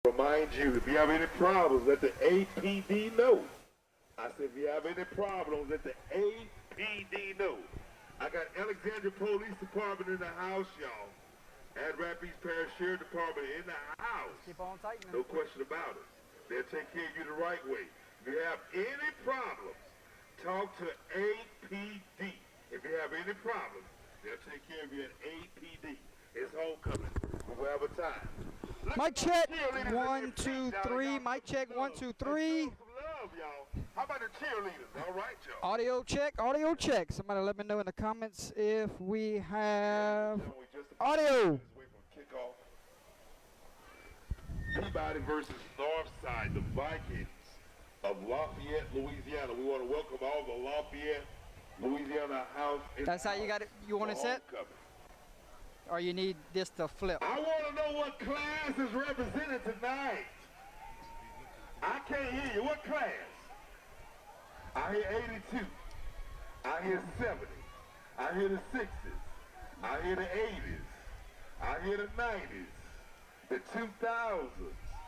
Remind you, if you have any problems, let the APD know. I said, if you have any problems, let the APD know. I got Alexandria Police Department in the house, y'all. And Rapides Parish Sheriff Department in the house. Keep on tightening. No question about it. They'll take care of you the right way. If you have any problems, talk to APD. If you have any problems, they'll take care of you at APD. It's homecoming. We'll have a time. Mic check. 1, 2, 3. Mic check. 1, 2, 3. Some love, y'all. How about the cheerleaders? All right, y'all. Audio check. Audio check. Somebody let me know in the comments if we have audio. Kickoff. Peabody versus Northside, the Vikings of Lafayette, Louisiana. We want to welcome all the Lafayette, Louisiana house. That's how you got it. You want it set? Or you need this to flip? I want to know what class is represented tonight. I can't hear you. What class? I hear 82. I hear 70. I hear the 60s. I hear the 80s. I hear the 90s. The 2000s.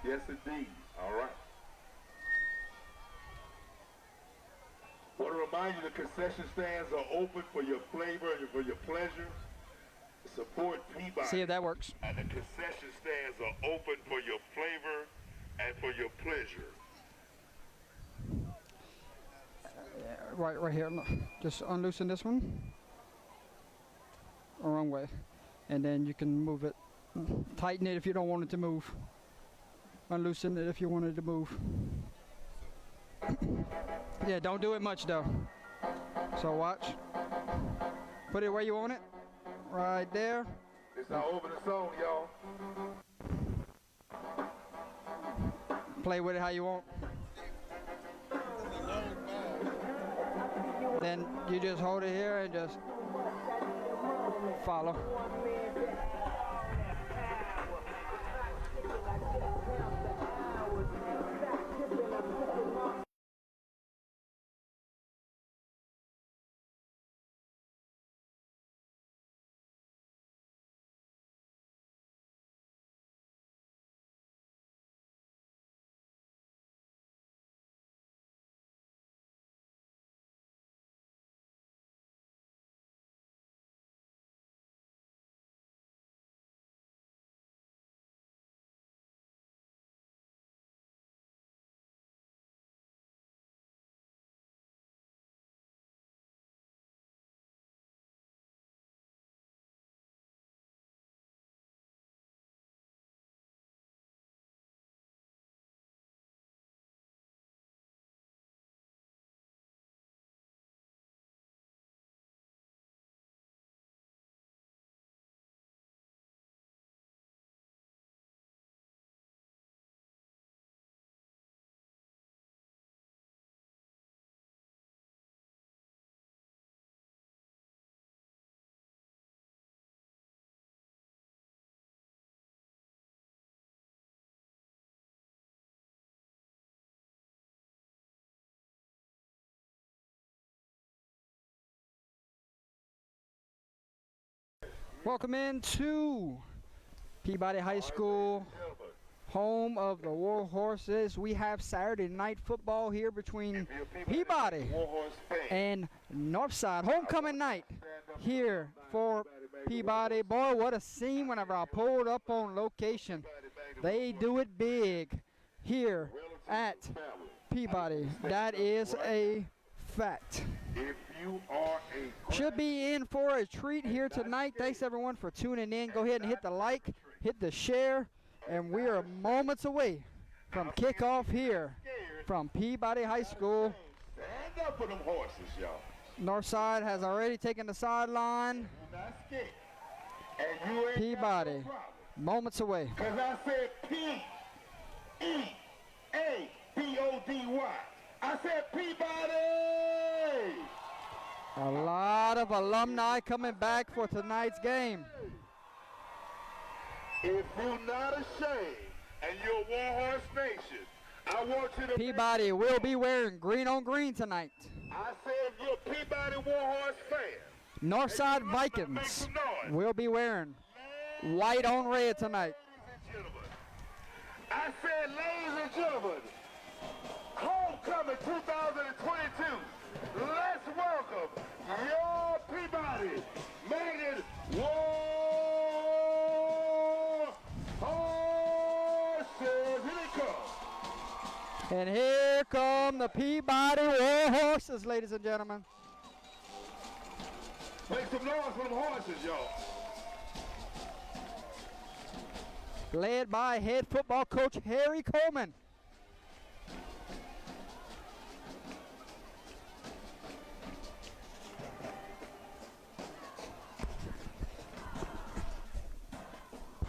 Yes, indeed. All right. Want to remind you the concession stands are open for your flavor and for your pleasure. Support Peabody. See if that works. And the concession stands are open for your flavor and for your pleasure. Yeah, right here. Just unloosen this one. Wrong way. And then you can move it. Tighten it if you don't want it to move. Unloosen it if you want it to move. Yeah, don't do it much though. So watch. Put it where you want it. Right there. It's not over the zone, y'all. Play with it how you want. Then you just hold it here and just follow. Welcome into Peabody High School, home of the War Horses. We have Saturday night football here between Peabody and Northside. Homecoming night here for Peabody. Boy, what a scene whenever I pulled up on location. They do it big here at Peabody. That is a fact. If you are a Should be in for a treat here tonight. Thanks everyone for tuning in. Go ahead and hit the like, hit the share, and we are moments away from kickoff here from Peabody High School. Stand up for them horses, y'all. Northside has already taken the sideline. You're not scared. And you ain't Peabody, got no problem. moments away. Because I said P-E-A-B-O-D-Y. I said Peabody! A lot of alumni coming back for tonight's game. If you're not ashamed and you're Warhorse Nation, I want you to... Peabody will be wearing green on green tonight. I said if you're a Peabody Warhorse fan, Northside Vikings will be wearing white on red tonight. ladies and gentlemen, I said, ladies and gentlemen, Homecoming 2022. Let's welcome your Peabody Magnet War Horses. Here they come. And here come the Peabody War Horses, ladies and gentlemen. Make some noise for them horses, y'all. Led by head football coach Harry Coleman.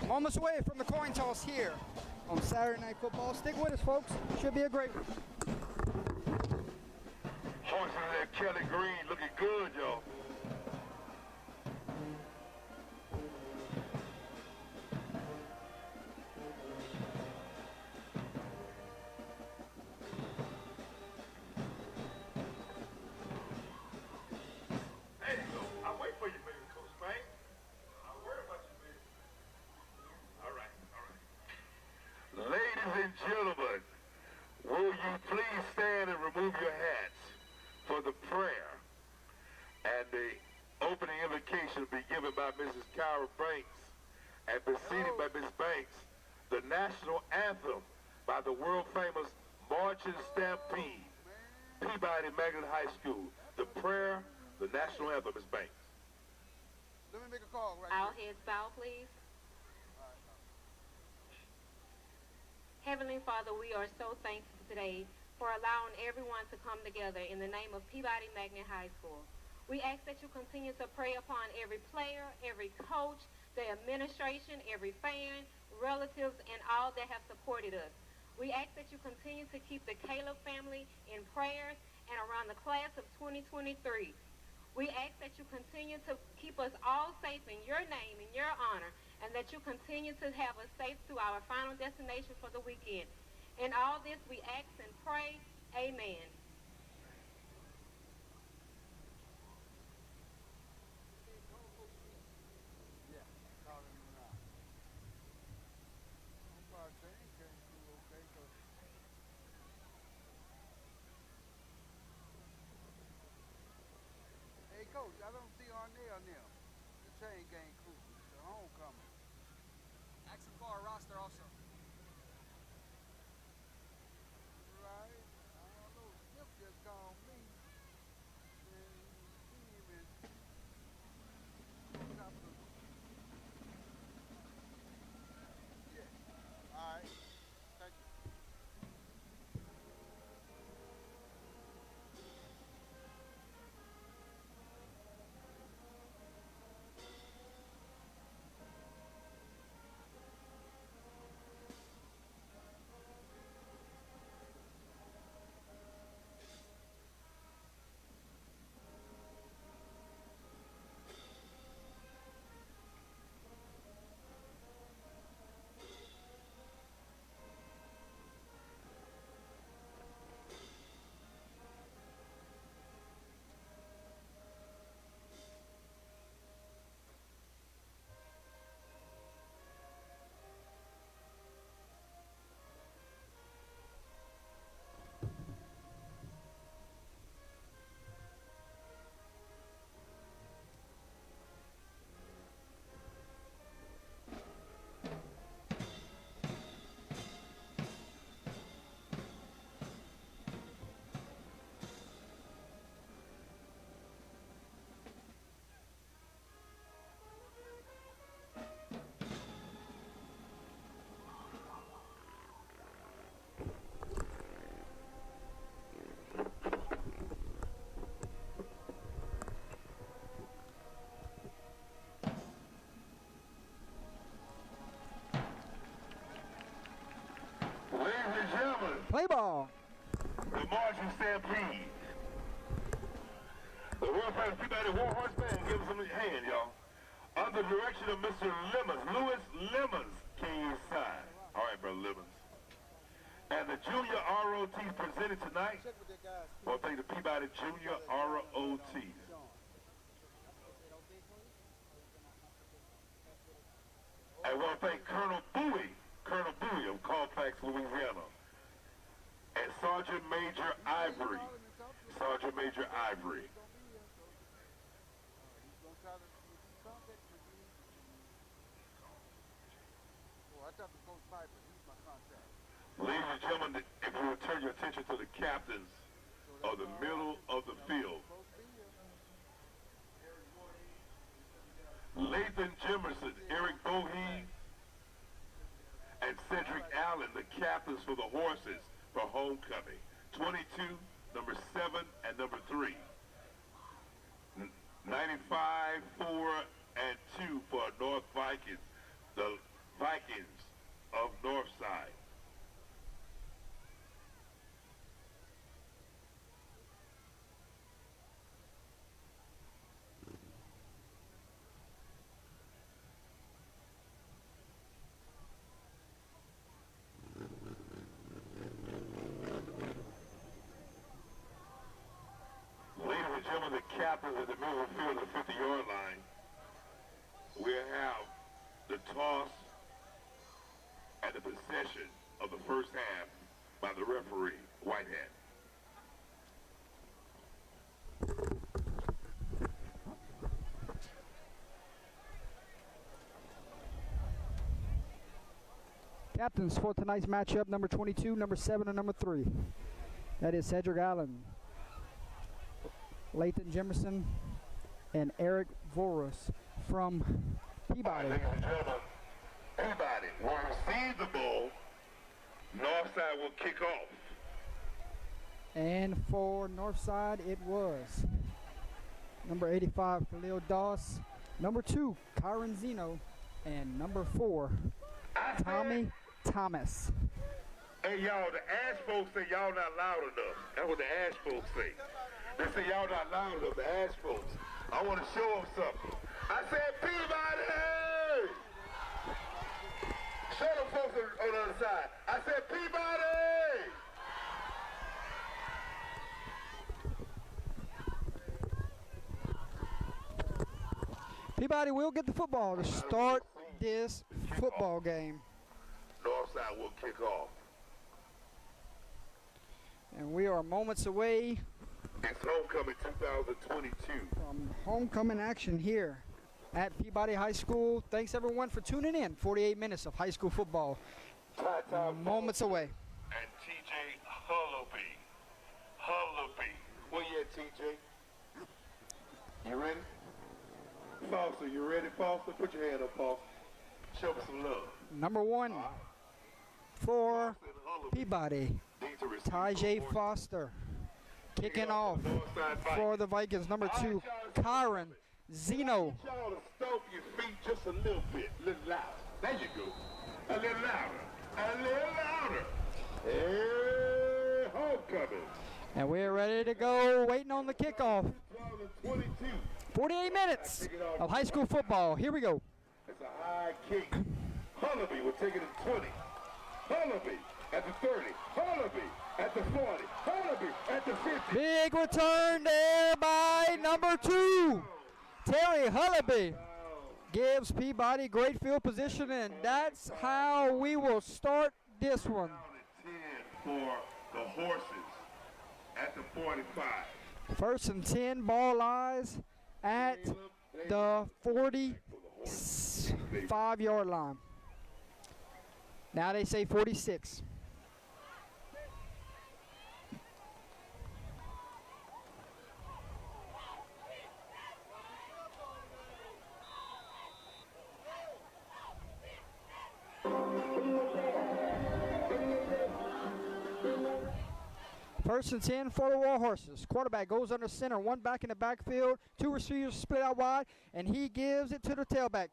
Moments away from the coin toss here on Saturday Night Football. Stick with us, folks. Should be a great one. Horses at Kelly Green looking good, y'all. There you go. I'll wait for you, baby, Coach Frank. I'll worry about you, baby. All right, all right. Ladies and gentlemen, will you please stand and remove your hats for the prayer and the opening invocation will be given by Mrs. Kyra Banks and preceded by Ms. Banks, the national anthem by the world-famous Marching Stampede, Peabody Magnet High School. The prayer, the national anthem, Ms. Banks. Let me make a call right All here. heads bow, please. Heavenly Father, we are so thankful today for allowing everyone to come together in the name of Peabody Magnet High School. We ask that you continue to pray upon every player, every coach, the administration, every fan, relatives, and all that have supported us. We ask that you continue to keep the Caleb family in prayers and around the class of 2023. We ask that you continue to keep us all safe in your name, in your honor, and that you continue to have us safe to our final destination for the weekend. In all this, we ask and pray. Amen. Yeah, call him now. I'm about to say, he came through okay, 'cause hey, Coach, I don't see Arnell now. The chain gang crew. It's the homecoming. Ask him for our roster also. Right? I don't know. Skip just called me. And Steve is on top of the... Yeah. All right. Thank you. Ladies and gentlemen, Play ball. the Marching Stampede. The world famous Peabody War Horse Band, give us a hand, y'all. Under the direction of Mr. Lemons, Louis Lemons, King Side. All right, brother Lemons. And the Junior ROT presented tonight. Check with that guys. I want to thank the Peabody Junior ROT. I want to thank Colonel Bowie of Colfax, Louisiana. And Sergeant Major Ivory. Sergeant Major Ivory. He's gonna try to contact me. Oh, I thought the Coach Piper, he's my contact. Ladies and gentlemen, if you would turn your attention to the captains of the middle of the field. Lathan Jimerson, Eric Bohe, and Cedric Allen, the captains for the horses for homecoming. 22, number 7, and number 3. 95, 4, and 2 for North Vikings, the Vikings of Northside. Ladies and gentlemen, the captains at the middle of the field, the 50-yard line, we have the toss and the possession of the first half by the referee, Whitehead. Captains for tonight's matchup, number 22, number 7, and number 3. That is Cedric Allen, Lathan Jimerson, and Eric Voros from Peabody. Ladies and gentlemen, Peabody will receive the ball. Northside will kick off. And for Northside, it was number 85, Khalil Doss, number 2, Kyron Zeno, and number 4, Tommy Thomas. Hey, y'all, the Ash folks say y'all not loud enough. That's what the Ash folks say. They say y'all not loud enough, the Ash folks. I want to show them something. I said Peabody! Show them folks on the other side. I said Peabody! Peabody will get the football to start this football game. Northside will kick off. And we are moments away It's homecoming 2022. from homecoming action here at Peabody High School. Thanks everyone for tuning in. 48 minutes of high school football. Moments away. And TJ Hullaby. Where you at, TJ? You ready? Foster, you ready, Foster? Put your hand up, Foster. Show me some love. Number 1 for Peabody, Tyjay Foster. Kicking off for the Vikings, number 2, Kyron Zeno. Y'all to stomp your feet just a little bit, a little louder. There you go. A little louder. A little louder. Hey, homecoming. And we're ready to go, waiting on the kickoff. 2022. 48 minutes of high school football. Here we go. It's a high kick. Hullaby will take it at 20. Hullaby at the 30. Hullaby at the 40. Hullaby at the 50. Big return there by number 2, Terry Hullaby. Gives Peabody great field position, and that's how we will start this one. Down at 10 for the horses at the 45. First and 10, ball lies at the 45-yard line. Now they say 46. First and 10 for the War Horses. Quarterback goes under center, 1 back in the backfield, 2 receivers split out wide, and he gives it to the tailback.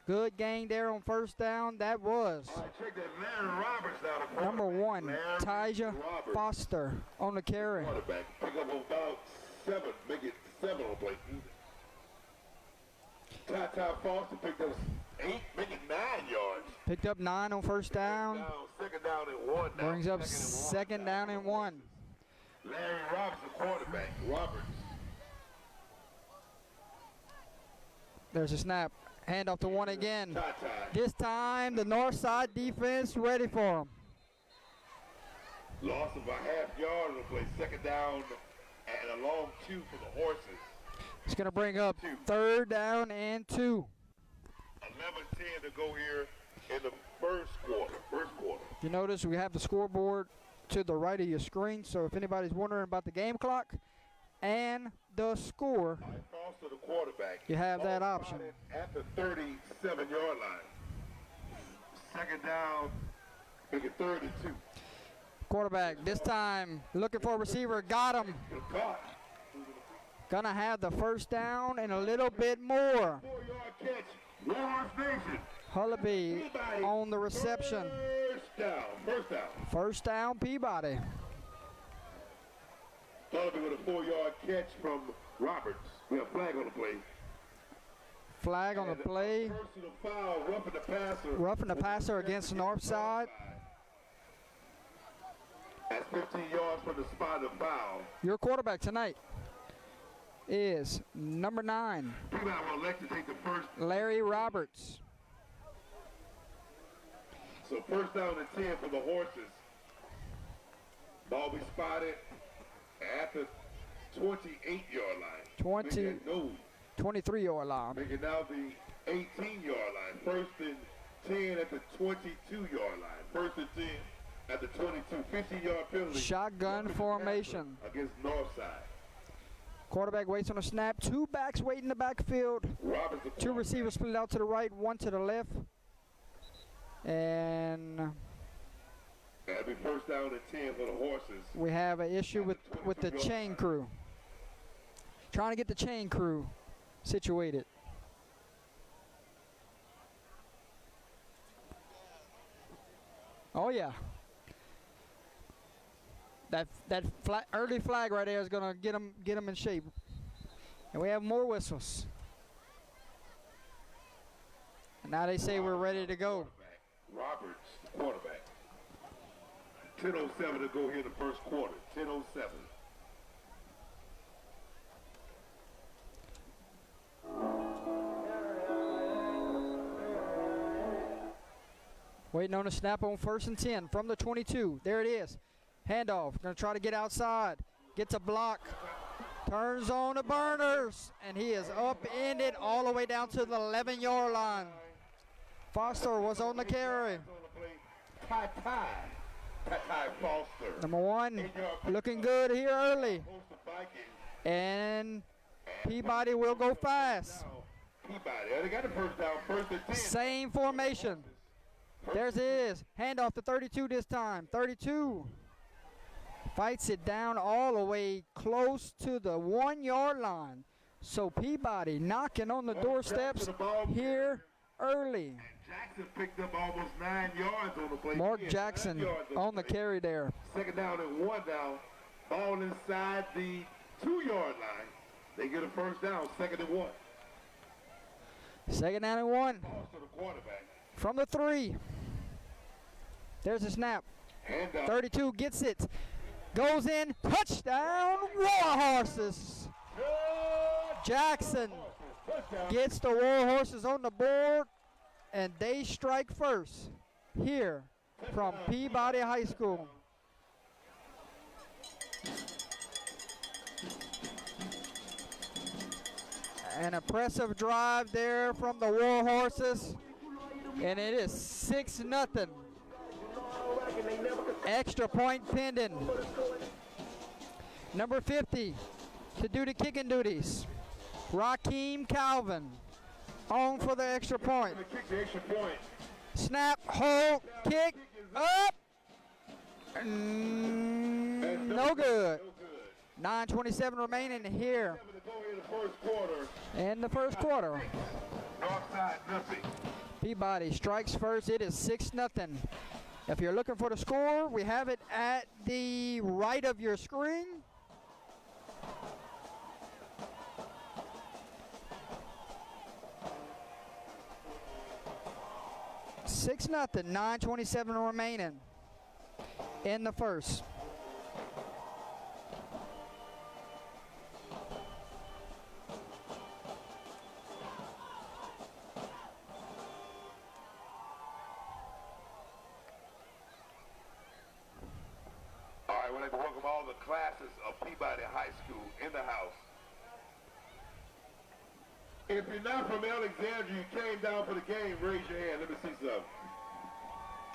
Good gain there on first down. That was Check that Larry Roberts out of number 1, Larry Tyja Roberts. Foster on the carry. Quarterback. Pick up about 7. Make it 7 on play. Ty Foster picked up 8, make it 9 yards. Picked up 9 on first down. Second down and 1 now. Brings up second down and 1. Larry Roberts, the quarterback. Roberts. There's a snap. Hand off to one again. Tie. This time, the north side defense ready for him. Loss of a half yard on the play. Second down and a long 2 for the Horses. It's going to bring up 3rd down and 2. 11-10 to go here in the first quarter. You notice we have the scoreboard to the right of your screen, so if anybody's wondering about the game clock and the score, Foster, the quarterback, you have that option. at the 37-yard line. Second down, make it 3rd and 2. Quarterback this time looking for a receiver, got him. Good caught. Gonna have the first down and a little bit more. 4-yard catch. Warhorse Nation. Hullaby on the reception. First down. First down, Peabody. Hullaby with a 4-yard catch from Roberts. We have flag on the play. Flag on the play. Personal foul, roughing the passer. Roughing the passer against the north side. That's 15 yards from the spot of foul. Your quarterback tonight is number 9, Peabody will elect to take the first. Larry Roberts. So first down and 10 for the Horses. Ball be spotted at the 28-yard line. 23-yard line. Making now the 18-yard line. First and 10 at the 22-yard line. First and 10 at the 22. 50-yard penalty. Shotgun formation. Against Northside. Quarterback waits on a snap. 2 backs wait in the backfield. Roberts, the 2 receivers split out to the right, 1 to the left. And that'll be first down and 10 for the Horses. we have an issue with the chain crew. Trying to get the chain crew situated. Oh yeah. That early flag right there is gonna get them in shape. And we have more whistles. And now they say we're ready to go. Roberts, the quarterback. 10:07 to go here in the first quarter. 10:07. Waiting on a snap on 1st and 10 from the 22. There it is. Handoff. Going to try to get outside. Gets a block. Turns on the burners. And he is upended all the way down to the 11-yard line. Foster was on the carry. Ty Foster. Number 1 looking good here early. And Peabody will go fast. Peabody. They got the first down. First and 10. Same formation. There's his. Handoff to 32 this time. 32. Fights it down all the way close to the 1-yard line. So Peabody knocking on the doorsteps here early. Jackson picked up almost 9 yards on the play. Mark Jackson on the carry there. Second down and 1 down. Ball inside the 2-yard line. They get a first down. Second and 1. Second down and 1. Ball to the quarterback. From the 3. There's a snap. Handoff. 32 gets it. Goes in. Touchdown, Warhorses. Jackson gets the Warhorses on the board, and they strike first here from Peabody High School. An impressive drive there from the Warhorses, and it is 6-0. Extra point pending. Number 50 to do the kicking duties. Rakeem Calvin on for the extra point. Snap, hold, kick, up. No good. 9:27 remaining here in the first quarter. Peabody strikes first. It is 6-0. If you're looking for the score, we have it at the right of your screen. Six nothing, 9:27 remaining in the first. we'd like to welcome all the classes of Peabody High School in the house. If you're not from Alexandria, you came down for the game, raise your hand. Let me see something.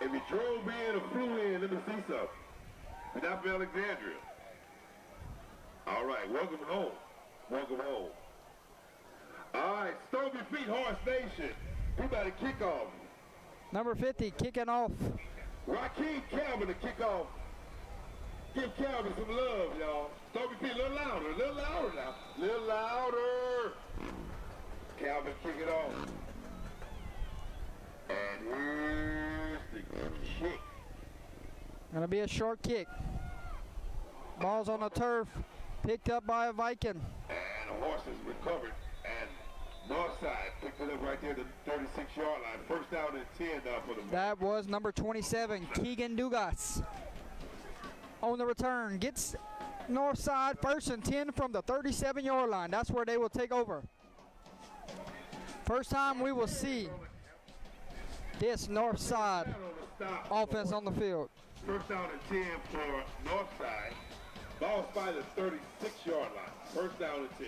If you drove in or flew in, let me see something. You're not from Alexandria. All right, welcome home. Welcome home. All right, Stomp Your Feet, Horse Nation. Peabody kickoff. Number 50 kicking off. Rakeem Calvin to kick off. Give Calvin some love, y'all. Stomp your feet a little louder now. A little louder. Calvin kick it off. And here's the kick. Gonna be a short kick. Ball's on the turf. Picked up by a Viking. And the horse is recovered. And Northside picked it up right there at the 36-yard line. First down and 10 now for the... That was number 27, Keegan Dugas. On the return, gets Northside 1st and 10 from the 37-yard line. That's where they will take over. First time we will see this Northside offense on the field. First down and 10 for Northside. Ball by the 36-yard line. First down and 10.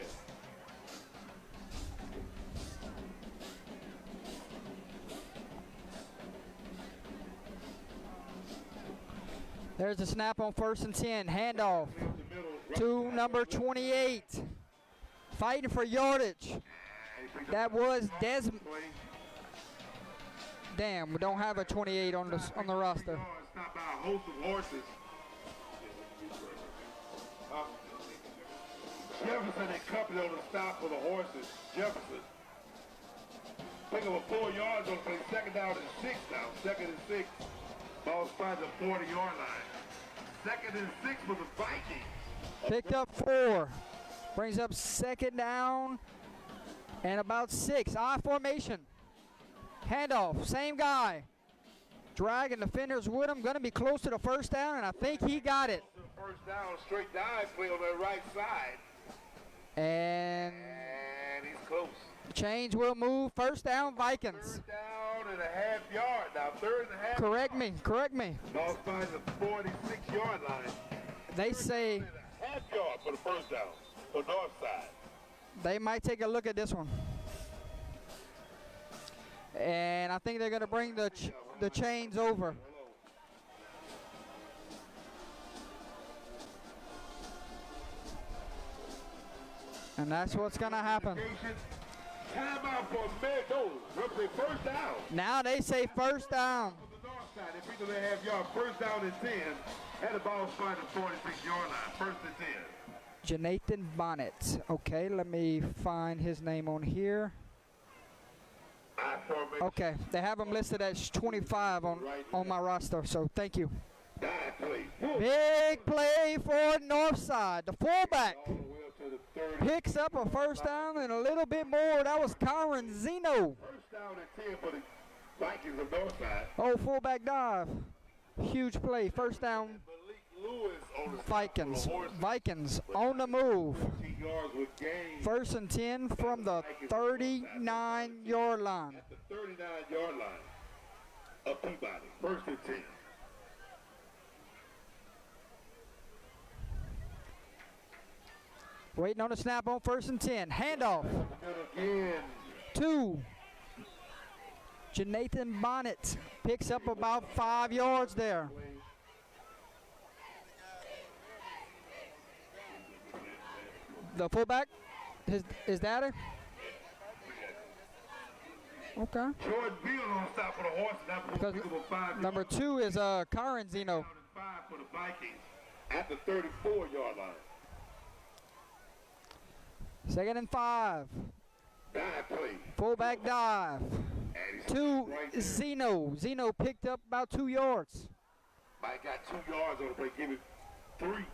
There's the snap on 1st and 10. Handoff to number 28. Fighting for yardage. That was Desmond. Damn, we don't have a 28 on the roster. Stopped by a host of horses. Jefferson and company on the stop for the horses. Jefferson. Pick up a 4 yards on the play. Second down and 6 now. Second and 6. Ball spot the 40-yard line. Second and 6 for the Vikings. Picked up 4. Brings up second down and about 6. I formation. Handoff. Same guy. Dragging defenders with him. Going to be close to the first down, and I think he got it. First down, straight dive play on the right side. And he's close. Change will move. First down, Vikings. Third down and a half yard. Now third and a half. Correct me. Ball finds the 46-yard line. They say A half yard for the first down for Northside. they might take a look at this one. And I think they're going to bring the chains over. And that's what's going to happen. Time out for Meadows. Represent first down. Now they say first down. On the north side, they beat the half yard. First down and 10. Had the ball spot at 46-yard line. First and 10. Jonathan Bonnet. Okay, let me find his name on here. Okay, they have him listed as 25 on my roster, so thank you. Big play for Northside. The fullback picks up a first down and a little bit more. That was Kyron Zeno. First down and 10 for the Vikings of Northside. Oh, fullback dive. Huge play. First down, Lewis on the Vikings. Vikings on the move. 14 yards with gain. First and 10 from the 39-yard line. At the 39-yard line of Peabody. First and 10. Waiting on the snap on 1st and 10. Handoff Again. to Jonathan Bonnet. Picks up about 5 yards there. The fullback, is that it? Okay. Jordan Beal on stop for the horse. That Because puts people 5 number yards. 2 is Kyron Zeno. 5 for the Vikings at the 34-yard line. Second and 5. Dive play. Fullback dive And he's to right there. Zeno. Zeno picked up about 2 yards. Mike got 2 yards on the play. Give it 3.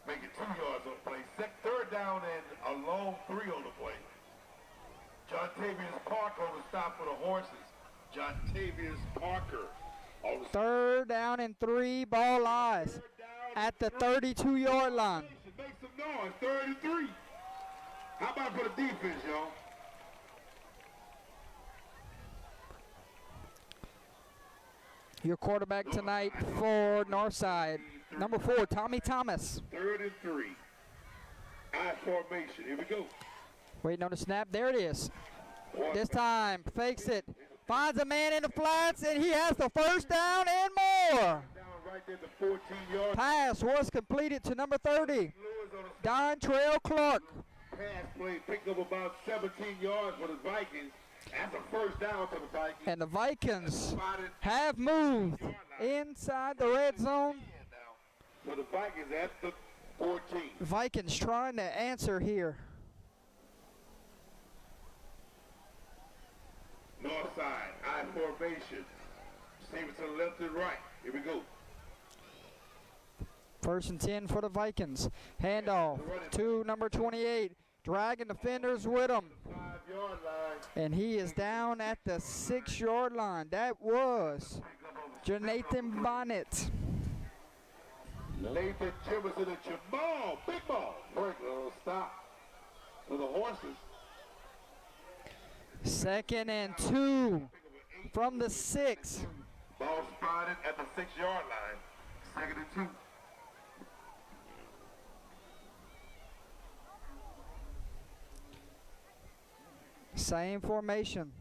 Make it 2 yards on the play. Third down and a long 3 on the play. John Tavius Parker on the stop for the horses. John Tavius Parker on the Third down and 3. Ball lies third down at the 32-yard line. Make some noise. 33. How about for the defense, y'all? Your quarterback tonight for Northside, number 4, Tommy Thomas. 3rd and 3. I formation. Here we go. Waiting on the snap. There it is. This time, fakes it. Finds a man in the flats, and he has the first down and more. Down right there, the 14-yard Pass was completed to number 30, Dontrell Clark. pass play. Picked up about 17 yards for the Vikings. That's a first down for the Vikings. And the Vikings Spotted have moved inside the red zone. for the Vikings at the 14. Vikings trying to answer here. North side, I formation. Receiver to the left and right. Here we go. 1st and 10 for the Vikings. Handoff to number 28. Dragging defenders with him. 5-yard line. And he is down at the 6-yard line. That was Jonathan Bonnet. Nathan Jefferson and Jamal. Big ball. Break. Stop. For the horses. 2nd and 2 from the 6. Ball spotted at the 6-yard line. 2nd and 2. Same formation.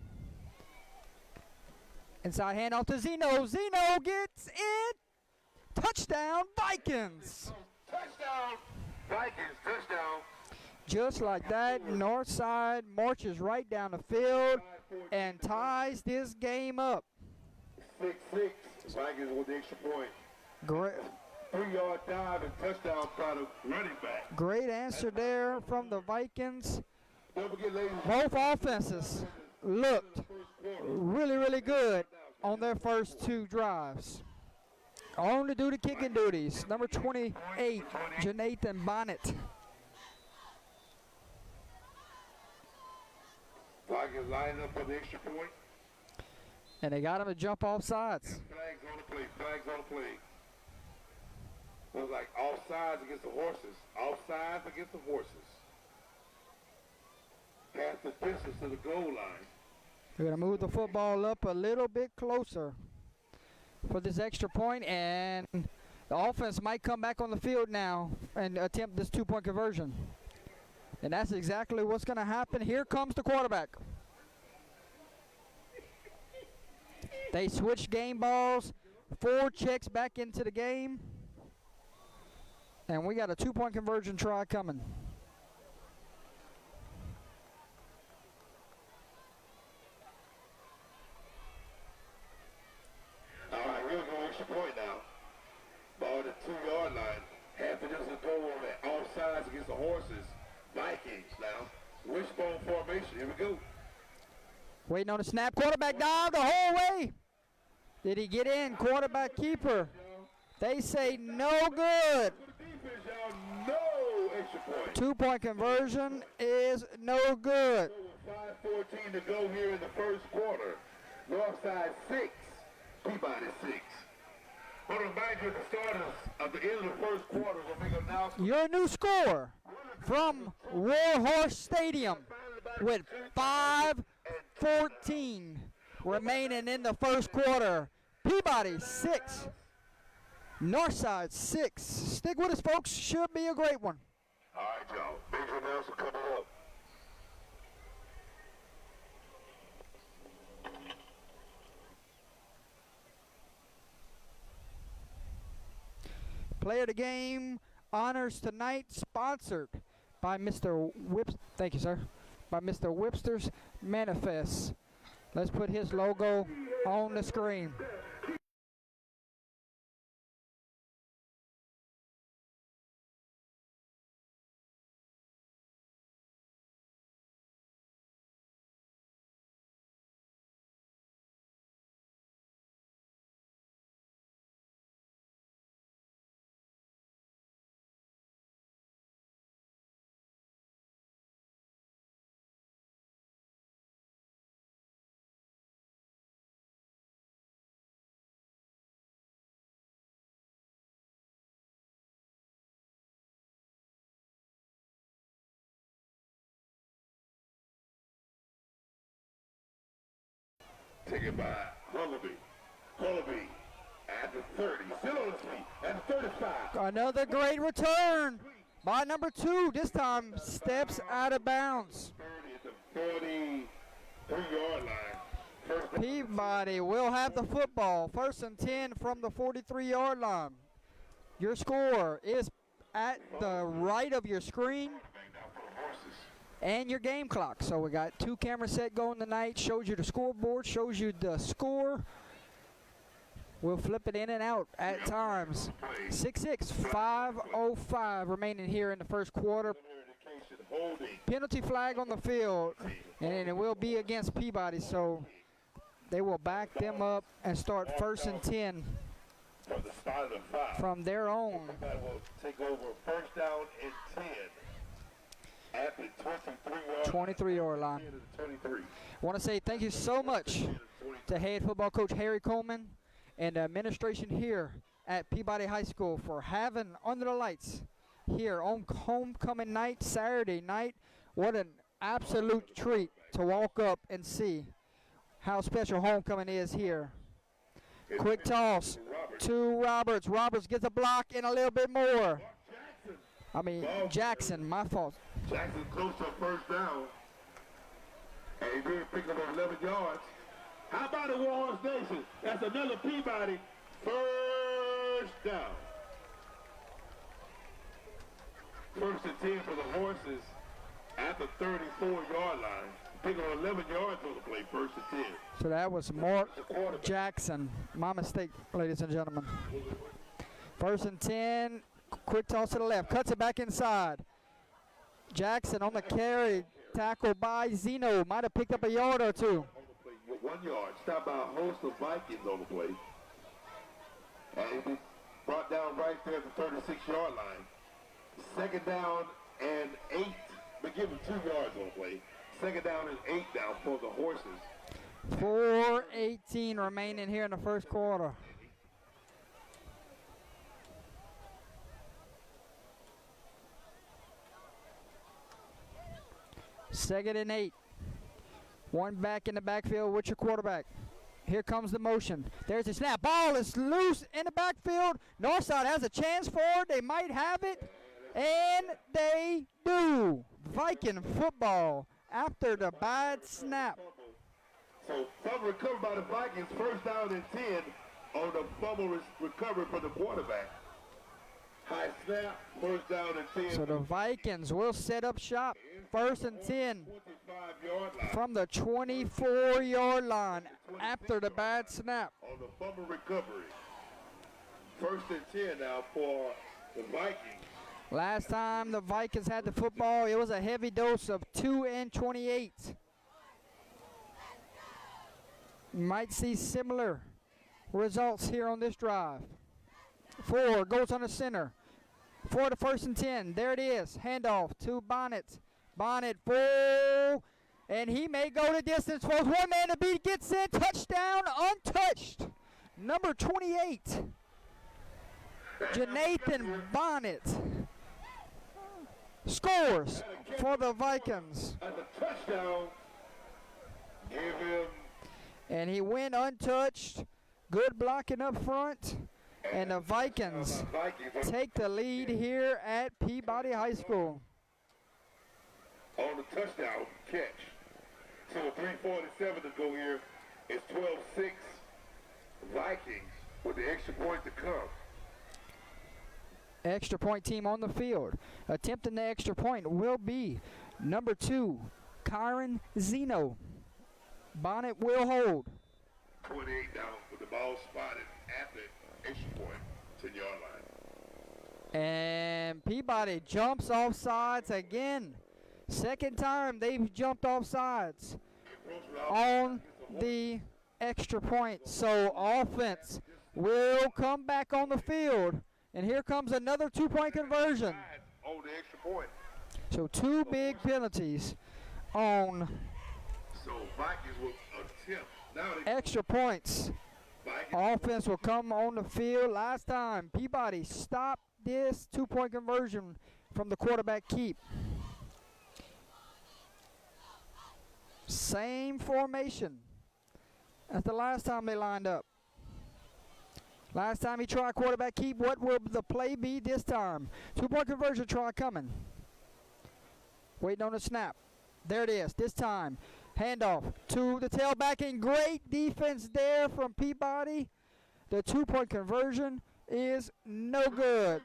Inside handoff to Zeno. Zeno gets it. Touchdown, Vikings. Touchdown. Vikings. Touchdown. Just like that, Northside marches right down the field and ties this game up. 6-6. Vikings with the extra point. Great, 3-yard dive and touchdown by the running back. great answer there from the Vikings. Don't forget, ladies, Both offenses looked first quarter. really good on their first 2 drives. On to do the kicking duties, number 28, Jonathan Bonnet. Vikings lining up for the extra point. And they got him to jump off sides. Flags on the play. Flags on the play. It was like offsides against the horses. Offsides against the horses. Pass the distance to the goal line. They're going to move the football up a little bit closer for this extra point, and the offense might come back on the field now and attempt this 2-point conversion. And that's exactly what's going to happen. Here comes the quarterback. They switch game balls. 4 checks back into the game. And we got a 2-point conversion try coming. All right, we're going to go extra point now. Ball at the 2-yard line. Half of this is goal on that. Offsides against the horses. Vikings now. Wishbone formation. Here we go. Waiting on the snap. Quarterback dive the whole way. Did he get in? Quarterback keeper. They say no good. For the defense, y'all, no extra point. 2-point conversion is no good. So with 5:14 to go here in the first quarter. Northside 6, Peabody 6. I want to remind you at the start of the end of the first quarter, we'll make an announcement. Your new score from Warhorse Stadium with 5:14 remaining in the first quarter. Peabody 6, Northside 6. Stick with us, folks. Should be a great one. All right, y'all. Major announcement coming up. Player of the game honors tonight sponsored by Mr. Thank you, sir. By Mr. Webster's Manifest. Let's put his logo on the screen. Taken by Hullaby. Hullaby At the 30, still on his feet. At the 35. Another great return by number 2. This time steps out of bounds. 30 at the 43-yard line. First Peabody will have the football. 1st and 10 from the 43-yard line. Your score is at the right of your screen and your game clock. So we got 2 cameras set going tonight. Shows you the scoreboard, shows you the score. We'll flip it in and out at times. 6-6, 5:05 remaining here in the first quarter. Penalty flag on the field, and it will be against Peabody, so they will back them up and start 1st and 10 from the start of the 5. from their own. That will take over 1st down and 10 at the 23-yard line. 23. I want to say thank you so much to head football coach Harry Coleman and the administration here at Peabody High School for having Under the Lights here on homecoming night, Saturday night. What an absolute treat to walk up and see how special homecoming is here. Quick toss to Roberts. Roberts gets a block and a little bit more. Jackson, my fault. Jackson close to 1st down. And he did pick up 11 yards. How about the Warhorse Nation? That's another Peabody 1st down. 1st and 10 for the Horses at the 34-yard line. Pick up 11 yards on the play, 1st and 10. So that was Mark Jackson. My mistake, ladies and gentlemen. 1st and 10. Quick toss to the left. Cuts it back inside. Jackson on the carry. Tackled by Zeno. Might have picked up a yard or 2. 1 yard. Stopped by a host of Vikings on the play. And he brought down right there at the 36-yard line. 2nd down and 8. But give him 2 yards on the play. 2nd down and 8 down for the Horses. 4:18 remaining here in the first quarter. Second and 8. One back in the backfield with your quarterback. Here comes the motion. There's the snap. Ball is loose in the backfield. Northside has a chance for it. They might have it. And they do. Viking football after the bad snap. So fumble recovered by the Vikings. 1st down and 10 on the fumble recovery for the quarterback. High snap. 1st down and 10. So the Vikings will set up shop. 1st and 10 from the 24-yard line after the bad snap. On the fumble recovery. 1st and 10 now for the Vikings. Last time the Vikings had the football, it was a heavy dose of 2 and 28. Might see similar results here on this drive. 4 goes on the center. For the 1st and 10. There it is. Handoff to Bonnet. Bonnet full. And he may go the distance. For 1 man to beat. Gets in. Touchdown untouched. Number 28. Jonathan Bonnet scores for the Vikings. At the touchdown. Give him. And he went untouched. Good blocking up front. And the Vikings take the lead here at Peabody High School. On the touchdown catch. So 3:47 to go here. It's 12-6 Vikings with the extra point to come. Extra point team on the field. Attempting the extra point will be number 2, Kyron Zeno. Bonnet will hold. 28 down with the ball spotted at the extra point, 10-yard line. And Peabody jumps off sides again. Second time they've jumped off sides on the extra point. So offense will come back on the field. And here comes another 2-point conversion. On the extra point. So 2 big penalties on So Vikings will attempt. Now extra points. Offense will come on the field. Last time, Peabody stopped this 2-point conversion from the quarterback keep. Same formation as the last time they lined up. Last time he tried quarterback keep. What will the play be this time? 2-point conversion try coming. Waiting on the snap. There it is. This time, handoff to the tailback, and great defense there from Peabody. The 2-point conversion is no good.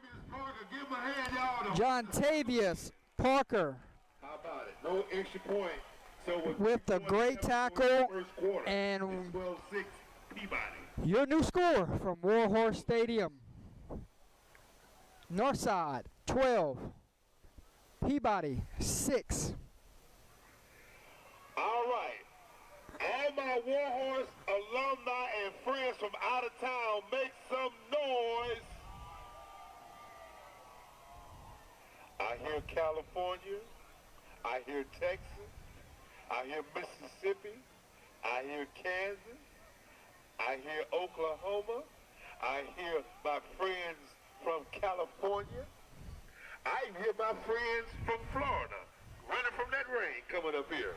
John Tavius Parker. How about it? No extra point. So with the great tackle and 12-6 Peabody. Your new score from Warhorse Stadium. Northside 12, Peabody 6. All right. All my Warhorse alumni and friends from out of town, make some noise. I hear California. I hear Texas. I hear Mississippi. I hear Kansas. I hear Oklahoma. I hear my friends from California. I even hear my friends from Florida running from that rain coming up here.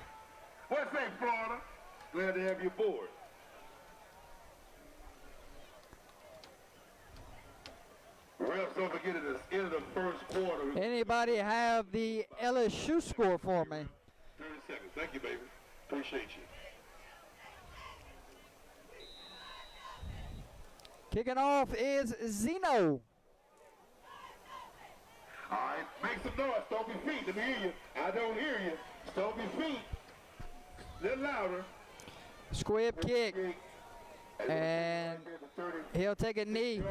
What's that, Florida? Glad to have you aboard. Refs, don't forget at the end of the first quarter. Anybody have the LSU score for me? 30 seconds. Thank you, baby. Appreciate you. Kicking off is Zeno. All right, make some noise. Stomp your feet. Let me hear you. I don't hear you. Stomp your feet. A little louder. Squib kick. And he'll take a knee.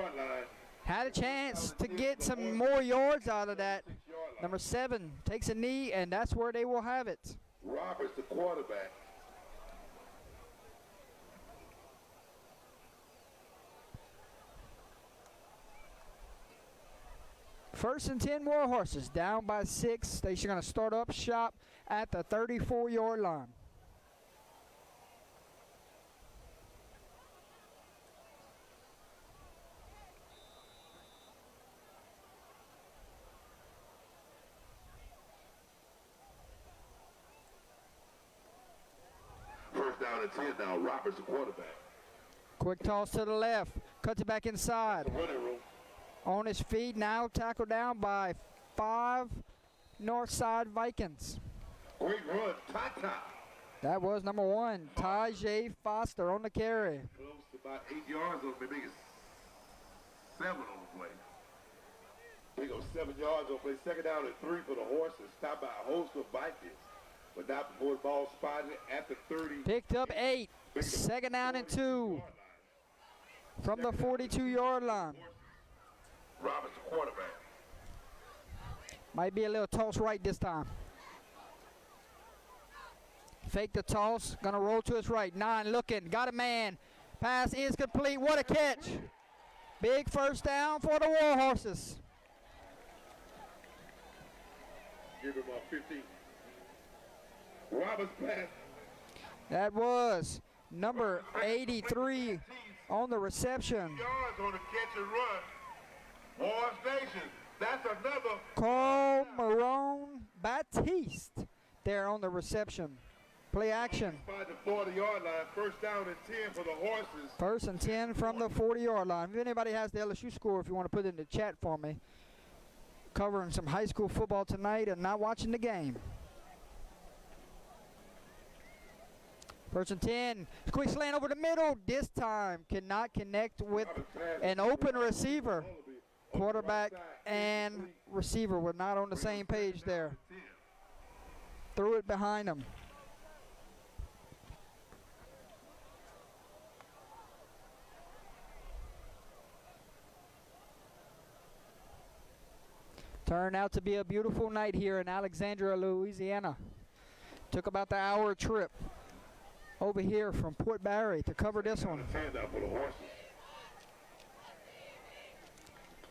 Had a chance to get some more yards out of that. Number 7 takes a knee, and that's where they will have it. Roberts, the quarterback. First and 10 Warhorses, down by 6. They're going to start up shop at the 34-yard line. First down and 10 now. Roberts, the quarterback. Quick toss to the left. Cuts it back inside. Running room. On his feet now, tackled down by 5 Northside Vikings. Great run. Tata. That was number 1, Tajay Foster on the carry. Close to about 8 yards on maybe 7 on the play. We go 7 yards on play. Second down and 3 for the Horses. Stopped by a host of Vikings. But not before the ball spotted at the 30. Picked up 8. Second down and 2 from the 42-yard line. Roberts, the quarterback. Might be a little toss right this time. Fake the toss. Gonna roll to his right. 9 looking. Got a man. Pass is complete. What a catch. Big first down for the Warhorses. Give him a 15. Roberts pass. That was number 83 on the reception. Yards on the catch and run. War Station. That's another. Carl Marone Baptiste there on the reception. Play action. By the 40-yard line. First down and 10 for the Horses. First and 10 from the 40-yard line. If anybody has the LSU score, if you want to put it in the chat for me. Covering some high school football tonight and not watching the game. First and 10. Quick slant over the middle. This time cannot connect with an open receiver. Quarterback and receiver were not on the same page there. Threw it behind him. Turned out to be a beautiful night here in Alexandria, Louisiana. Took about the hour trip over here from Port Barry to cover this one.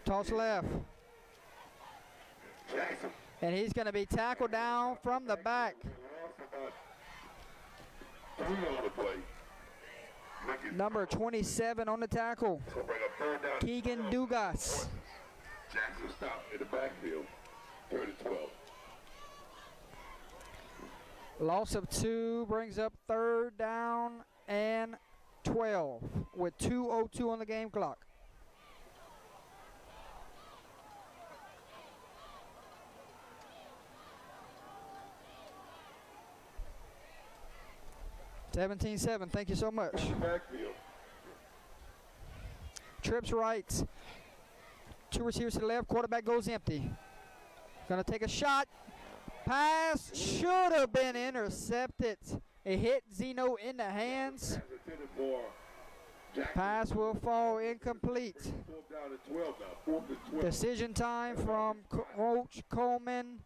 Toss left. And he's going to be tackled down from the back. Number 27 on the tackle. Keegan Dugas. Jackson stopped in the backfield. 3rd-12. Loss of 2 brings up 3rd down and 12 with 2:02 on the game clock. 17-7. Thank you so much. Backfield. Trips right. 2 receivers to the left. Quarterback goes empty. Gonna take a shot. Pass should have been intercepted. It hit Zeno in the hands. Pass will fall incomplete. 4th down and 12 now. 4th and 12. Decision time from Coach Coleman.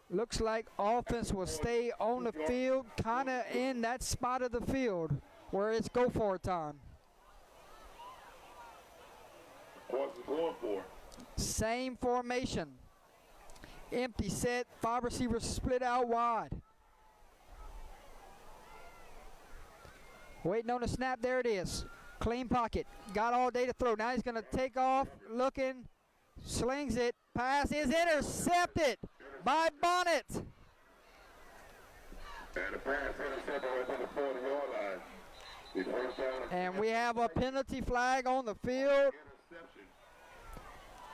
Looks like offense will stay on the field, kind of in that spot of the field where it's go for it time. What's it going for? Same formation. Empty set, 5 receivers split out wide. Waiting on the snap, there it is. Clean pocket, got all day to throw. Now he's gonna take off, looking, slings it. Pass is intercepted by Bonnet. And the pass intercepted right to the 40-yard line. The first down And we have a penalty flag on the field. interception.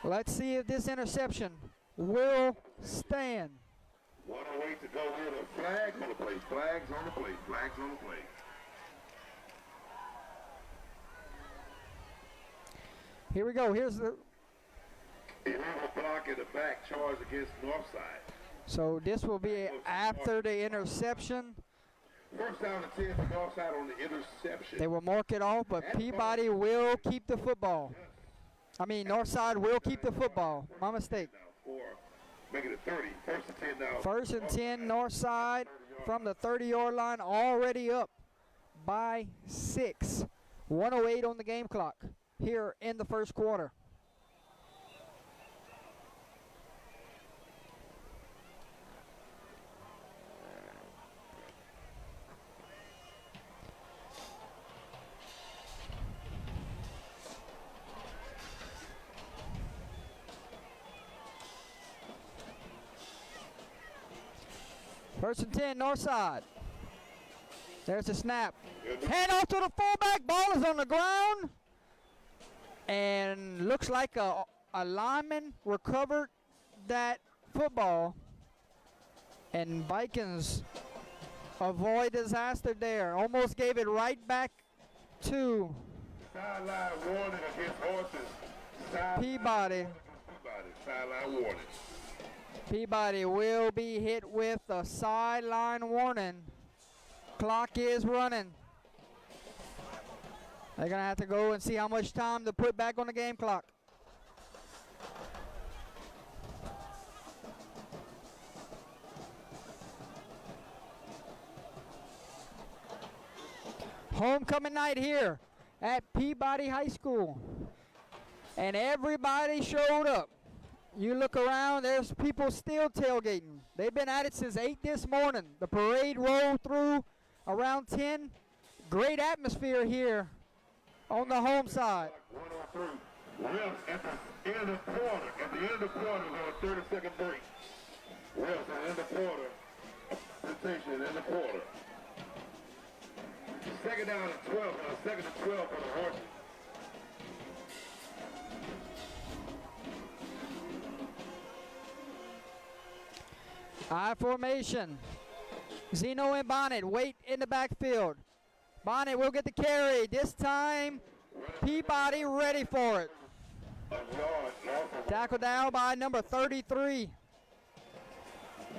Let's see if this interception will stand. 108 to go with a flag on the play. Flags on the play. Flags on the play. Here we go. Here's the. Illegal block in the back, charge against Northside. So this will be after the interception. First down and 10 for Northside on the interception. They will mark it off, but Peabody will keep the football. I mean, Northside will keep the football. My mistake. Now for making it 30. First and 10 now. First and 10, Northside from the 30-yard line, already up by 6. 1:08 on the game clock here in the first quarter. First and 10, Northside. There's the snap. Hand off to the fullback. Ball is on the ground. And looks like a lineman recovered that football. And Vikings avoid disaster there. Almost gave it right back to Sideline warning against horses. Peabody. Sideline warning. Peabody will be hit with a sideline warning. Clock is running. They're going to have to go and see how much time to put back on the game clock. Homecoming night here at Peabody High School. And everybody showed up. You look around, there's people still tailgating. They've been at it since 8 this morning. The parade rolled through around 10. Great atmosphere here on the home side. 103. Refs at the end of the quarter. At the end of the quarter, we're on a 30-second break. Refs at the end of the quarter. Sensation at the end of the quarter. Second down and 12. Second and 12 for the horses. I formation. Zeno and Bonnet wait in the backfield. Bonnet will get the carry. This time, Peabody ready for it. Tackle down by number 33.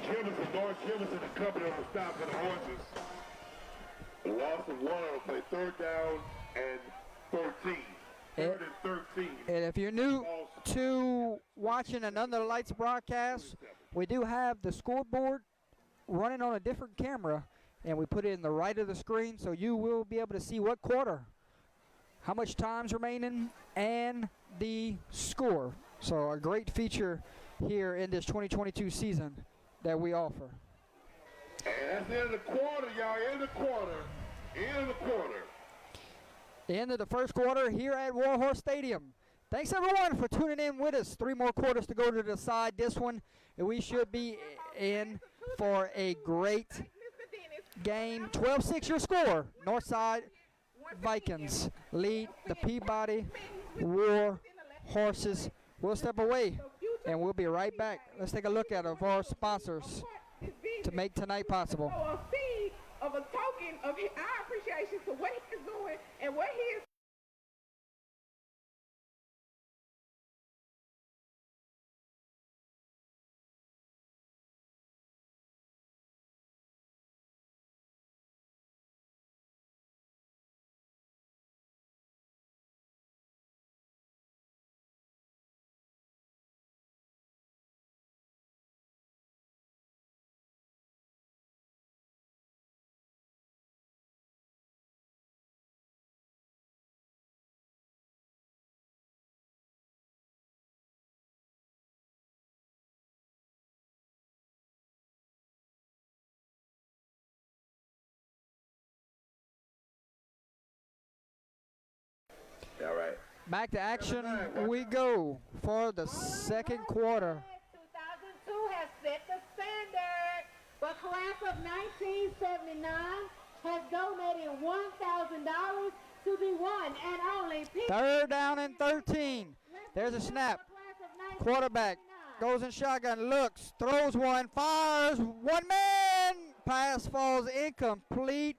Jefferson, North Jefferson and company on the stop for the horses. Loss of 1 on the play. 3rd down and 13. 3rd and 13. And if you're new to watching an Under the Lights broadcast, we do have the scoreboard running on a different camera, and we put it in the right of the screen, so you will be able to see what quarter, how much time's remaining, and the score. So a great feature here in this 2022 season that we offer. And that's the end of the quarter, y'all. End of the quarter. End of the quarter. End of the first quarter here at Warhorse Stadium. Thanks everyone for tuning in with us. 3 more quarters to go to decide this one, and we should be in for a great game. 12-6 your score. Northside Vikings lead the Peabody War Horses. We'll step away and we'll be right back. Let's take a look at our sponsors to make tonight possible. Of a token of I appreciate And what he is All right. Back to action we go for the second quarter. 2002 has set the standard. The class of 1979 has donated $1,000 to the one and only Third down and 13. There's a snap. Quarterback goes in shotgun, looks, throws one, fires, one man. Pass falls incomplete.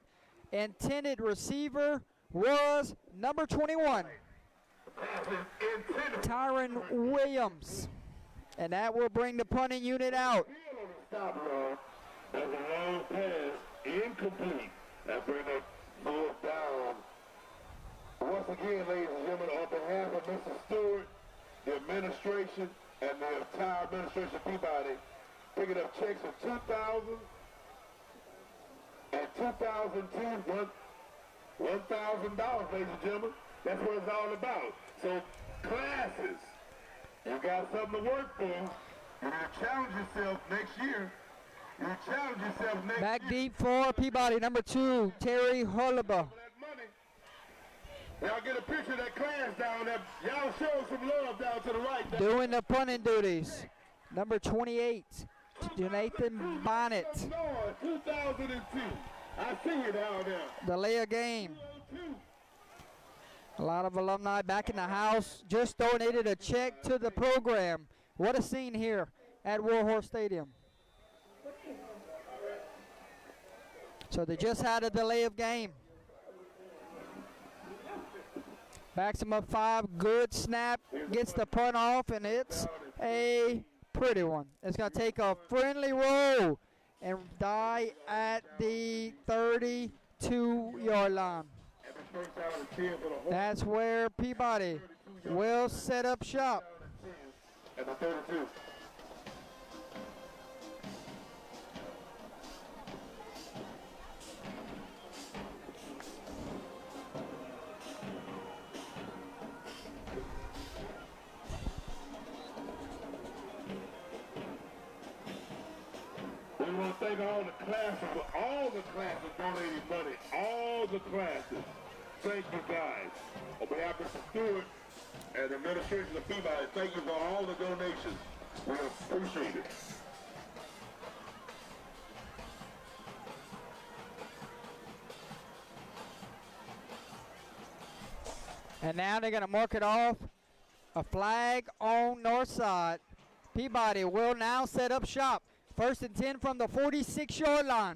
Intended receiver was number 21, Tyron Williams. And that will bring the punting unit out. Stop run. That's a long pass, incomplete. That brings the fourth down. Once again, ladies and gentlemen, on behalf of Mr. Stewart, the administration, and the entire administration of Peabody, picking up checks of $2,000 and $2,002, $1,000, ladies and gentlemen. That's what it's all about. So, classes, you got something to work for. You're going to challenge yourself next year. You're going to challenge yourself next Back year. deep for Peabody, number 2, Terry Hullaba. Y'all get a picture of that class down there. Y'all show some love down to the right. Doing the punting duties, number 28, Jonathan Bonnet. 2002. I see you down there. Delay a game. 202. A lot of alumni back in the house. Just donated a check to the program. What a scene here at Warhorse Stadium. So they just had a delay of game. Backs him up 5. Good snap. Gets the punt off, and it's a pretty one. It's going to take a friendly roll and die at the 32-yard line. That's where Peabody will set up shop. At the 32. We want to thank all the classes donating money, all the classes. Thank you guys. On behalf of Mr. Stewart and the administration of Peabody, thank you for all the donations. We appreciate it. And now they're going to mark it off. A flag on north side. Peabody will now set up shop. 1st and 10 from the 46-yard line.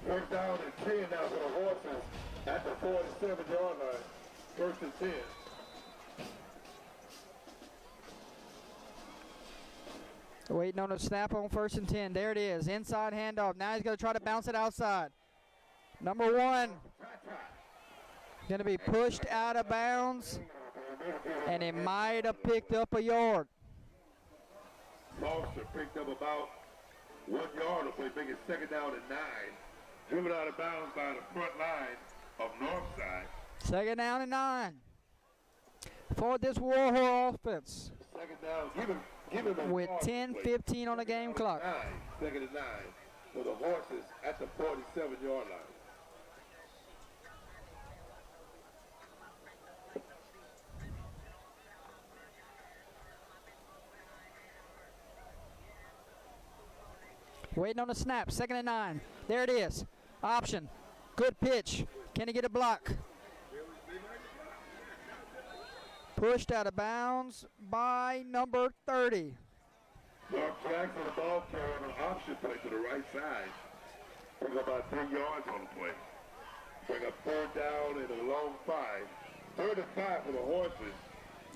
First down and 10 now for the Horses at the 47-yard line. 1st and 10. Waiting on a snap on 1st and 10. There it is. Inside handoff. Now he's going to try to bounce it outside. Number 1 going to be pushed out of bounds, and it might have picked up a yard. Foster picked up about 1 yard of play, making 2nd down and 9. Driven out of bounds by the front line of Northside. 2nd down and 9 for this Warhol offense. 2nd down, give him a with 10:15 on the game clock. 2nd and 9 for the Horses at the 47-yard line. Waiting on the snap. 2nd and 9. There it is. Option. Good pitch. Can he get a block? Pushed out of bounds by number 30. Mark Jackson, the ball carrier on an option play to the right side. Took about 3 yards on the play. Bring up third down and a long 5. 3rd and 5 for the horses.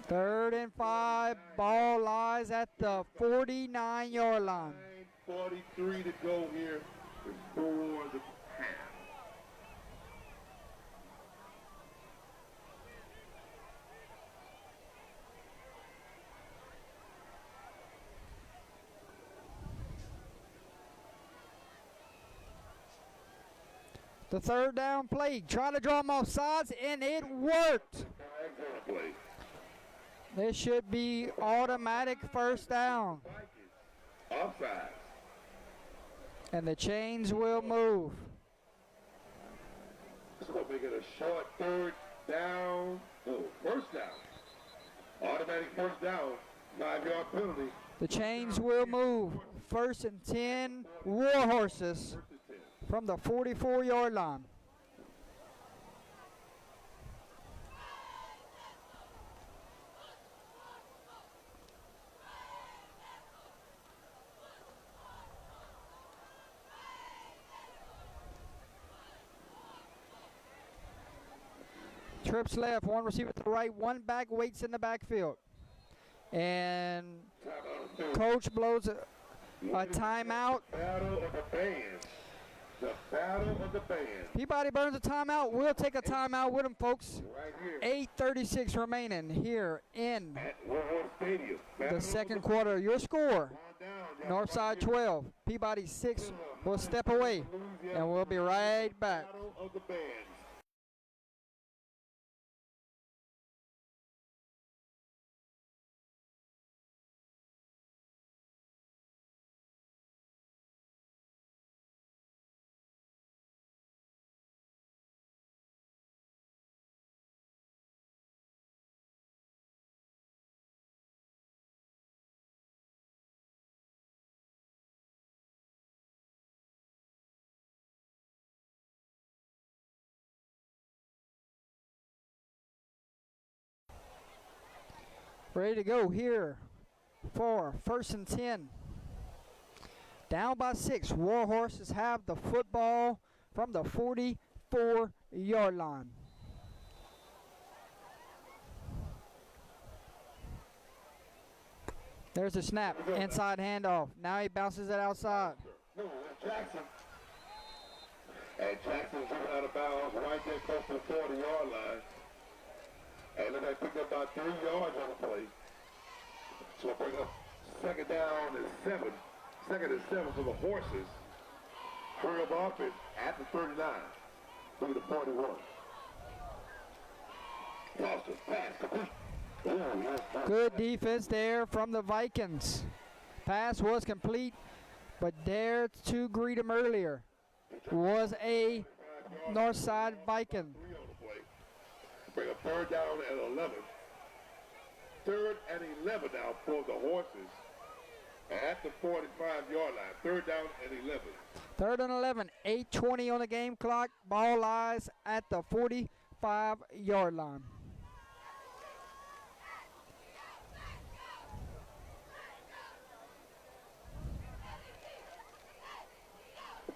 3rd and 5. Ball lies at the 49-yard line. 9:43 to go here before the half. The 3rd down play. Try to draw them off sides, and it worked. This should be automatic 1st down. Offside. And the chains will move. It's going to make it a short 3rd down. Oh, 1st down. Automatic 1st down. 5-yard penalty. The chains will move. 1st and 10, War Horses from the 44-yard line. Trips left, 1 receiver to the right, 1 back waits in the backfield. And coach blows a timeout. Battle of the bands. The battle of the bands. Peabody burns a timeout. We'll take a timeout with him, folks. Right here. 8:36 remaining here in At Warhorse Stadium. the 2nd quarter. Your score, Northside 12, Peabody 6. We'll step away, and we'll be right back. Battle of the bands. Ready to go here for 1st and 10. Down by 6. War Horses have the football from the 44-yard line. There's a snap. Inside handoff. Now he bounces it outside. No, Jackson. And Jackson's driven out of bounds right there close to the 40-yard line. And then they picked up about 3 yards on the play. So we'll bring up 2nd down and 7. 2nd and 7 for the horses. Hurry up offense at the 39. Through the 41. Foster, pass, complete. Good defense there from the Vikings. Pass was complete, but there to greet him earlier was a Northside Viking. Bring a 3rd down and 11. 3rd and 11 now for the horses at the 45-yard line. 3rd down and 11. 3rd and 11, 8:20 on the game clock. Ball lies at the 45-yard line.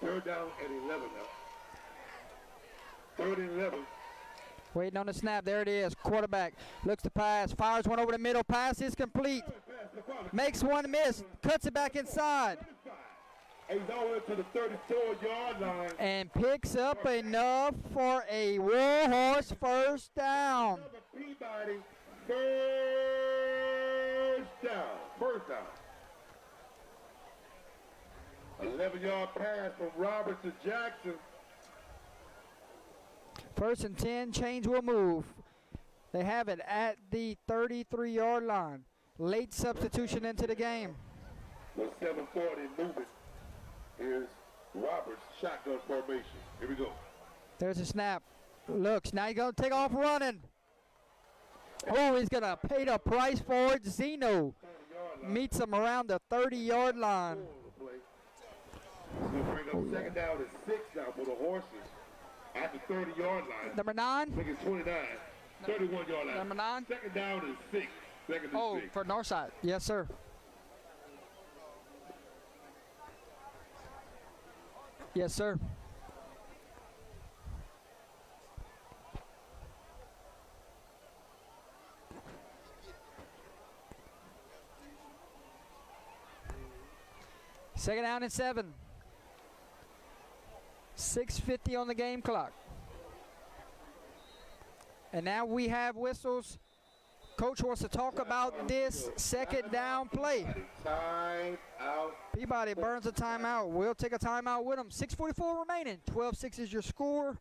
Third down and 11 now. 3rd and 11. Waiting on the snap. There it is. Quarterback looks to pass. Fires one over the middle. Pass is complete. Makes one miss. Cuts it back inside. He's all into the 34-yard line. And picks up enough for a War Horse 1st down. Peabody, 1st down. 1st down. 11-yard pass from Roberts to Jackson. 1st and 10, change will move. They have it at the 33-yard line. Late substitution into the game. With 7:40 moving, here's Roberts, shotgun formation. Here we go. There's a snap. Looks, now he's going to take off running. Oh, he's going to pay the price for it. Zeno meets him around the 30-yard line. We'll bring up 2nd down and 6 now for the horses. At the 30-yard line. Number 9. Make it 29. 31-yard line. Number 9. 2nd down and 6. 2nd and Oh, 6. for Northside. Yes, sir. Yes, sir. Second down and 7. 6:50 on the game clock. And now we have whistles. Coach wants to talk about this second down play. Time out. Peabody burns a timeout. We'll take a timeout with him. 6:44 remaining. 12-6 is your score.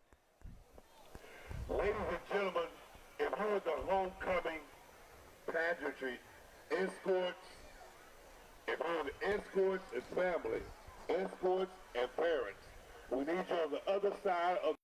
Ladies and gentlemen, if you're the homecoming pageantry escorts, if you're the escorts and family, escorts and parents, we need you on the other side of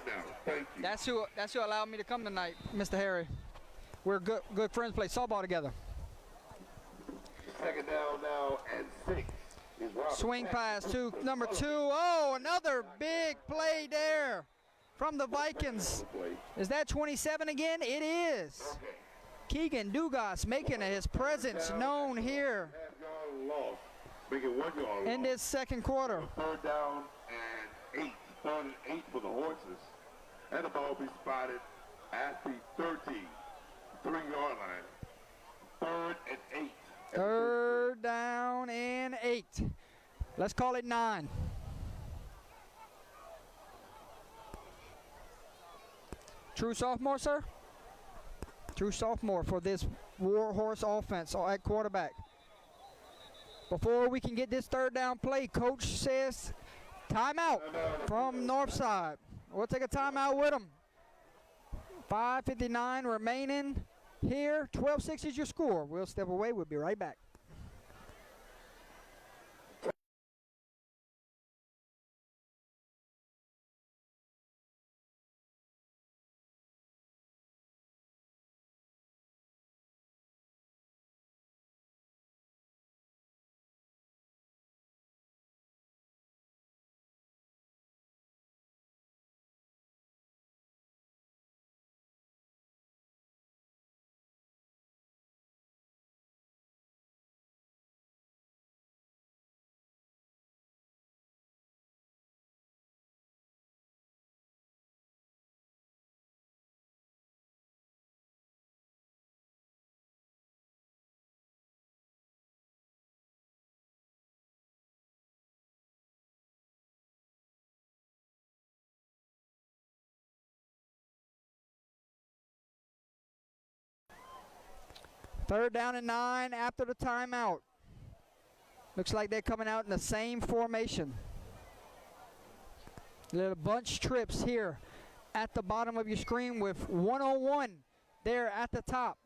now. Thank you. That's who allowed me to come tonight, Mr. Harry. We're good friends, play softball together. Second down now and 6 is Robert. Swing pass to number 2. Oh, another big play there from the Vikings. Is that 27 again? It is. Keegan Dugas making his presence known here in this second quarter. Third down and 8. Third and 8 for the Horses. And the ball be spotted at the 33-yard line. Third and 8. Third down and 8. Let's call it 9. True sophomore, sir? True sophomore for this Warhorse offense at quarterback. Before we can get this third down play, Coach says timeout from Northside. We'll take a timeout with him. 5:59 remaining here. 12-6 is your score. We'll step away. We'll be right back. Third down and 9 after the timeout. Looks like they're coming out in the same formation. Little bunch trips here at the bottom of your screen with 101 there at the top.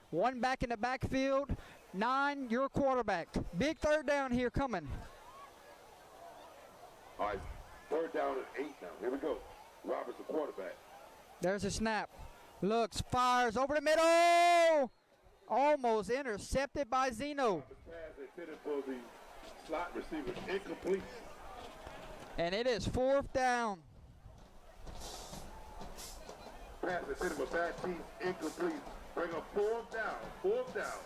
1 back in the backfield, 9 your quarterback. Big third down here coming. All right, third down and 8 now. Here we go. Roberts, the quarterback. There's a snap. Looks, fires over the middle. Almost intercepted by Zeno. Pass intended for the slot receiver, incomplete. And it is 4th down. Pass intended for bad team, incomplete. Bring up 4th down. 4th down.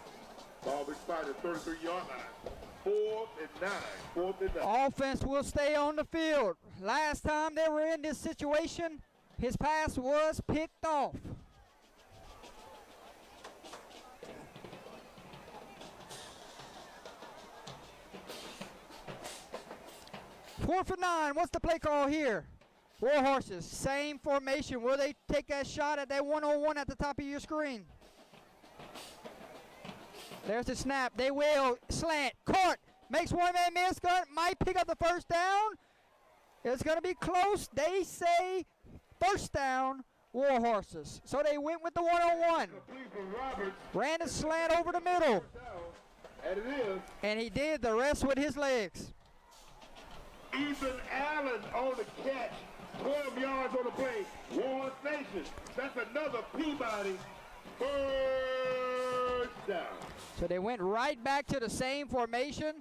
Ball be spotted 33-yard line. 4th and 9. 4th and 9. Offense will stay on the field. Last time they were in this situation, his pass was picked off. Fourth and 9. What's the play call here? Warhorses, same formation. Will they take that shot at that 101 at the top of your screen? There's the snap. They will. Slant. Caught. Makes one man miss. Might pick up the first down. It's going to be close. They say first down, Warhorses. So they went with the 101. Ran the slant over the middle. And it is. And he did the rest with his legs. Ethan Allen on the catch. 12 yards on the play. Warhorse Nation. That's another Peabody first down. So they went right back to the same formation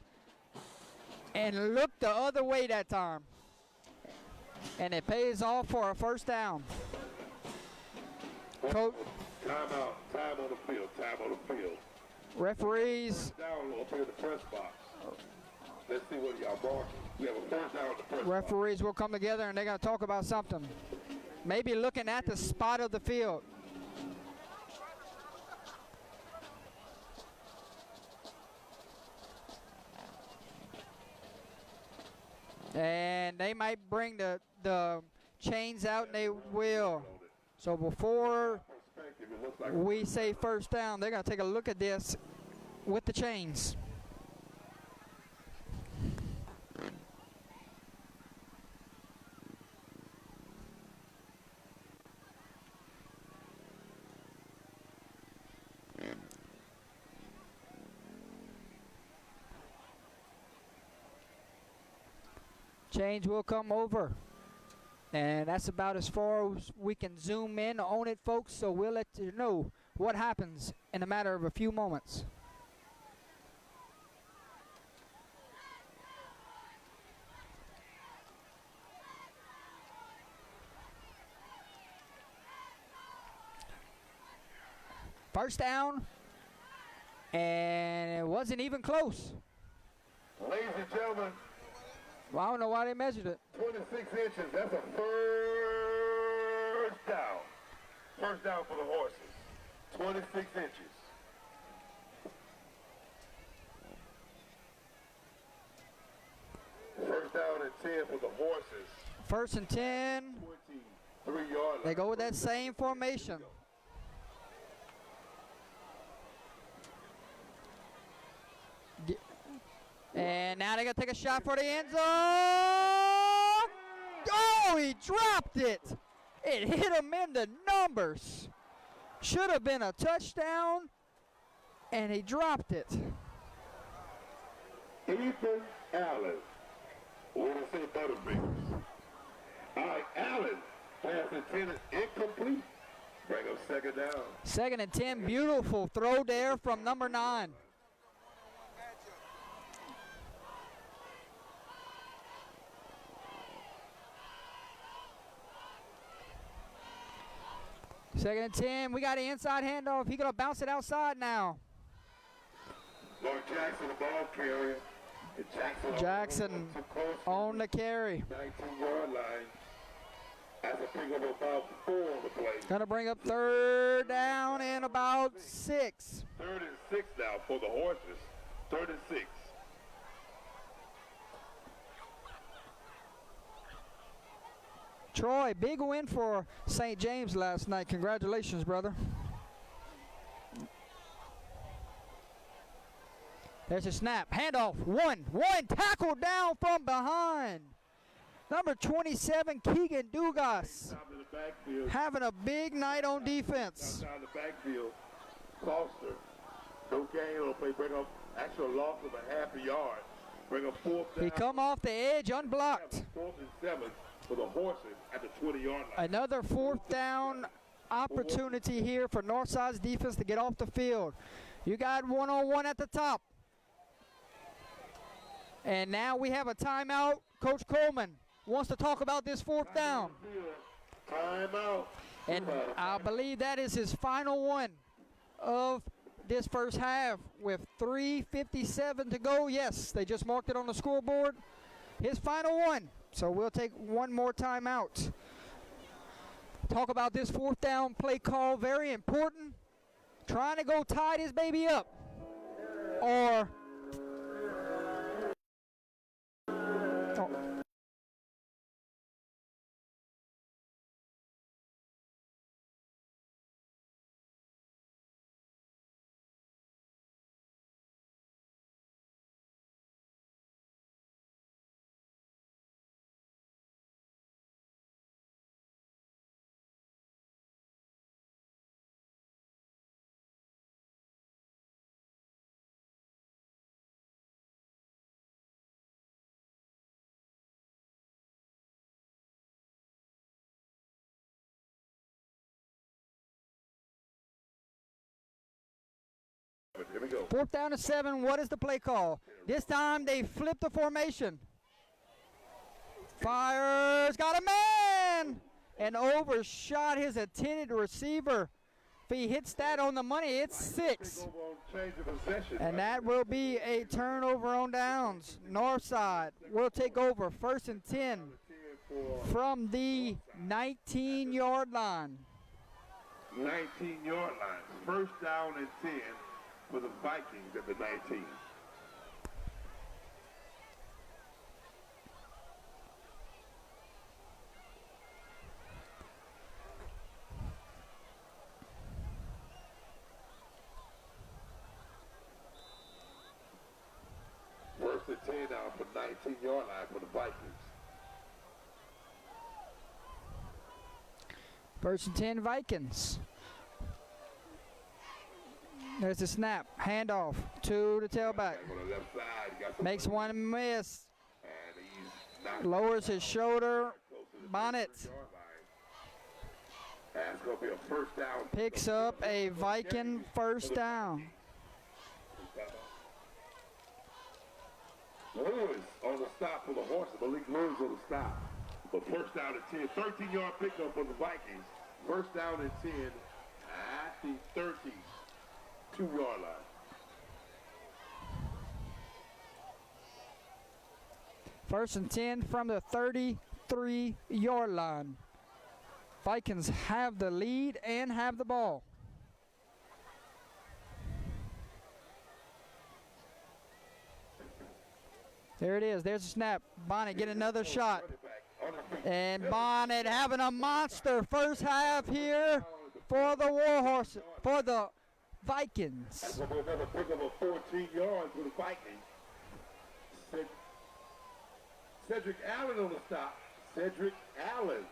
and looked the other way that time. And it pays off for a first down. Coach, Timeout. Time on the field. Time on the field. referees, Down up here in the press box. Let's see what y'all marking. We have a first down in the press box. referees will come together and they're going to talk about something. Maybe looking at the spot of the field. And they might bring the chains out, and they will. So before Perspective, it looks like we say first down, they're going to take a look at this with the chains. Chains will come over. And that's about as far as we can zoom in on it, folks. So we'll let you know what happens in a matter of a few moments. First down. And it wasn't even close. ladies and gentlemen, Well, I don't know why they measured it. 26 inches. That's a first down. First down for the horses. 26 inches. First down and 10 for the horses. First and 10. 23-yard line. They go with that same formation. And now they're going to take a shot for the end zone. Oh, he dropped it. It hit him in the numbers. Should have been a touchdown, and he dropped it. Ethan Allen. What do I say Butterfingers? All right, Allen. Pass intended incomplete. Bring up second down. Second and 10, beautiful throw there from number 9. Second and 10, we got an inside handoff. He's going to bounce it outside now. Lord Jackson, the ball carrier. Jackson on the carry. 19-yard line. That's a pick up about 4 on the play. Going to bring up third down and about 6. 3rd and 6 now for the horses. 3rd and 6. Troy, big win for St. James last night. Congratulations, brother. There's a snap. Handoff. One tackle down from behind. Number 27, Keegan Dugas. Having a big night on defense. Down the backfield. Foster. No gain on the play. Bring up actual loss of a half a yard. Bring up 4th down. He come off the edge unblocked. 4th and 7 for the horses at the 20-yard line. Another 4th down opportunity here for Northside's defense to get off the field. You got one-on-one at the top. And now we have a timeout. Coach Coleman wants to talk about this 4th down. Timeout. And I believe that is his final one of this first half with 3:57 to go. Yes, they just marked it on the scoreboard. His final one. So we'll take one more timeout. Talk about this 4th down play call. Very important. Trying to go tie this baby up. Or Here we go. 4th down and 7. What is the play call? This time they flip the formation. Fires, got a man! And overshot his intended receiver. If he hits that on the money, it's 6. Change of possession. And that will be a turnover on downs. Northside will take over 1st and 10 from the 19-yard line. 19-yard line. 1st down and 10 for the Vikings at the 19. First and 10 now for 19-yard line for the Vikings. 1st and 10 Vikings. There's the snap. Handoff to the tailback. Back on the left side, got some Makes one miss. and he's knocked Lowers his shoulder. close to the Bonnet 30-yard line. That's going to be a 1st down. picks up a Viking 1st down. Lewis on the stop for the horses. Malik Lewis on the stop. But 1st down and 10. 13-yard pickup for the Vikings. 1st down and 10 at the 32-yard line. First and 10 from the 33-yard line. Vikings have the lead and have the ball. There it is. There's a snap. Bonnet get another shot. And Bonnet having a monster first half here for the Warhorse, for the Vikings. That's going to be another pickup of 14 yards for the Vikings. Cedric Allen on the stop. Cedric Allen.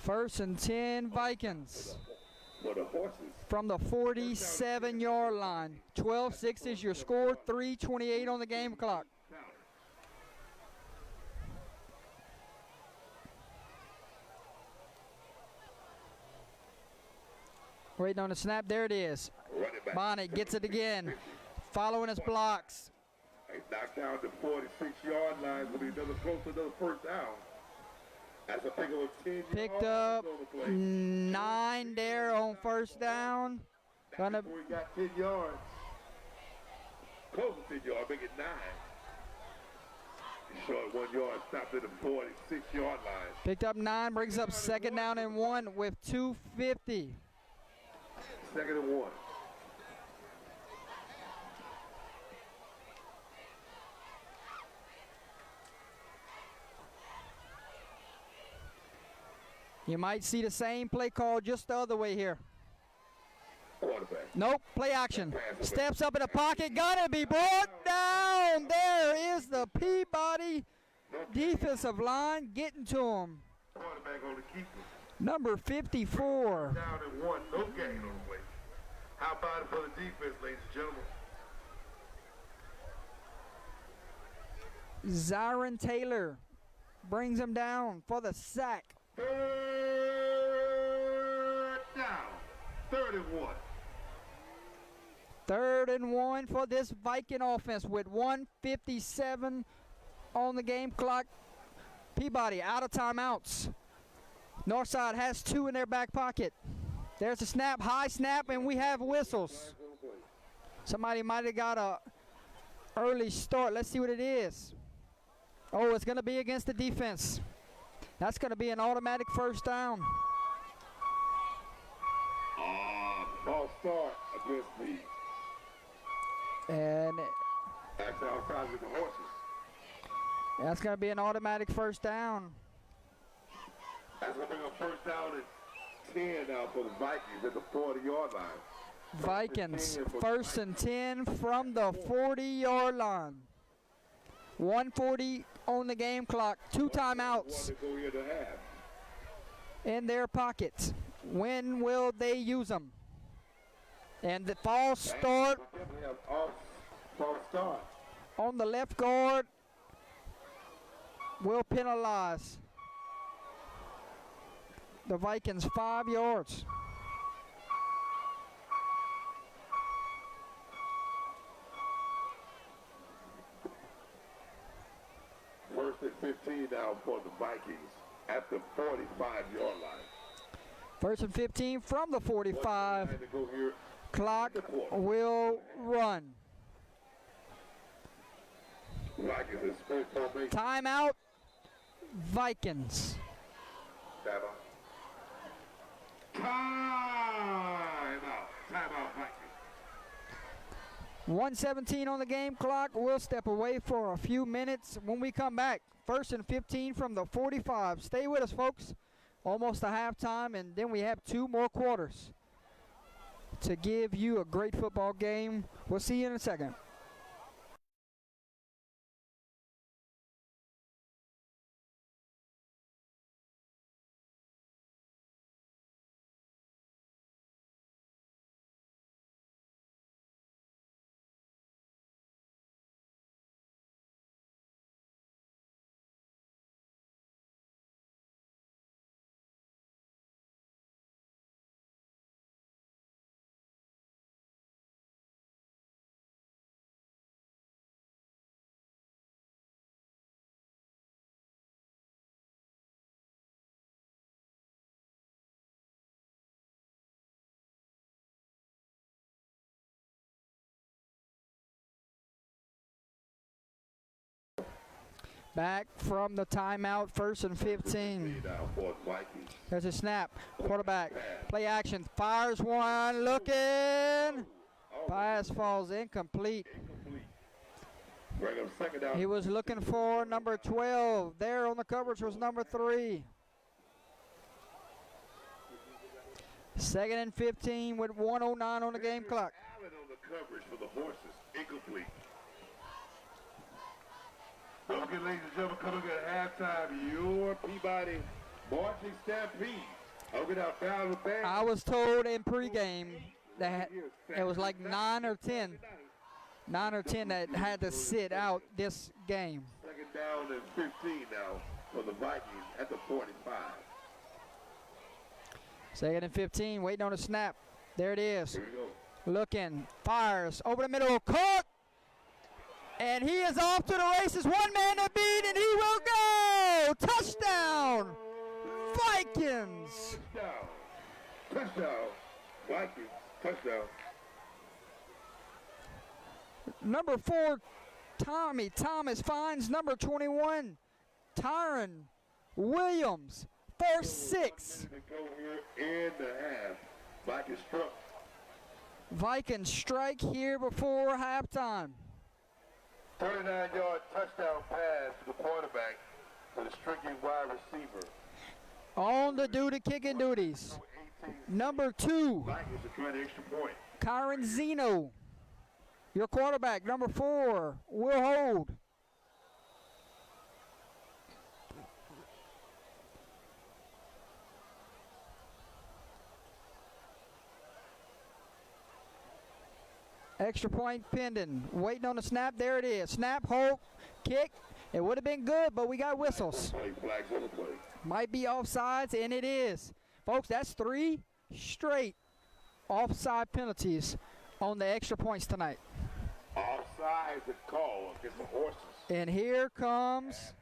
1st and 10 Vikings For the horses. from the 47-yard line. 12-6 is your score. 3:28 on the game clock. Waiting on the snap. There it is. Running back. Bonnet gets it again. Following his blocks. He's knocked down the 46-yard line. Will be another close to another 1st down. That's a pickup of 10 Picked yards up on the play. 9 there on 1st down. Gonna Before he got 10 yards. Close to 10 yards, make it 9. He's short 1 yard, stopped at the 46-yard line. picked up 9, brings up 2nd down and 1 with 2:50. 2nd and 1. You might see the same play call just the other way here. Quarterback. Nope, play action. Steps up in the pocket, gonna be brought down. There is the Peabody defensive line getting to him. Quarterback on the keeper. Number 54. Down and 1, no gain on the play. How about it for the defense, ladies and gentlemen? Zyron Taylor brings him down for the sack. 3rd down. 3rd and 1. 3rd and 1 for this Viking offense with 1:57 on the game clock. Peabody out of timeouts. Northside has 2 in their back pocket. There's a snap, high snap, and we have whistles. Somebody might have got a early start. Let's see what it is. Oh, it's going to be against the defense. That's going to be an automatic 1st down. False start against the And that's outside with the horses. that's going to be an automatic 1st down. That's going to bring up 1st down and 10 now for the Vikings at the 40-yard line. Vikings, 1st and 10 from the 40-yard line. 1:40 on the game clock. 2 timeouts To go here to half. in their pockets. When will they use them? And the false start We have false start. on the left guard will penalize the Vikings 5 yards. 15 now for the Vikings at the 45-yard line. 1st and 15 from the 45. To go here. Clock will run. Vikings in split formation. Timeout, Vikings. Timeout. Timeout, Vikings. 1:17 on the game clock. We'll step away for a few minutes. When we come back, 1st and 15 from the 45. Stay with us, folks. Almost a halftime, and then we have 2 more quarters to give you a great football game. We'll see you in a second. Back from the timeout, 1st and 15. There's a snap. Quarterback. Play action. Fires one. Looking. Pass falls incomplete. He was looking for number 12. There on the coverage was number 3. 2nd and 15 with 1:09 on the game clock. Allen on the coverage for the Horses. Incomplete. Okay, ladies and gentlemen, coming at halftime, your Peabody Marching Stampede. Okay, now foul with band. I was told in pregame that it was like 9 or 10 that had to sit out this game. 2nd down and 15 now for the Vikings at the 45. 2nd and 15, waiting on a snap. There it is. Here we go. Looking, fires, over the middle, Cook. And he is off to the races. 1 man to beat, and he will go. Touchdown, Vikings. Touchdown. Vikings. Touchdown. Number 4, Tommy Thomas finds number 21, Tyron Williams, for 6. Go here in the half. Vikings struck. Vikings strike here before halftime. 39-yard touchdown pass to the quarterback to the stricken wide receiver. On the kicking duties. Number 2, Vikings are trying the extra point. Kyron Zeno. Your quarterback, number 4, will hold. Extra point pending. Waiting on the snap. There it is. Snap, hold, kick. It would have been good, but we got whistles. Flags on the play. Might be offsides, and it is. Folks, that's 3 straight offside penalties on the extra points tonight. Offside the call against the Horses. And here comes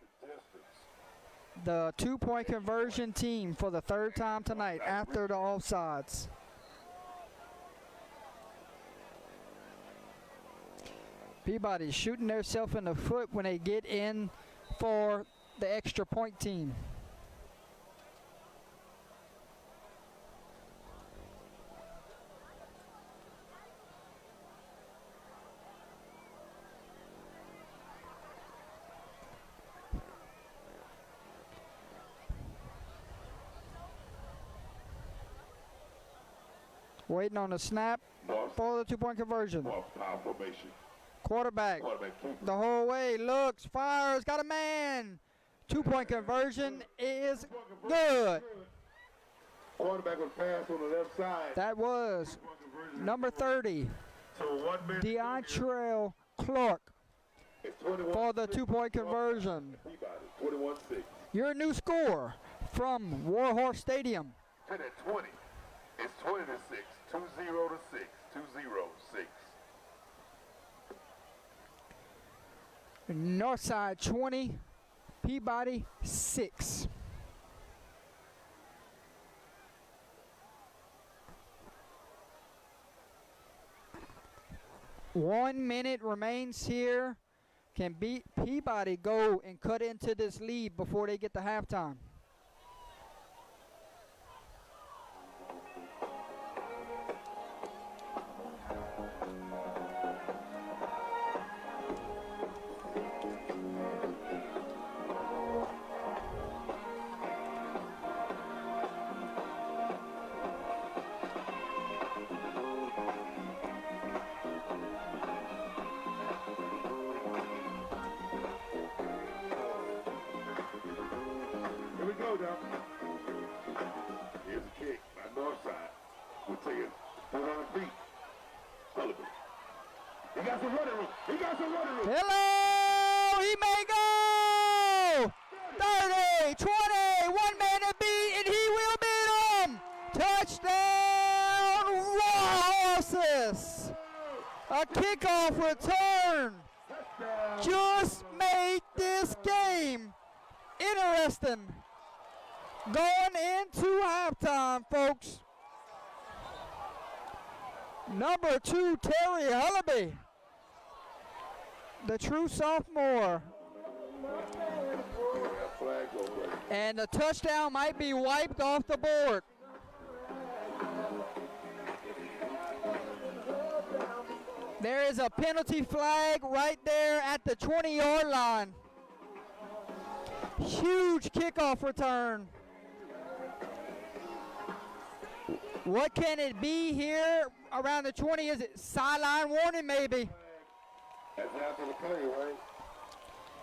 the 2-point conversion team for the 3rd time tonight after the offsides. Peabody shooting themselves in the foot when they get in for the extra point team. Waiting on the snap for the 2-point conversion. Power formation. Quarterback the whole way, looks, fires, got a man. 2-point conversion is good. Quarterback will pass on the left side. That was number 30, DeAntrell Clark, for the 2-point conversion. 21-6. Your new score from Warhorse Stadium. 10 at 20. It's 20 to 6. 2-0 to 6. 2-0-6. Northside 20, Peabody 6. One minute remains here. Can Peabody go and cut into this lead before they get to halftime? Here's a kick by Northside. We'll take it 400 feet. Hullaby. He got some running room. He got some running room. Hello! He may go! 30, 20, 1 man to beat, and he will beat him! Touchdown, War Horses! A kickoff return just made this game interesting. Going into halftime, folks. Number 2, Terry Hullaby, the true sophomore. And the touchdown might be wiped off the board. There is a penalty flag right there at the 20-yard line. Huge kickoff return. What can it be here around the 20? Is it sideline warning maybe? That's after the play, right?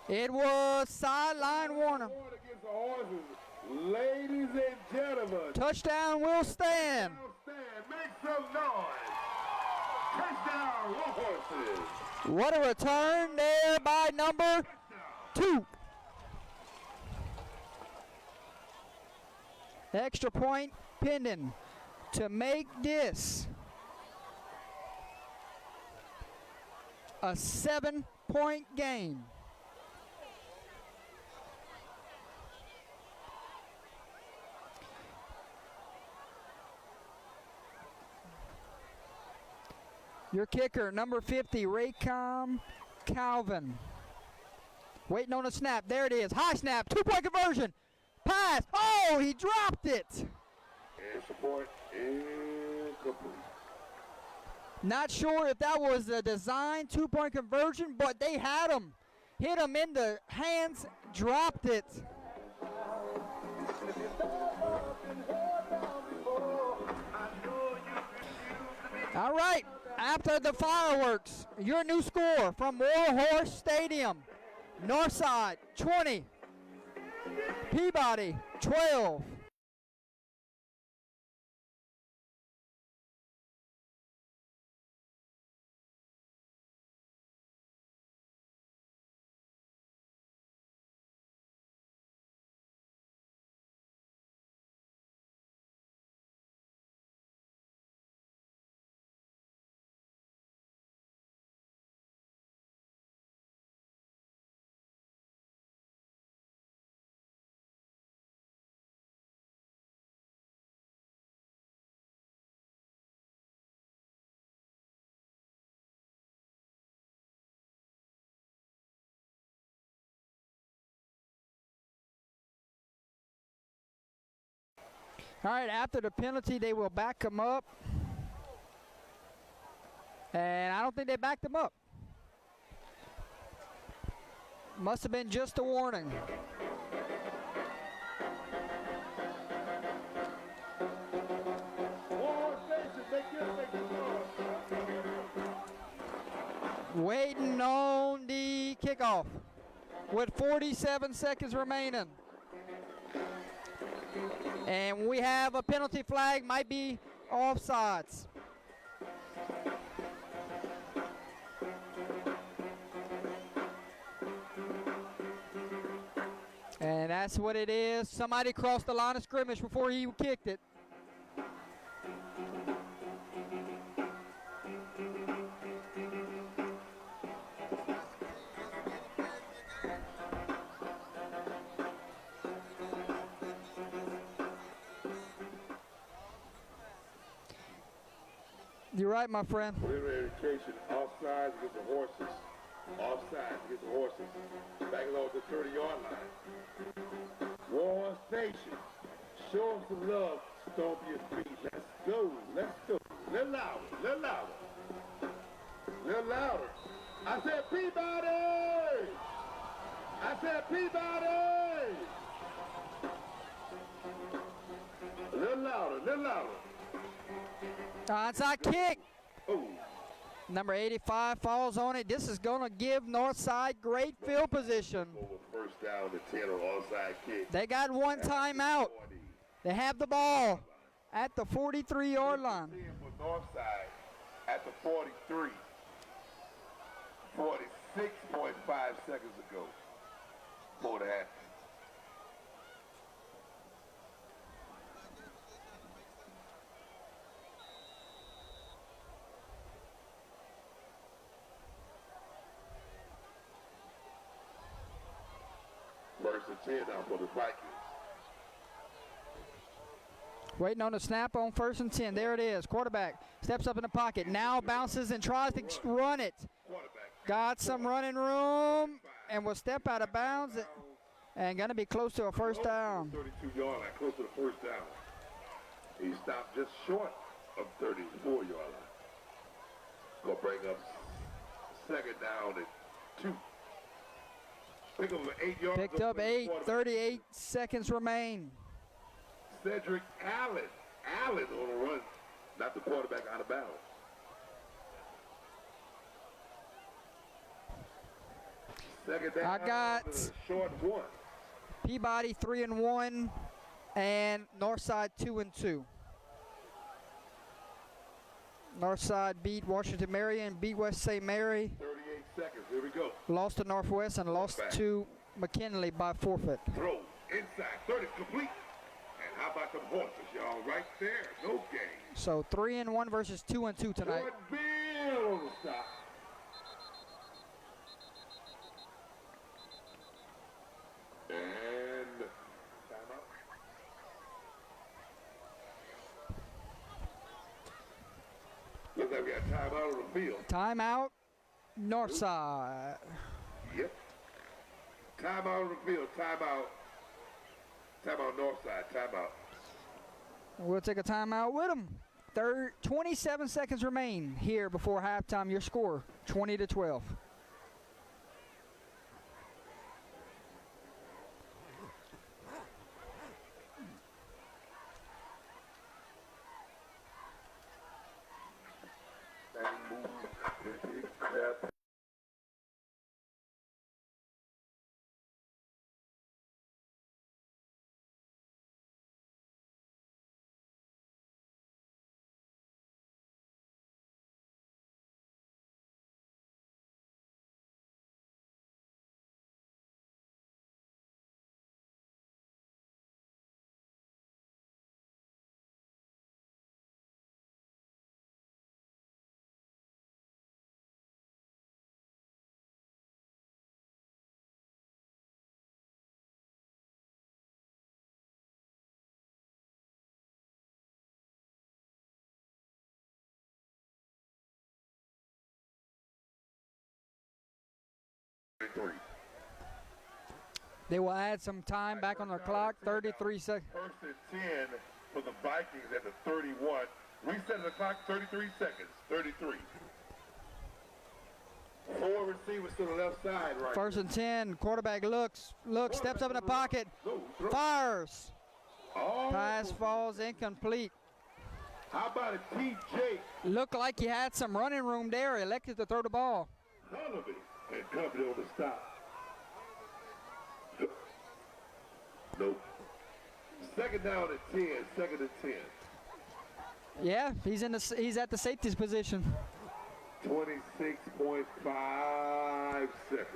It was sideline warning. Ladies and gentlemen. Touchdown will stand. Make some noise. Touchdown, War Horses. What a return there by number 2. Extra point pending to make this a 7-point game. Your kicker, number 50, Raycom Calvin. Waiting on a snap. There it is. High snap. 2-point conversion. Pass. Oh, he dropped it. And support incomplete. Not sure if that was a design 2-point conversion, but they had him. Hit him in the hands, dropped it. All right, after the fireworks, your new score from Warhorse Stadium. Northside 20, Peabody 12. All right, after the penalty, they will back him up. And I don't think they backed him up. Must have been just a warning. Waiting on the kickoff with 47 seconds remaining. And we have a penalty flag, might be offsides. And that's what it is. Somebody crossed the line of scrimmage before he kicked it. You're right, my friend. Preliminary education, offsides against the horses. Offsides against the horses. Back along the 30-yard line. Warhorse Nation. Show them some love. Stomp your feet. Let's go. Let's go. A little louder. A little louder. A little louder. I said Peabody! I said Peabody! A little louder. A little louder. Onside kick. Oh. Number 85 falls on it. This is going to give Northside great field position. Over first down to 10 on onside kick. They got one timeout. They have the ball at the 43-yard line. For Northside at the 43. 46.5 seconds ago. 4.5. First and 10 now for the Vikings. Waiting on the snap on 1st and 10. There it is. Quarterback steps up in the pocket. Now bounces and tries to run it. Got some running room and will step out of bounds and going to be close to a first down. 32-yard line, close to the first down. He stopped just short of 34-yard line. Going to bring up second down at 2. Pick up 8 yards. Picked up 8. 38 seconds remain. Cedric Allen. Allen on a run. Not the quarterback out of bounds. Second down. I got short 1. Peabody 3-1 and Northside 2-2. Northside beat Washington Marion, beat West St. Mary. 38 seconds. Here we go. Lost to Northwest and lost to McKinley by forfeit. Throw inside. 30 complete. And how about the horses, y'all? Right there. No game. So 3-1 versus 2-2 tonight. Jordan Bill on the stop. And timeout. Looks like we got timeout on the field. Timeout, Northside. Yep. Timeout on the field. Timeout. Timeout Northside. Timeout. We'll take a timeout with them. 27 seconds remain here before halftime. Your score, 20-12. They will add some time back on the clock, 33 seconds. First and 10 for the Vikings at the 31. Reset the clock, 33 seconds, 33. 4 receivers to the left side right. First and 10, quarterback looks, steps up in the pocket, fires. Oh, Pass falls incomplete. how about a TJ? Looked like he had some running room there, elected to throw the ball. Hullaby and company on the stop. Nope. Second down at 10, second and 10. Yeah, he's at the safety's position. 26.5 seconds.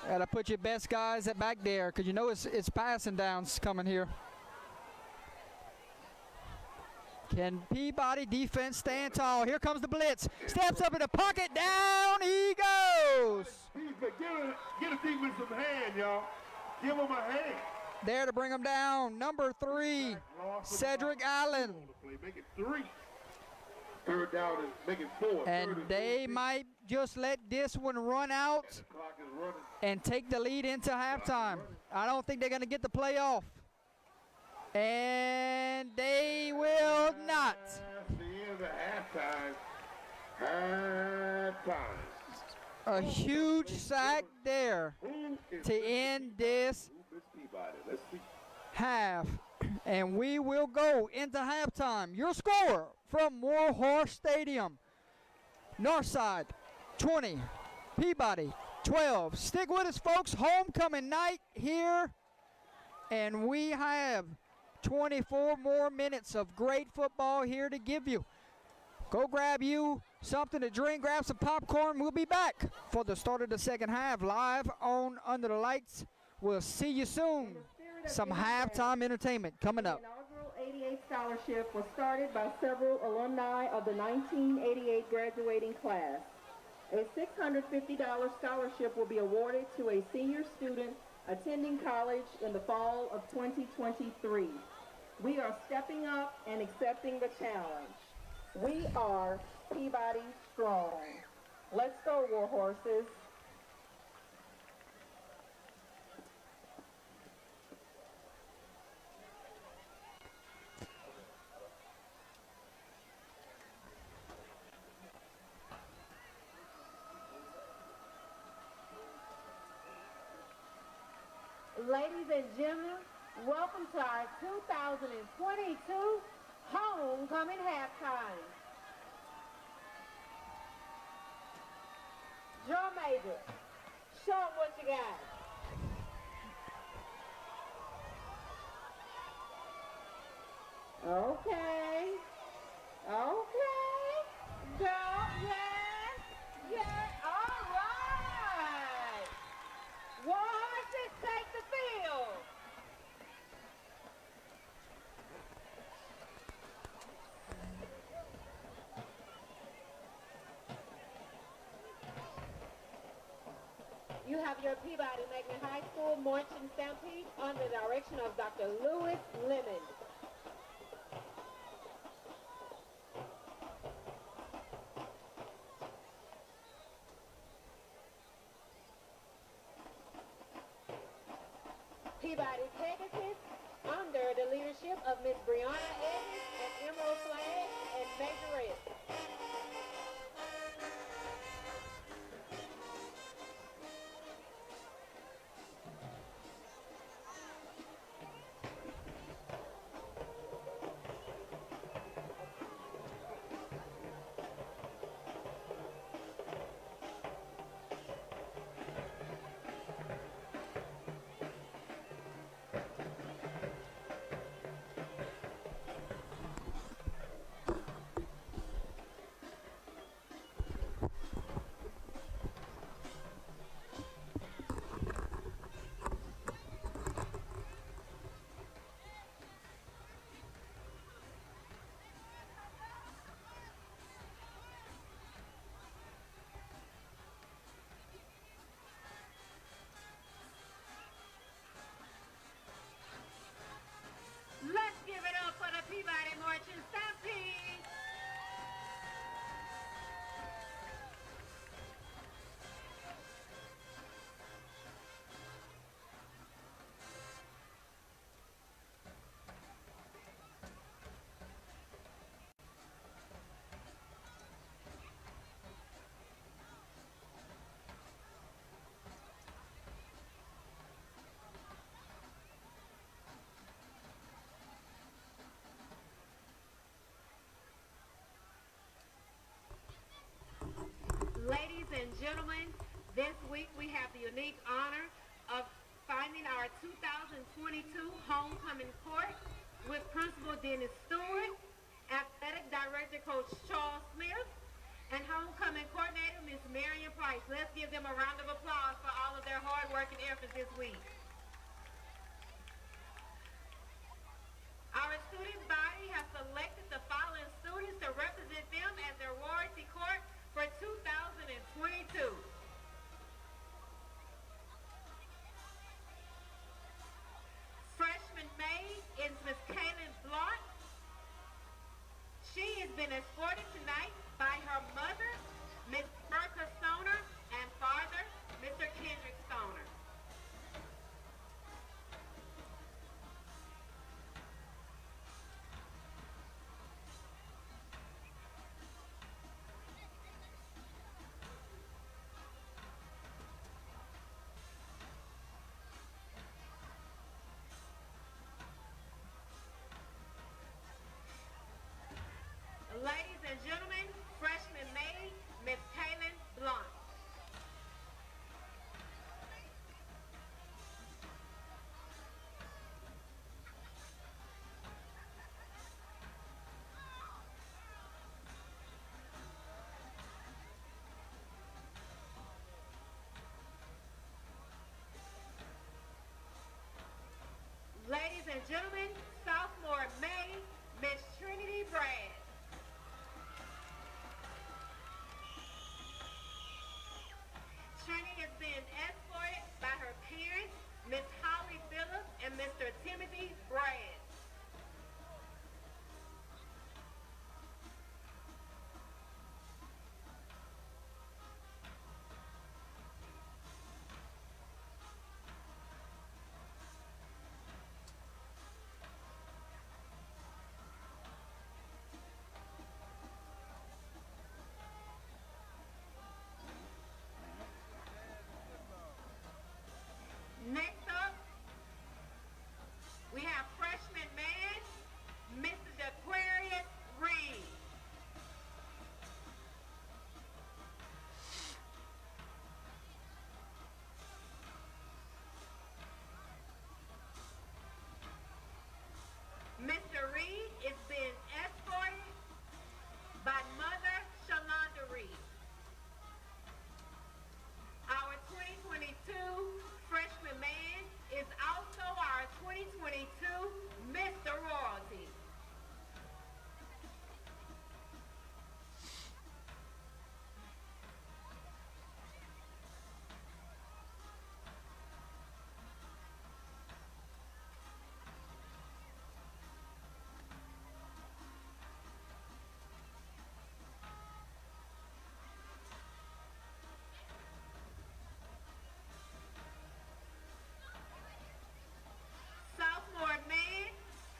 Gotta put your best guys back there, because you know it's passing downs coming here. Can Peabody defense stand tall? Here comes the blitz. Steps up in the pocket. Down he goes. Get a defense some hand, y'all. Give him a hand. There to bring them down. Number 3, Cedric Allen. Make it 3. Third down and make it 4. And they might just let this one run out Clock is running. and take the lead into halftime. I don't think they're going to get the play off. And they will not. That's the end of halftime. A huge sack there to end this Let's see. half. And we will go into halftime. Your score from Warhorse Stadium. Northside 20, Peabody 12. Stick with us, folks. Homecoming night here. And we have 24 more minutes of great football here to give you. Go grab you something to drink, grab some popcorn. We'll be back for the start of the second half live on Under the Lights. We'll see you soon. Some halftime entertainment coming up. The inaugural 88 scholarship was started by several alumni of the 1988 graduating class. A $650 scholarship will be awarded to a senior student attending college in the fall of 2023. We are stepping up and accepting the challenge. We are Peabody Strong. Let's go, War Horses. Ladies and gentlemen, welcome to our 2022 homecoming halftime. Drum major, show 'em what you got. Okay. Okay. Go. Yes. Yes. All right. Horses take the field. You have your Peabody Magnet High School marching stampede under the direction of Dr. Lewis Lemon. Peabody Pegasus under the leadership of Miss Brianna Evans and Emerald Flag and Majorette. Let's give it up for the Peabody Marching Stampede. Ladies and gentlemen, this week we have the unique honor of finding our 2022 homecoming court with Principal Dennis Stewart, Athletic Director Coach Charles Smith, and homecoming coordinator Miss Marion Price. Let's give them a round of applause for all of their hard work and efforts this week. Our student body has selected the following students to represent them as their royalty court for 2022. Mr. Timothy Brad. Next up, we have freshman man, Mr. Aquarius Reed. Mr. Reed is being escorted by Mother Shalonda Reed. Our 2022 freshman man is also our 2022 Mr. Royalty. Sophomore man,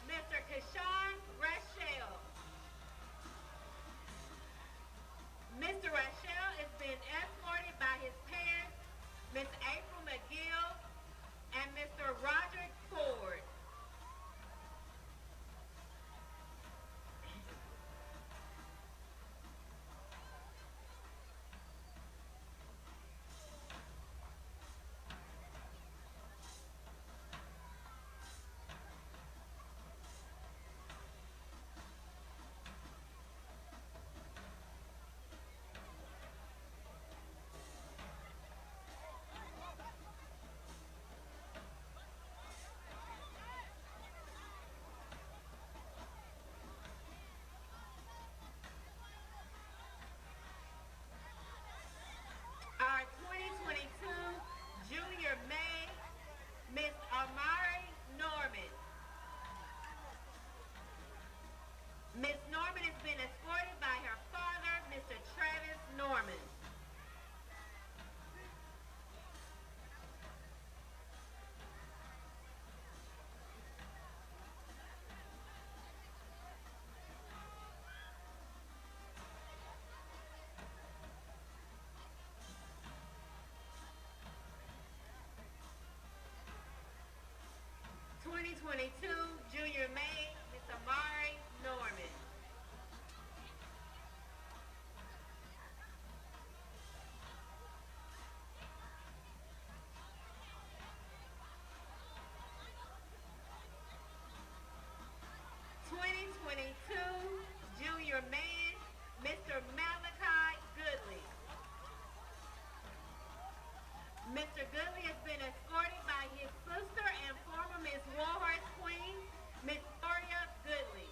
Mr. Keshawn Rachel. Mr. Rachel is being escorted by his parents, Miss April McGill and Mr. Roderick Ford. Our 2022 junior May, Miss Amari Norman. Miss Norman has been escorted by her father, Mr. Travis Norman. '22 junior May, Miss Amari Norman. '22 junior man, Mr. Malachi Goodley. Mr. Goodley has been escorted by his sister and former Miss Warhorse Queen, Miss Gloria Goodley.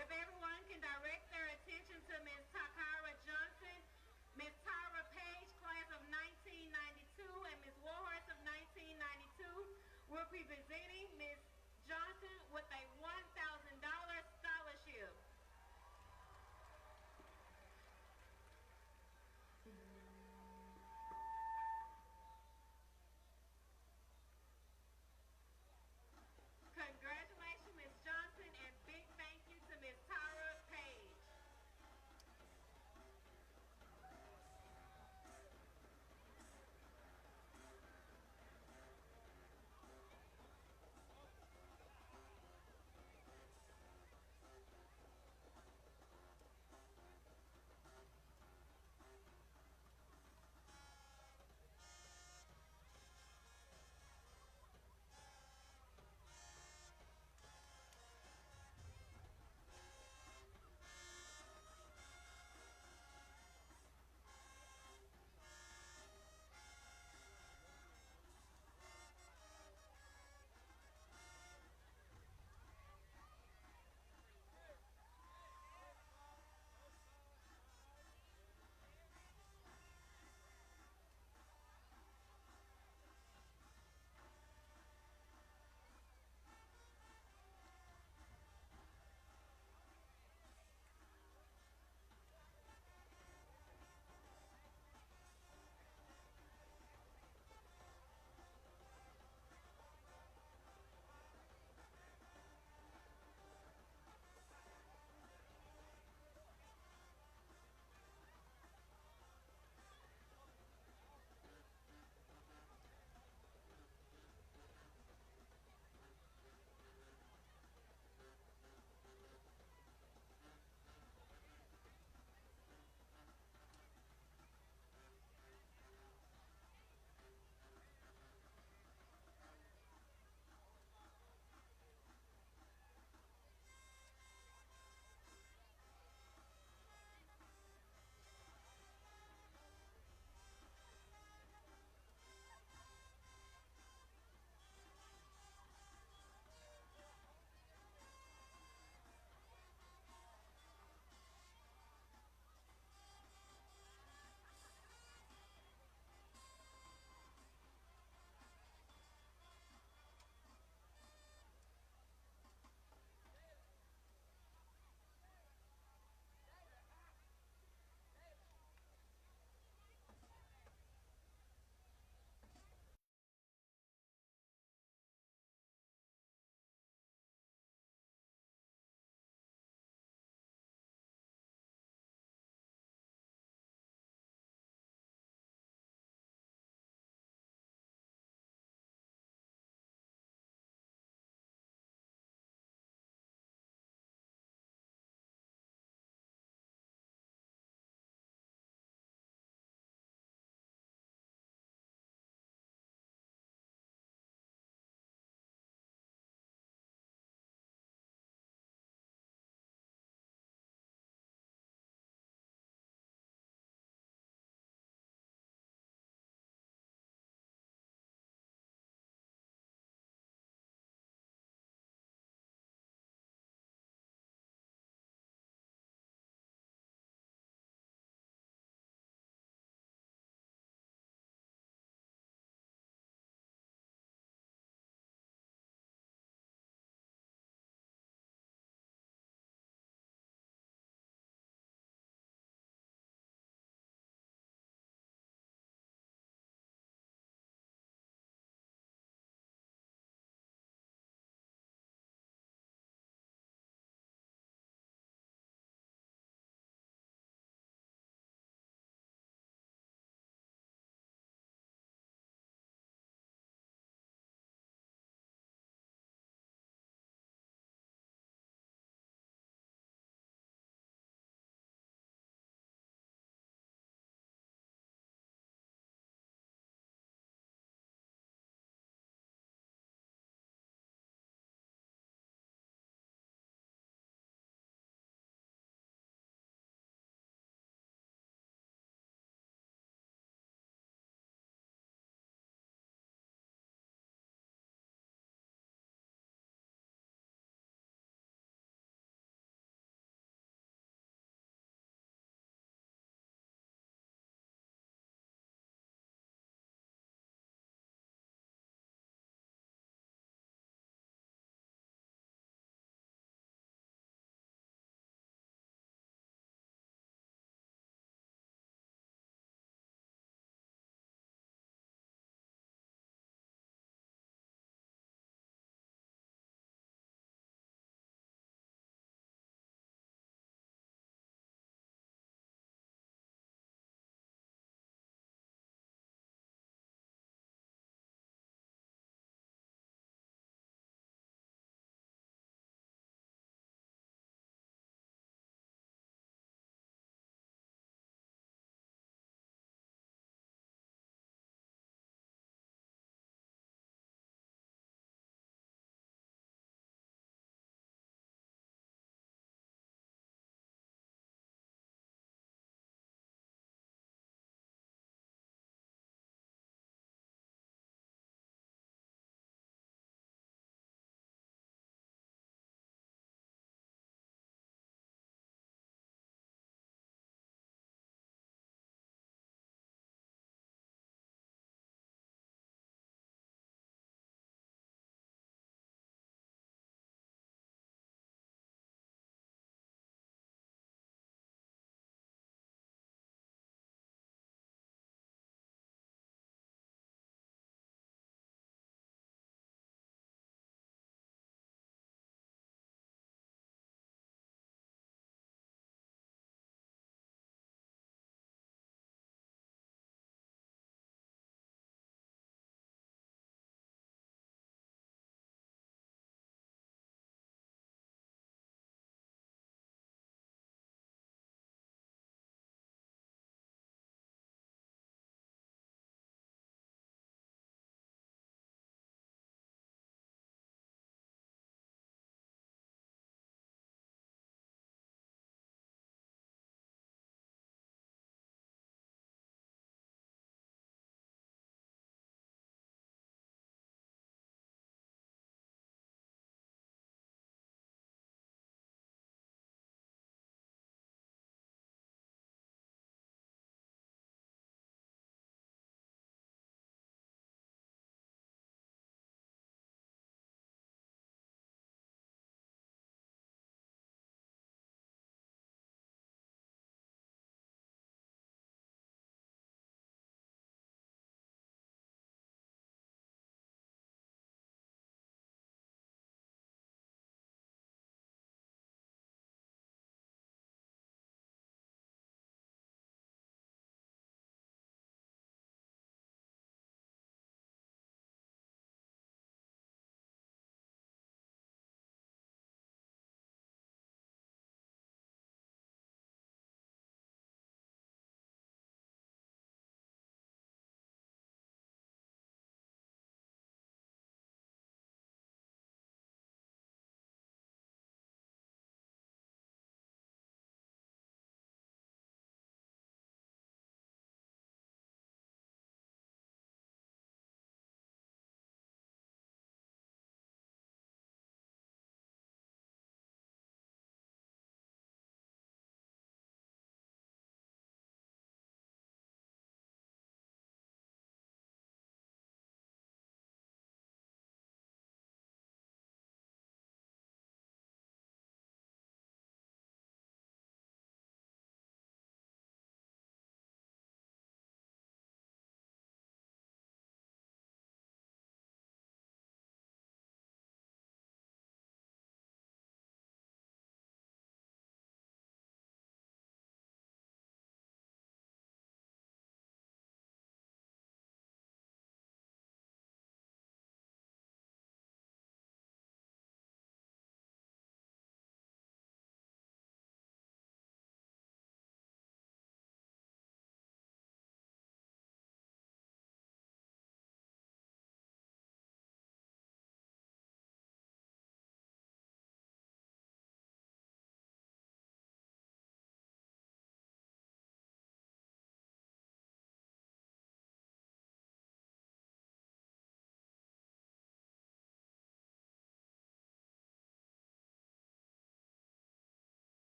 If everyone can direct their attention to Ms. Takara Johnson, Ms. Tyra Page, class of 1992, and Ms. Warhorse of 1992, will be presenting Ms. Johnson with a $1,000 scholarship. Congratulations, Ms. Johnson, and big thank you to Ms. Tyra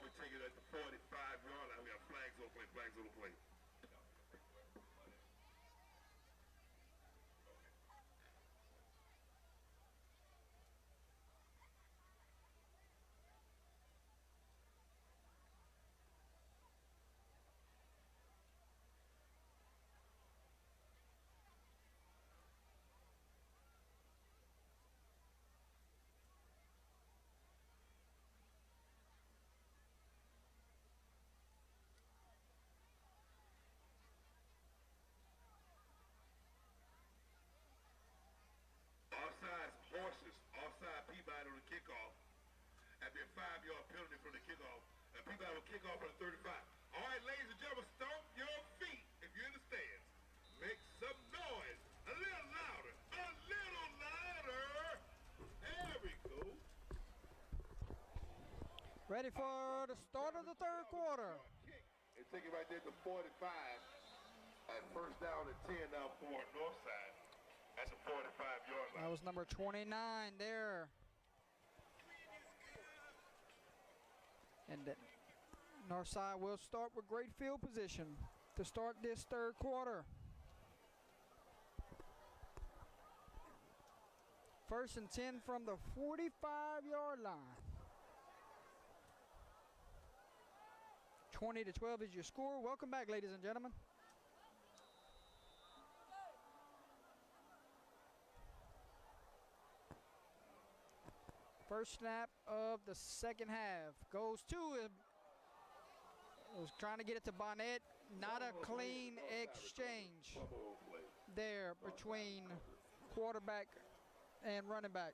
we take it at the 45-yard line. We got flags on play, flags on the play. Offside horses, offside Peabody on the kickoff. That'd be a 5-yard penalty from the kickoff. And Peabody will kick off on the 35. All right, ladies and gentlemen, stomp your feet if you're in the stands. Make some noise. A little louder. A little louder. There we go. Ready for the start of the third quarter. And take it right there to 45. And first down and 10 now for Northside. That's a 45-yard line. That was number 29 there. And then Northside will start with great field position to start this third quarter. First and 10 from the 45-yard line. 20-12 is your score. Welcome back, ladies and gentlemen. First snap of the second half goes to was trying to get it to Bonnet. Not a clean exchange there between quarterback and running back.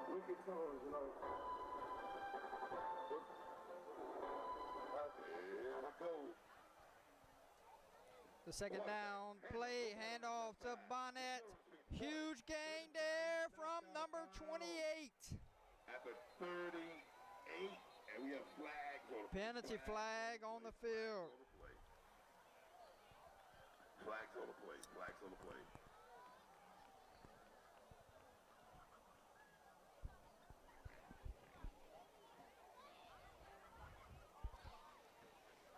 Wicked tones, you know. Here we go. The second down play, handoff to Bonnet. Huge gain there from number 28. At the 38, and we have flags on the Penalty flag on the field. Flags on the play, flags on the play.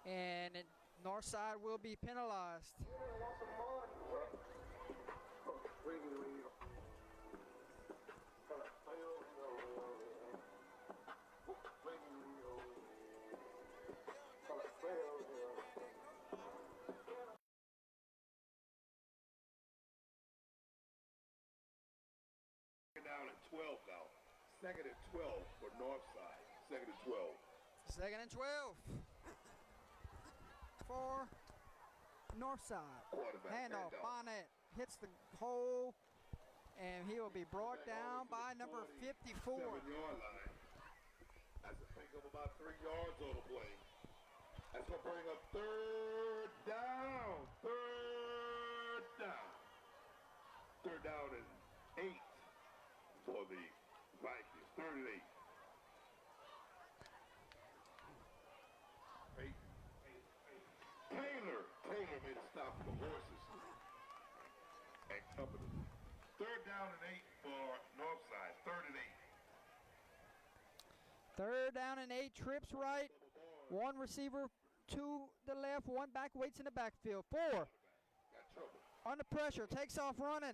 And Northside will be penalized. Down at 12 now. Second and 12 for Northside. Second and 12. Second and 12 for Northside. Handoff, Bonnet hits the hole, and he will be brought down by number 54. 7-yard line. That's a pick of about 3 yards on the play. That's going to bring up third down. Third down. Third down and 8 for the Vikings. 3rd and 8. Taylor made a stop for the horses and company. Third down and 8 for Northside. 3rd and 8. Third down and 8, trips right. One receiver to the left, one back waits in the backfield. 4 Got trouble. under pressure, takes off running.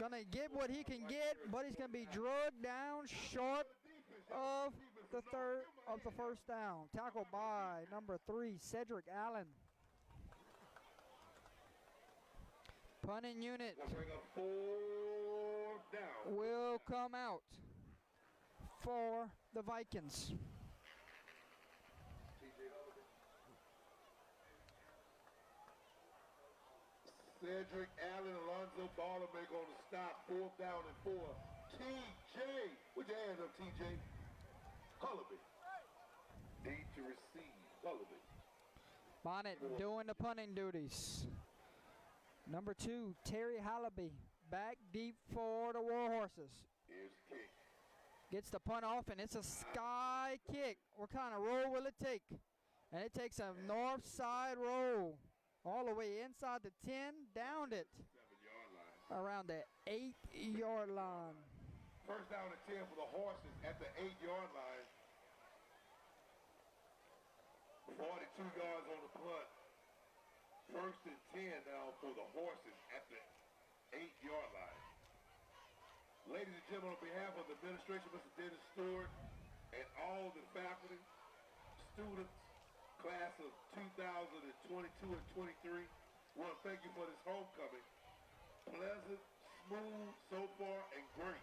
Gonna get what he can get, but he's gonna be drugged down short of the first down. Tackled by number 3, Cedric Allen. Punting unit Bring up 4 down. will come out for the Vikings. Cedric Allen, Alonzo Ballerbeck on the stop. 4th down and 4. TJ, put your hands up, TJ. Hullaby. Need to receive. Hullaby. Bonnet doing the punting duties. Number 2, Terry Hallaby, back deep for the Warhorses. Here's the kick. Gets the punt off, and it's a sky kick. What kind of roll will it take? And it takes a north side roll all the way inside the 10, downed it 7-yard line. around the 8-yard line. First down and 10 for the Horses at the 8-yard line. 42 yards on the punt. First and 10 now for the Horses at the 8-yard line. Ladies and gentlemen, on behalf of the administration, Mr. Dennis Stewart, and all the faculty, students, class of 2022 and 23, we want to thank you for this homecoming. Pleasant, smooth so far, and great.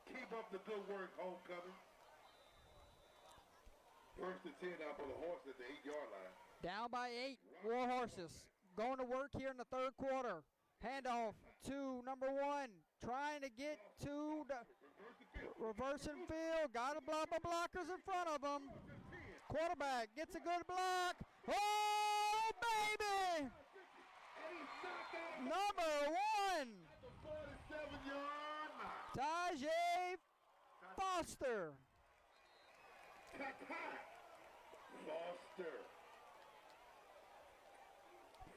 Keep up the good work, homecoming. First and 10 now for the Horses at the 8-yard line. Down by 8, War Horses going to work here in the third quarter. Handoff to number 1, trying to get to the reversing field. Got a block of blockers in front of him. Quarterback gets a good block. Oh, baby! Number 1, 47-yard line. Tajay Foster. Foster.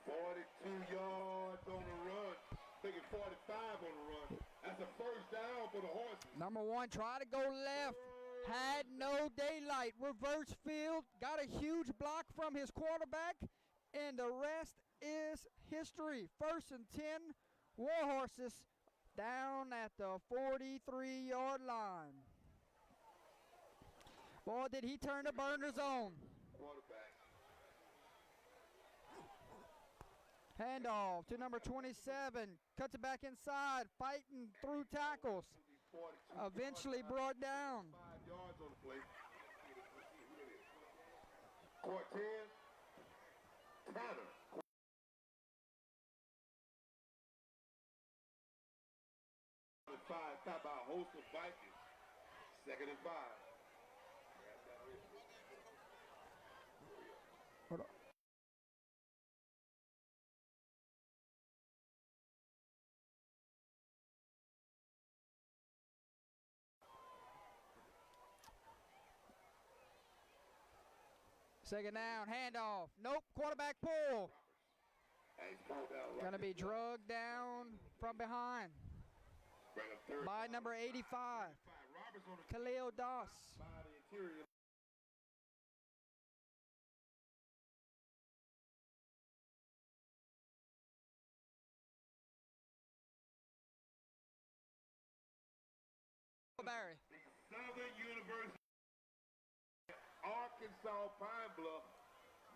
42 yards on the run. Thinking 45 on the run. That's a first down for the Horses. Number 1 tried to go left. Had no daylight. Reverse field. Got a huge block from his quarterback. And the rest is history. First and 10. War Horses down at the 43-yard line. Boy, did he turn the burners on. Quarterback. Handoff to number 27. Cuts it back inside. Fighting through tackles. Eventually brought down. 5 yards on the play. Cortez. Tanner. Five, top by a host of Vikings. 2nd and 5. Hold on. Second down, handoff. Nope, quarterback pull. Gonna be drugged down from behind by number 85, Khalil Doss. Barry. Southern University, Arkansas Pine Bluff,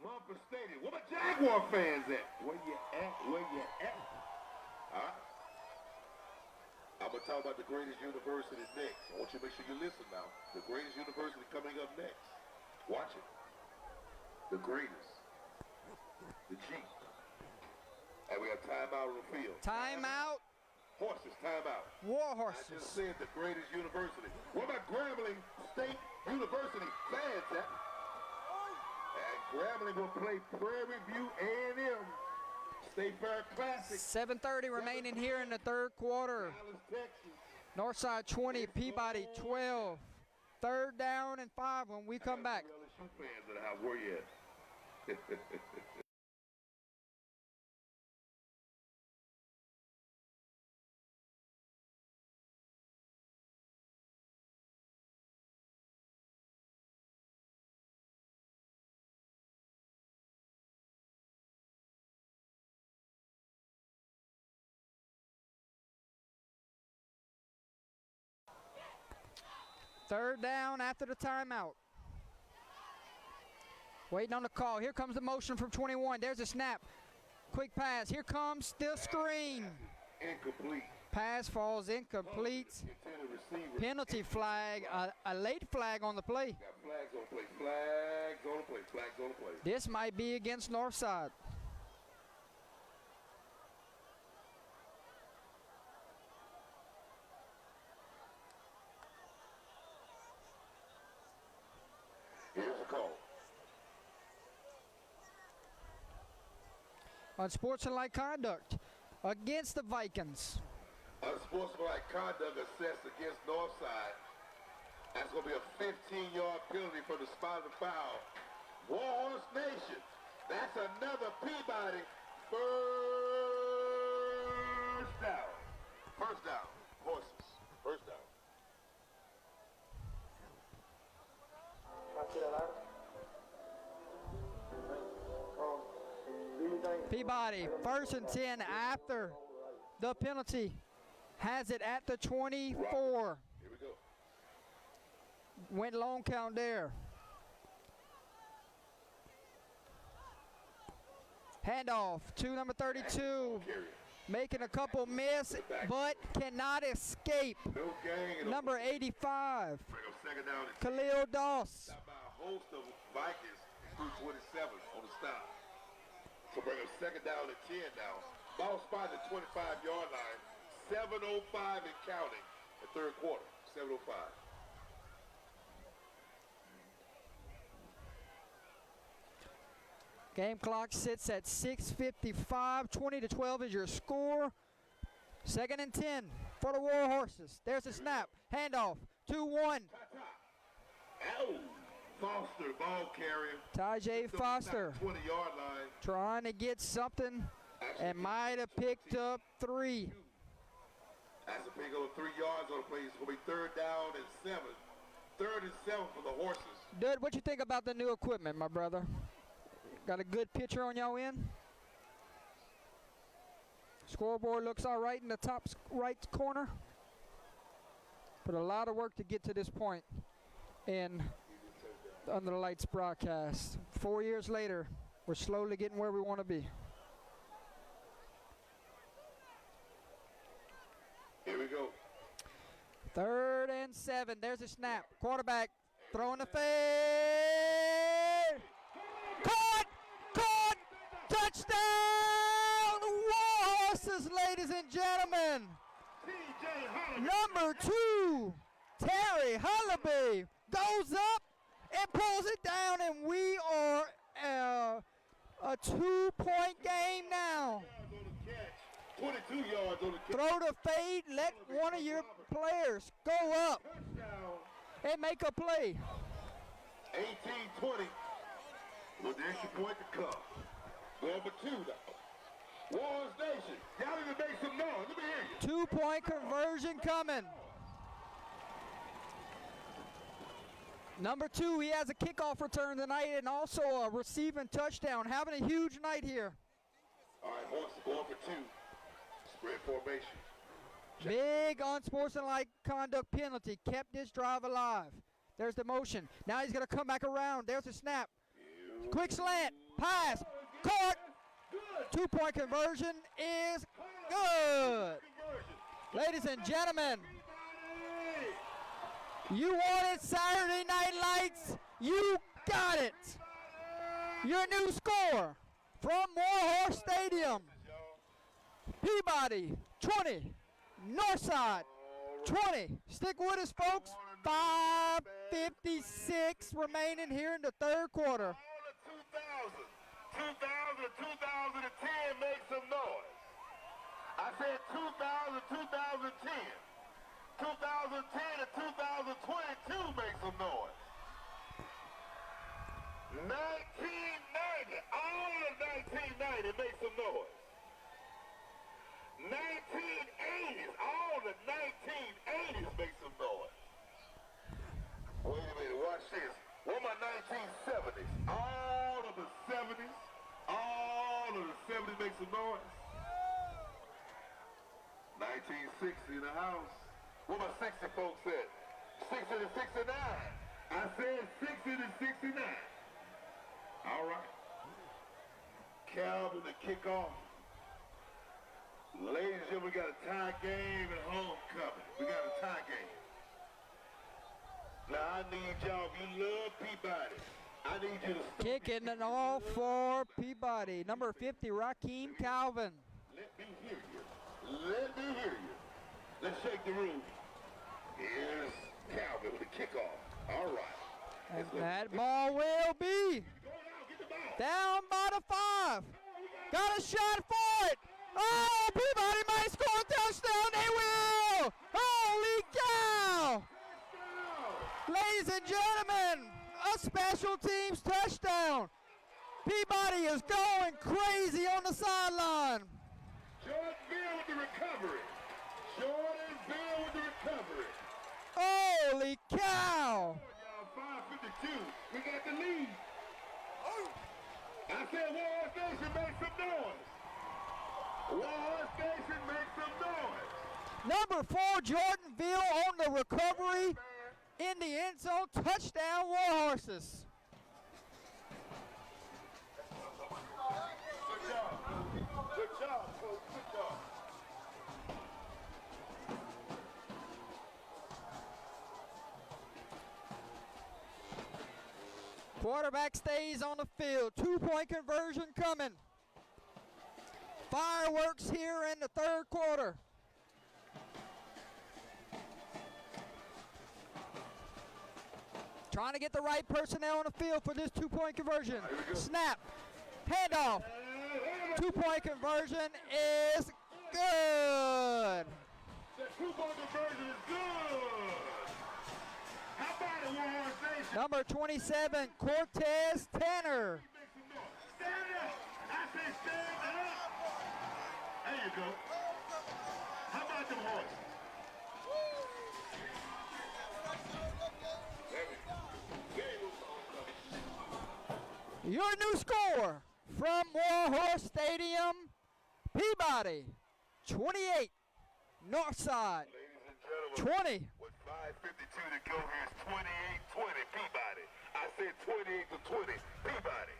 Mumford Stadium. Where my Jaguar fans at? Where you at? Where you at? All right. I'm going to talk about the greatest university next. I want you to make sure you listen now. The greatest university coming up next. Watch it. The greatest. The G. And we have timeout on the field. Timeout. Horses, timeout. War I just Horses. said the greatest university. What about Grambling State University fans at? And Grambling will play Prairie View A&M State Fair Classic. 7:30 remaining here in the third quarter. Dallas, Texas. Northside 20, Peabody 12. Third down and 5 when we come back. LSU fans that have where you at? Third down after the timeout. Waiting on the call. Here comes the motion from 21. There's a snap. Quick pass. Here comes the screen. Incomplete. Pass falls incomplete. Intended receiver. Penalty flag. A late flag on the play. Got flags on the play. Flags on the play. Flags on the play. This might be against Northside. Here's the call. Unsportsmanlike conduct against the Vikings. Unsportsmanlike conduct assessed against Northside. That's going to be a 15-yard penalty for the spot of the foul. Warhorse Nation. That's another Peabody first down. First down. Horses. First down. Peabody, 1st and 10 after the penalty. Has it at the 24. Here we go. Went long count there. Handoff to number 32. Making a couple miss, but cannot escape. No gang. Number 85, Bring up second down and Khalil Doss. stopped by a host of Vikings through 27 on the stop. So bring up second down and 10 now. Ball spot at the 25-yard line. 7:05 and counting. The third quarter. 7:05. Game clock sits at 6:55. 20-12 is your score. 2nd and 10 for the War Horses. There's a snap. Handoff. 2-1. Ow! Foster, ball carrier. Tajay Foster 20-yard line. trying to get something and might have picked up 3. That's a big old 3 yards on the play. It's going to be 3rd down and 7. 3rd and 7 for the Horses. Dud, what you think about the new equipment, my brother? Got a good picture on y'all end? Scoreboard looks all right in the top right corner. But a lot of work to get to this point in the Under the Lights broadcast. 4 years later, we're slowly getting where we want to be. Here we go. 3rd and 7. There's a snap. Quarterback throwing the fade. Caught! Caught! Touchdown! War Horses, ladies and gentlemen. Number 2, Terry Hullaby goes up and pulls it down, and we are a 2-point game now. 22 yards on the catch. Throw the fade, let one of your players go up and make a play. 18-20 with the extra point to come. Number 2 now. Warhorse Nation. Y'all need to make some noise. Let me hear you. 2-point conversion coming. Number 2, he has a kickoff return tonight and also a receiving touchdown. Having a huge night here. All right, Horses going for 2. Spread formation. Big unsportsmanlike conduct penalty. Kept this drive alive. There's the motion. Now he's going to come back around. There's a snap. Quick slant. Pass. Caught. 2-point conversion is good. Ladies and gentlemen, you wanted Saturday Night Lights. You got it. Your new score from Warhorse Stadium. Peabody 20, Northside 20. Stick with us, folks. 5:56 remaining here in the third quarter. All of 2010, make some noise. I said 2000, 2010. 2010 and 2022, make some noise. 1990, all of 1990, make some noise. 1980s, all the 1980s make some noise. Wait a minute, watch this. What about 1970s? All of the 70s, all of the 70s make some noise. 1960 in the house. What my 60 folks said? 60 to 69. I said 60 to 69. All right. Calvin, the kickoff. Ladies and gentlemen, we got a tie game and homecoming. We got a tie game. Now I need y'all, if you love Peabody, I need you to Kicking it all for Peabody. Number 50, Raheem Calvin. let me hear you. Let me hear you. Let's shake the room. Here's Calvin with the kickoff. All right. And that ball will be down by the 5. Got a shot for it. Oh, Peabody might score a touchdown. They will. Holy cow. Ladies and gentlemen, a special teams touchdown. Peabody is going crazy on the sideline. Jordanville with the recovery. Jordanville with the recovery. Holy cow. Y'all, 5:52. We got the lead. I said Warhorse Station, make some noise. Warhorse Station, make some noise. Number 4, Jordanville on the recovery in the end zone. Touchdown, Warhorses. Good job. Good job, Coach. Good job. Quarterback stays on the field. 2-point conversion coming. Fireworks here in the third quarter. Trying to get the right personnel on the field for this 2-point conversion. Snap. Handoff. 2-point conversion is good. The 2-point conversion is good. How about it, Warhorse Station? Number 27, Cortez Tanner. Make some noise. Stand up. I say stand up. There you go. How about them horses? Your new score from Warhorse Stadium, Peabody, 28, Northside, Ladies and gentlemen, 20. with 5:52 to go, here's 28-20 Peabody. I said 28-20 Peabody.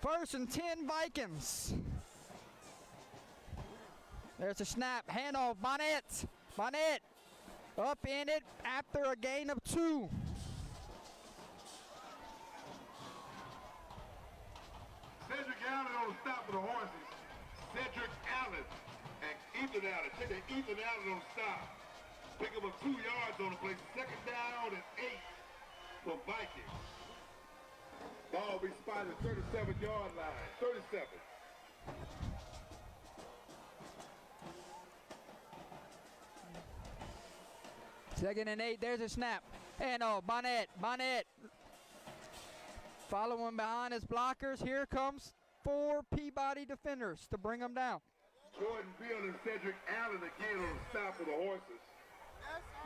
First and 10 Vikings. There's a snap. Handoff. Bonnet. Bonnet up in it after a gain of 2. Cedric Allen on the stop for the horses. Cedric Allen and Ethan Allen. Take that Ethan Allen on the stop. Pick up a 2 yards on the play. Second down and 8 for Vikings. Ball be spotted 37-yard line. 37. Second and 8. There's a snap. And Bonnet. Bonnet following behind his blockers. Here comes 4 Peabody defenders to bring them down. Jordan Field and Cedric Allen again on the stop for the horses.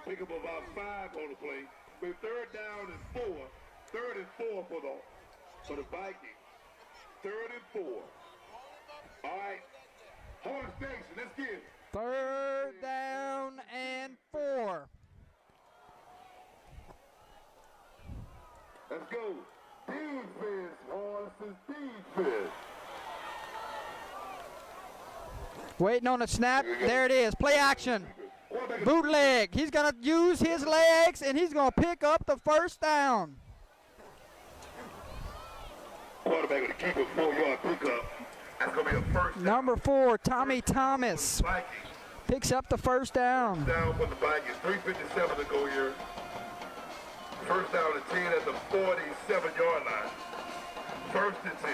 Pick up about 5 on the play. But third down and 4. Third and 4 for the Vikings. Third and 4. All right. Horse Station, let's get it. Third down and 4. Let's go. Defense, horses, defense. Waiting on the snap. There it is. Play action. Bootleg. He's going to use his legs, and he's going to pick up the first down. Quarterback with a keeper 4-yard pickup. That's going to be a first down. Number 4, Tommy Thomas Vikings. picks up the first down. Down for the Vikings. 3:57 to go here. First down and 10 at the 47-yard line. First and 10.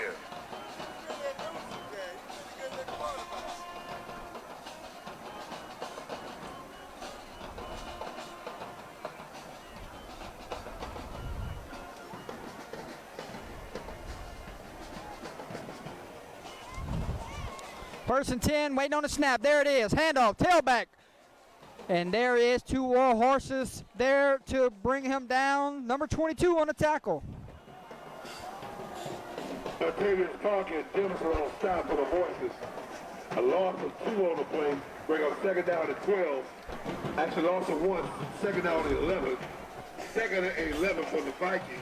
First and 10, waiting on the snap. There it is. Handoff, tailback. And there is 2 War Horses there to bring him down. Number 22 on the tackle. Octavius Parker and Jefferson on stop for the Horses. A loss of 2 on the play. Bring up second down at 12. Actually loss of 1, second down at 11. Second and 11 for the Vikings.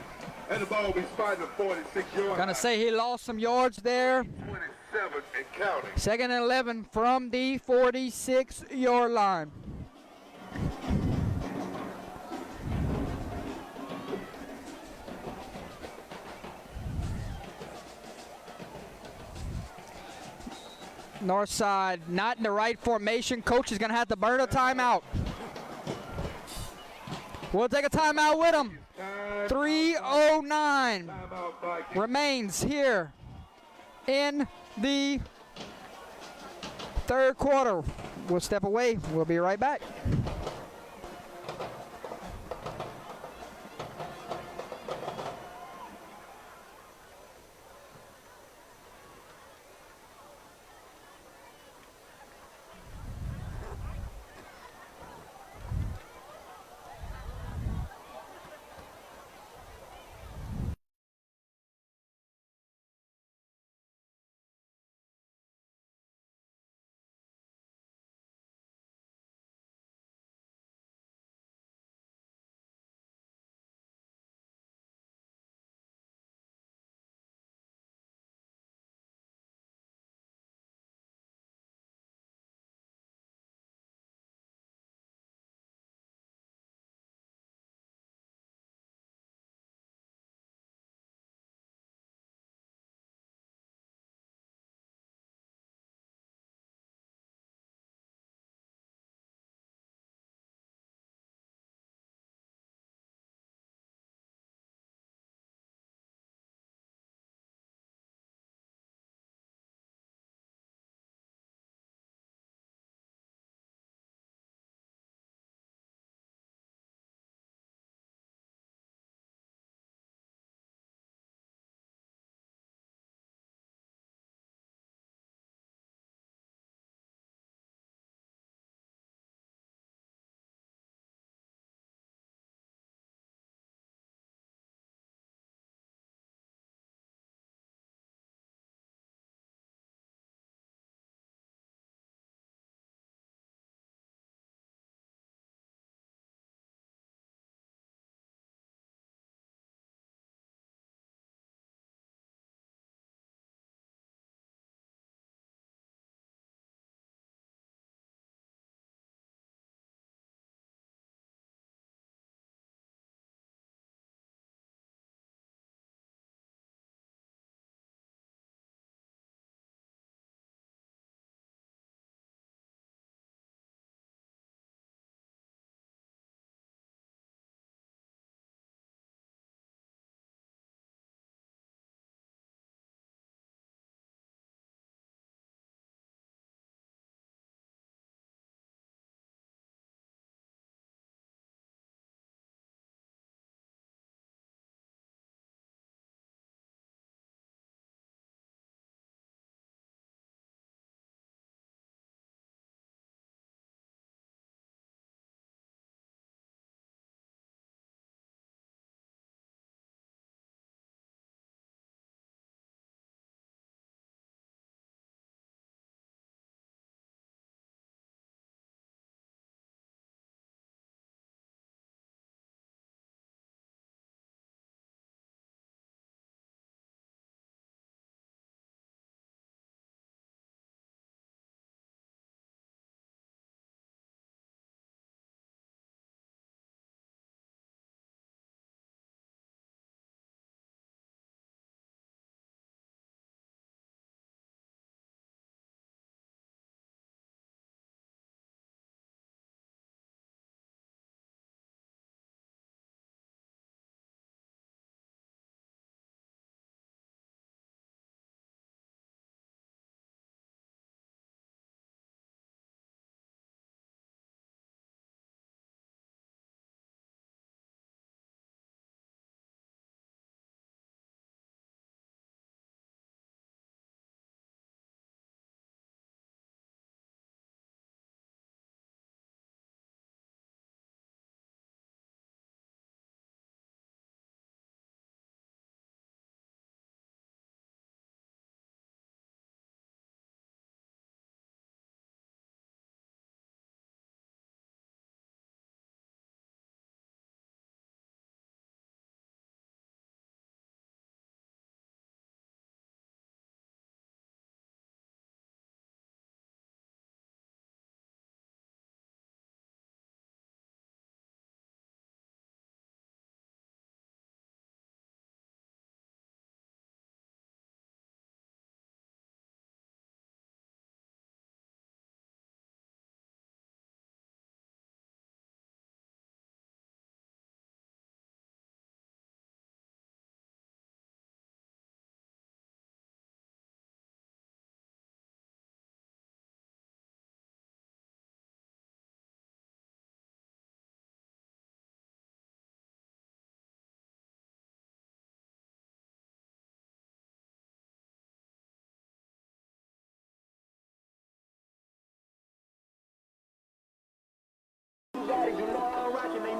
And the ball will be spotted at 46 yards. Gonna say he lost some yards there. 27 and counting. Second and 11 from the 46-yard line. North side, not in the right formation. Coach is going to have to burn a timeout. We'll take a timeout with him. 3:09 remains here in the third quarter. We'll step away. We'll be right back.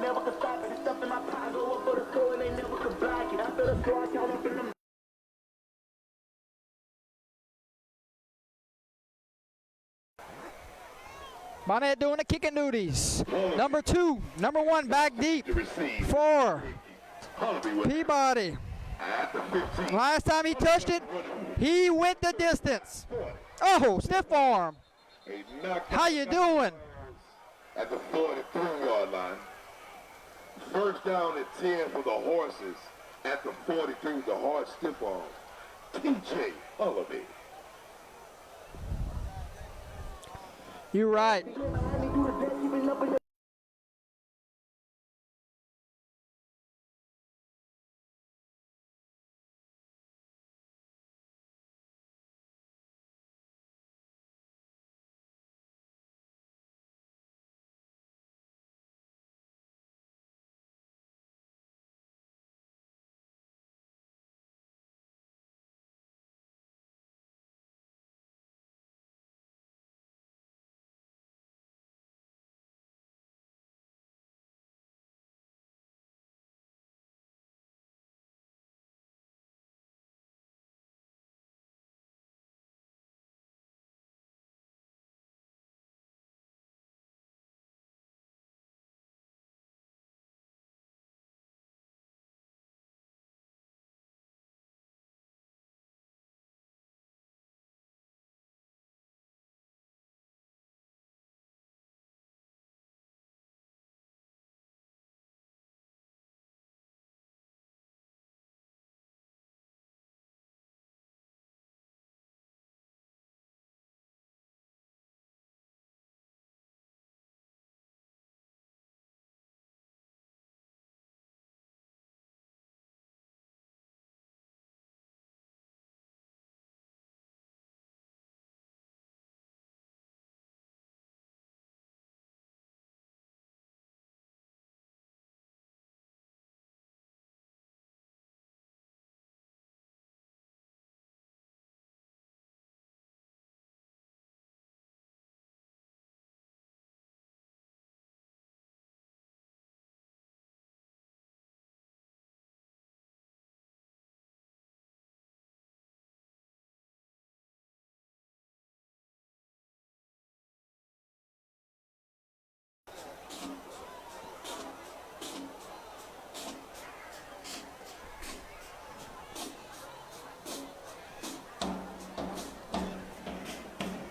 never could stop it. Stuff in my pocket, go up for the score and they never could block it. After the score, I count up in the Bonnet doing the kicking duties. Number 2, number 1 back deep for Peabody. Last time he touched it, he went the distance. Oh, stiff arm. How you doing? At the 43-yard line. First down at 10 for the Horses at the 43 with the hard stiff arm. TJ Hullaby. You're right.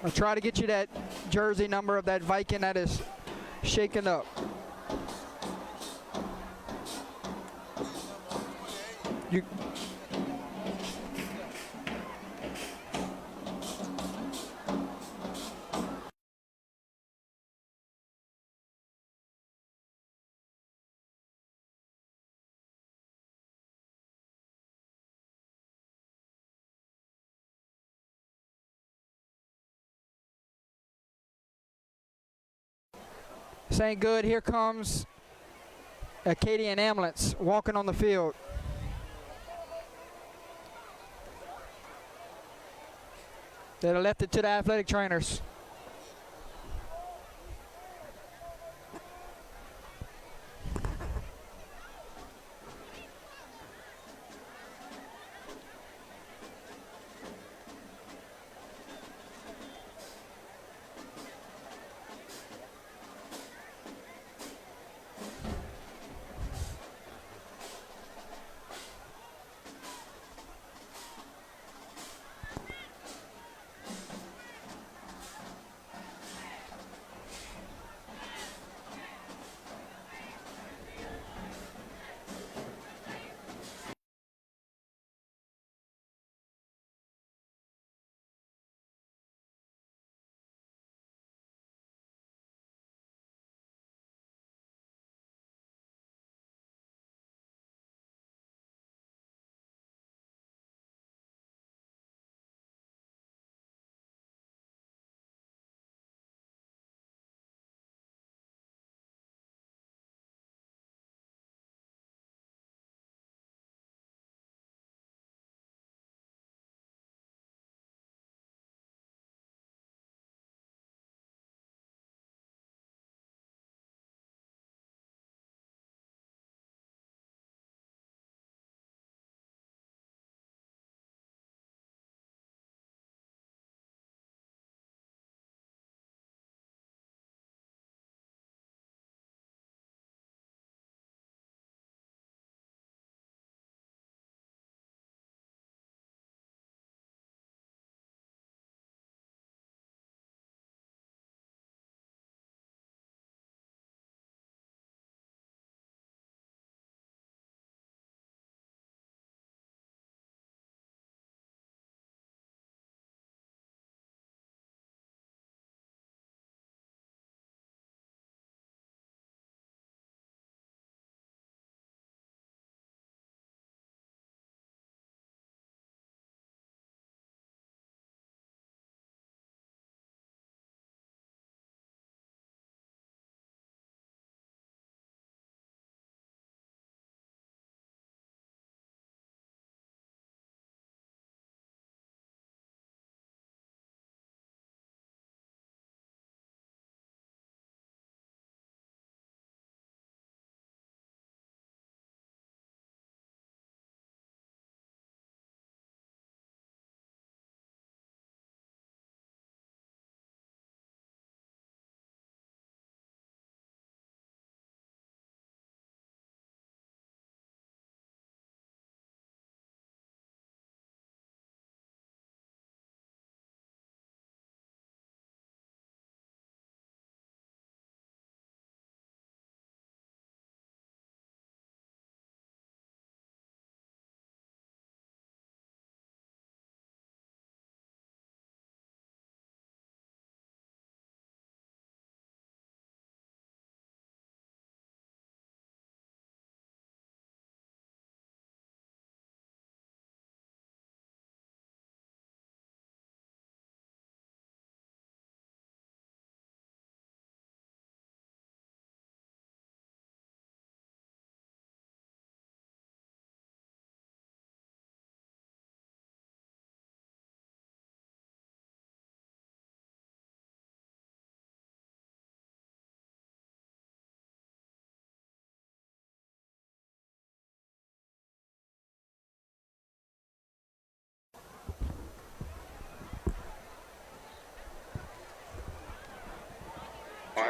I'll try to get you that jersey number of that Viking that is shaken up. You. This ain't good. Here comes Acadian Ambulance walking on the field. They'd have left it to the athletic trainers.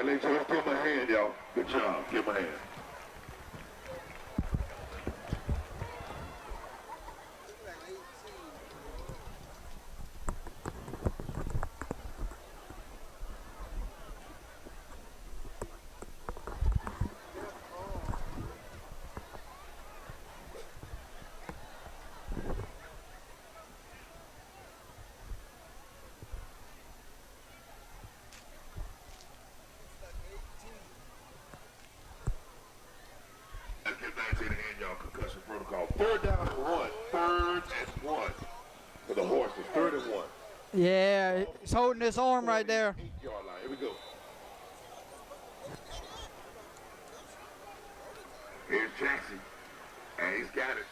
right, ladies and gentlemen, give him a hand, y'all. Good job. Give him a hand. Get back to the hand, y'all. Concussion protocol. Third down and one. Third and one. For the horses. Third and one. Yeah, he's holding his arm right there. 8-yard line. Here we go. Here's Jackson. And he's got it.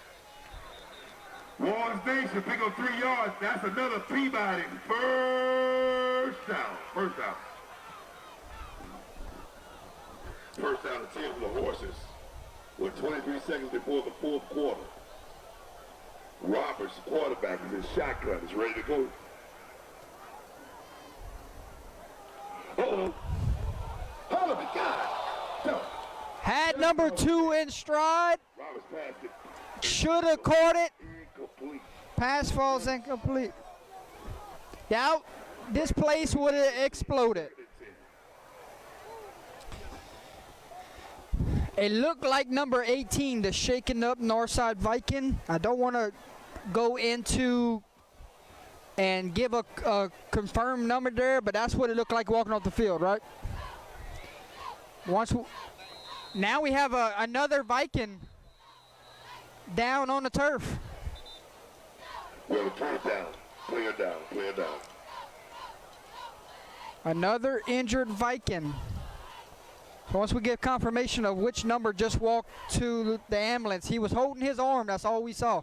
Warren's Nation, pick up 3 yards. That's another Peabody. First down. First down. First down and 10 for the horses. With 23 seconds before the fourth quarter. Roberts, the quarterback, is in shotgun. Is ready to go. Uh-oh. Hollaby got it. No. Had number 2 in stride. Roberts passed it. Should have caught it. Incomplete. Pass falls incomplete. Now, this place would have exploded. It looked like number 18, the shaken up Northside Viking. I don't want to go into and give a confirmed number there, but that's what it looked like walking off the field, right? Now we have another Viking down on the turf. Well, player down. Player down. Player down. Another injured Viking. So once we get confirmation of which number just walked to the ambulance, he was holding his arm. That's all we saw.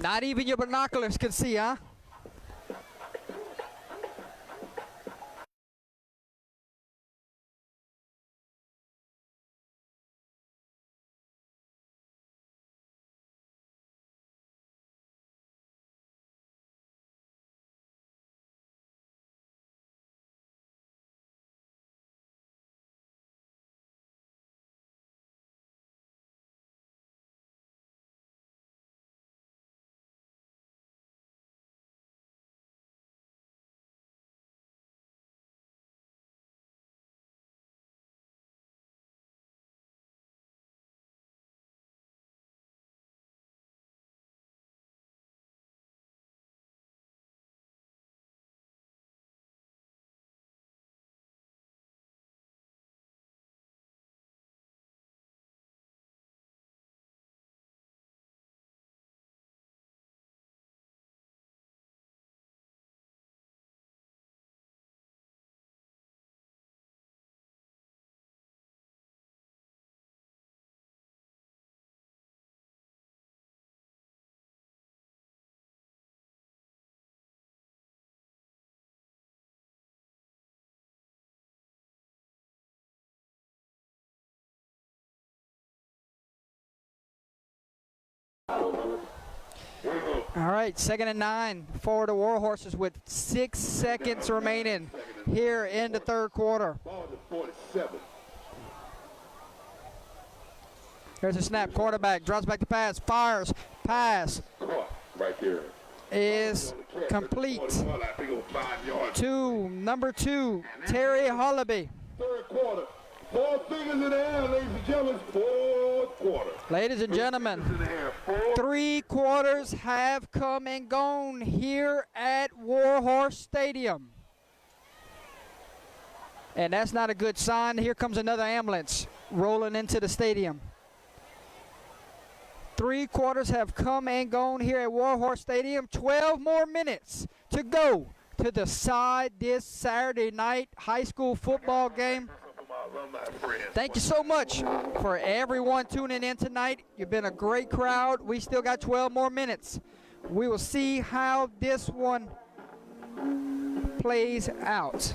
Not even your binoculars could see, huh? All right, 2nd and 9 for the War Horses with 6 seconds remaining here in the third quarter. Ball to 47. Here's a snap. Quarterback drops back to pass. Fires. Pass Caught right there. is complete to number 2, Terry Hollaby. Third quarter. 4 fingers in the air, ladies and gentlemen. Fourth quarter. Ladies and gentlemen, 3 quarters have come and gone here at Warhorse Stadium. And that's not a good sign. Here comes another ambulance rolling into the stadium. 3 quarters have come and gone here at Warhorse Stadium. 12 more minutes to go to decide this Saturday night high school football game. Thank you so much for everyone tuning in tonight. You've been a great crowd. We still got 12 more minutes. We will see how this one plays out.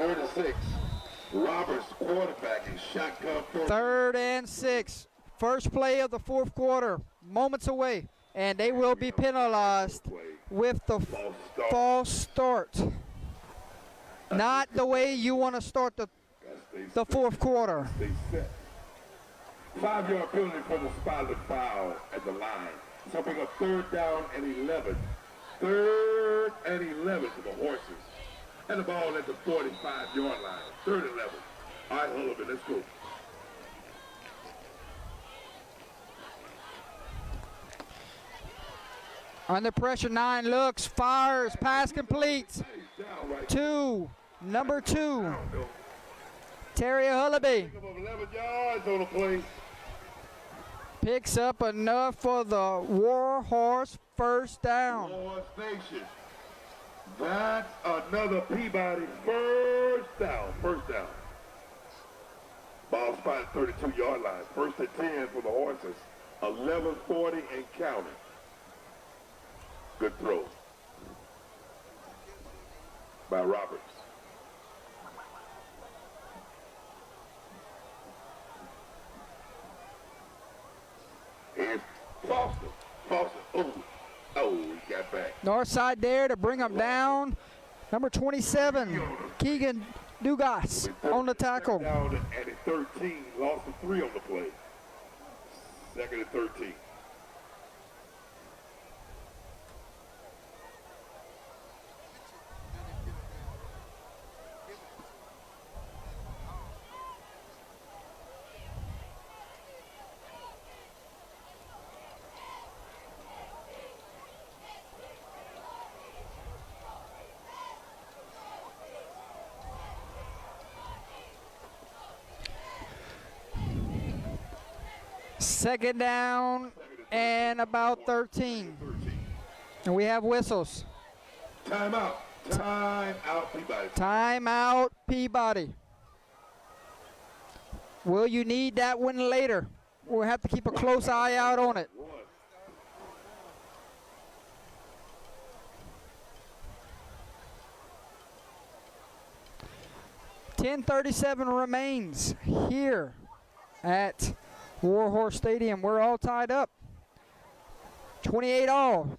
36. Roberts quarterbacking shotgun. 3rd and 6. First play of the 4th quarter. Moments away. And they will be penalized with the false start. Not the way you want to start the 4th quarter. Stay set. 5-yard penalty for the spotted foul at the line. So bring up 3rd down and 11. 3rd and 11 for the Horses. And the ball at the 45-yard line. 3rd and 11. All right, hold up, let's go. Under pressure, 9 looks, fires, pass complete. Number 2. Terry Hullaby. 11 yards on the play. Picks up enough for the Warhorse first down. Warhorse Nation. That's another Peabody first down. First down. Ball spotted 32-yard line. 1st and 10 for the Horses. 11:40 and counting. Good throw by Roberts. And Foster. Oh, he got back. North side there to bring him down. Number 27, Keegan Dugas on the tackle. Down at 13, lost to 3 on the play. 2nd and 13. Second down and about 13. And we have whistles. Timeout. Timeout, Peabody. Timeout, Peabody. Will you need that one later? We'll have to keep a close eye out on it. 10:37 remains here at Warhorse Stadium. We're all tied up. 28 all.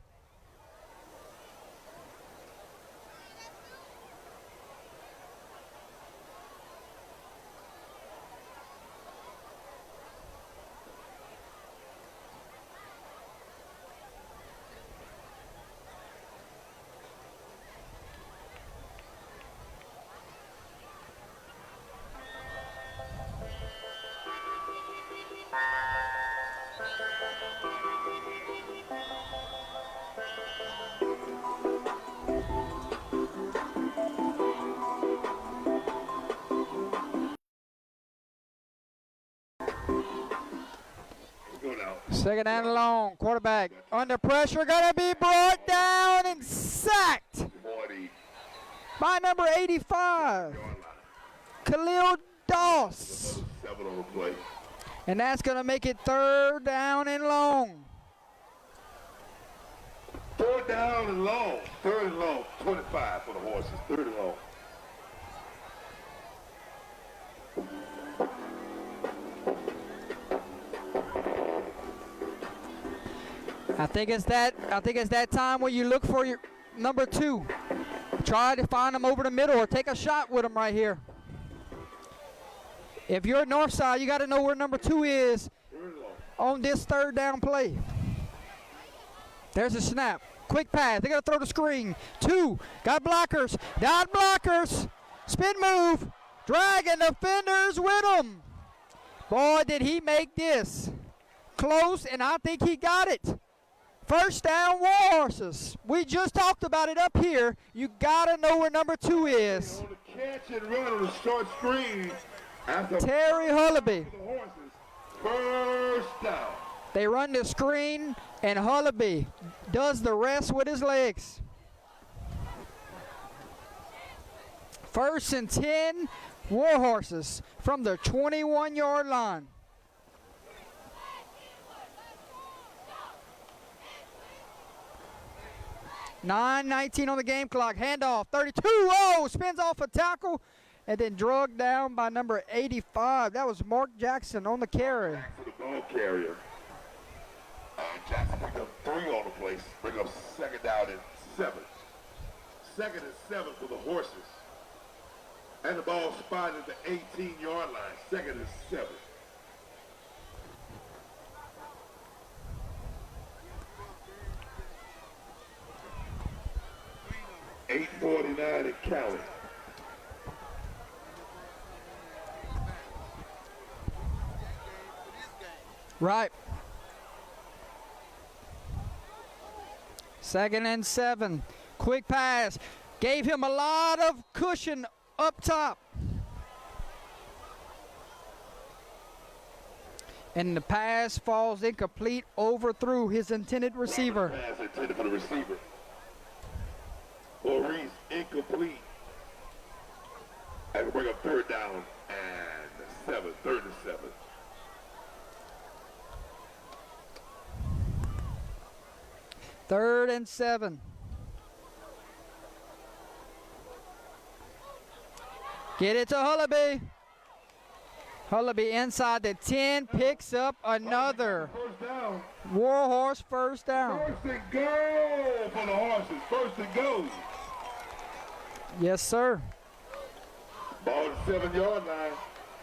Second and long. Quarterback under pressure. Gonna be brought down and sacked by number 85, Khalil Doss. And that's gonna make it 3rd down and long. 3rd down and long. 3rd and long. 25 for the Horses. 3rd and long. I think it's that time where you look for your number 2. Try to find him over the middle or take a shot with him right here. If you're at north side, you got to know where number 2 is on this 3rd down play. There's a snap. Quick pass. They're going to throw the screen. 2. Got blockers. Got blockers. Spin move. Dragging defenders with him. Boy, did he make this close, and I think he got it. First down, Warhorses. We just talked about it up here. You got to know where number 2 is. On the catch and run on the short screen. Terry Hullaby. First down. They run the screen, and Hullaby does the rest with his legs. 1st and 10, Warhorses from the 21-yard line. (9:19 on the game clock. Handoff. 32. Oh, spins off a tackle and then drugged down by number 85. That was Mark Jackson on the carry. To the ball carrier. Jackson picked up 3 on the place. Bring up second down and 7. Second and 7 for the Horses. And the ball spotted at the 18-yard line. Second and 7. .849 and counting. Right. Second and 7. Quick pass. Gave him a lot of cushion up top. And the pass falls incomplete, overthrew his intended receiver. Pass intended for the receiver. Maurice incomplete. And bring up third down and 7. Third and 7. Third and 7. Get it to Hullaby. Hullaby inside the 10, picks up another. First down. Warhorse first down. First and goal for the Horses. First and goal. Yes, sir. Ball to 7-yard line.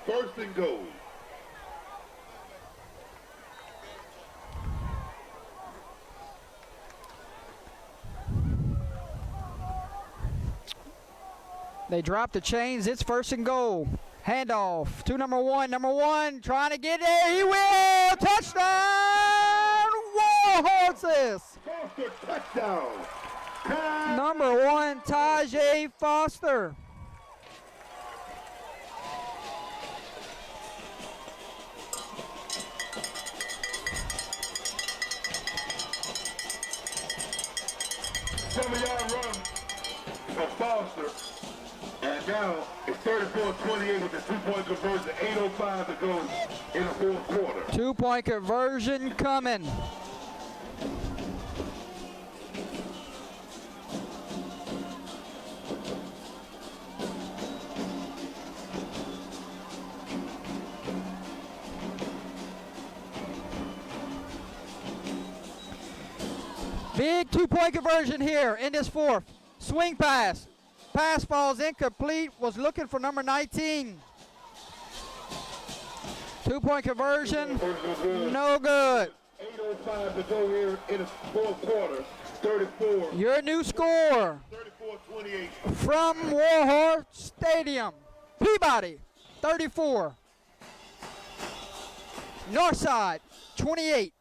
First and goal. They drop the chains. It's first and goal. Handoff to number 1. Number 1 trying to get there. He will. Touchdown. Warhorses. Foster touchdown. Number 1, Tajay Foster. Seven-yard run for Foster. And now it's 34-28 with the 2-point conversion. 8:05 to go in the fourth quarter. 2-point conversion coming. Big 2-point conversion here in this fourth. Swing pass. Pass falls incomplete. Was looking for number 19. 2-point conversion. No good. 8:05 to go here in the fourth quarter. 34. Your new score 34-28. from Warhorse Stadium. Peabody, 34. Northside, 28.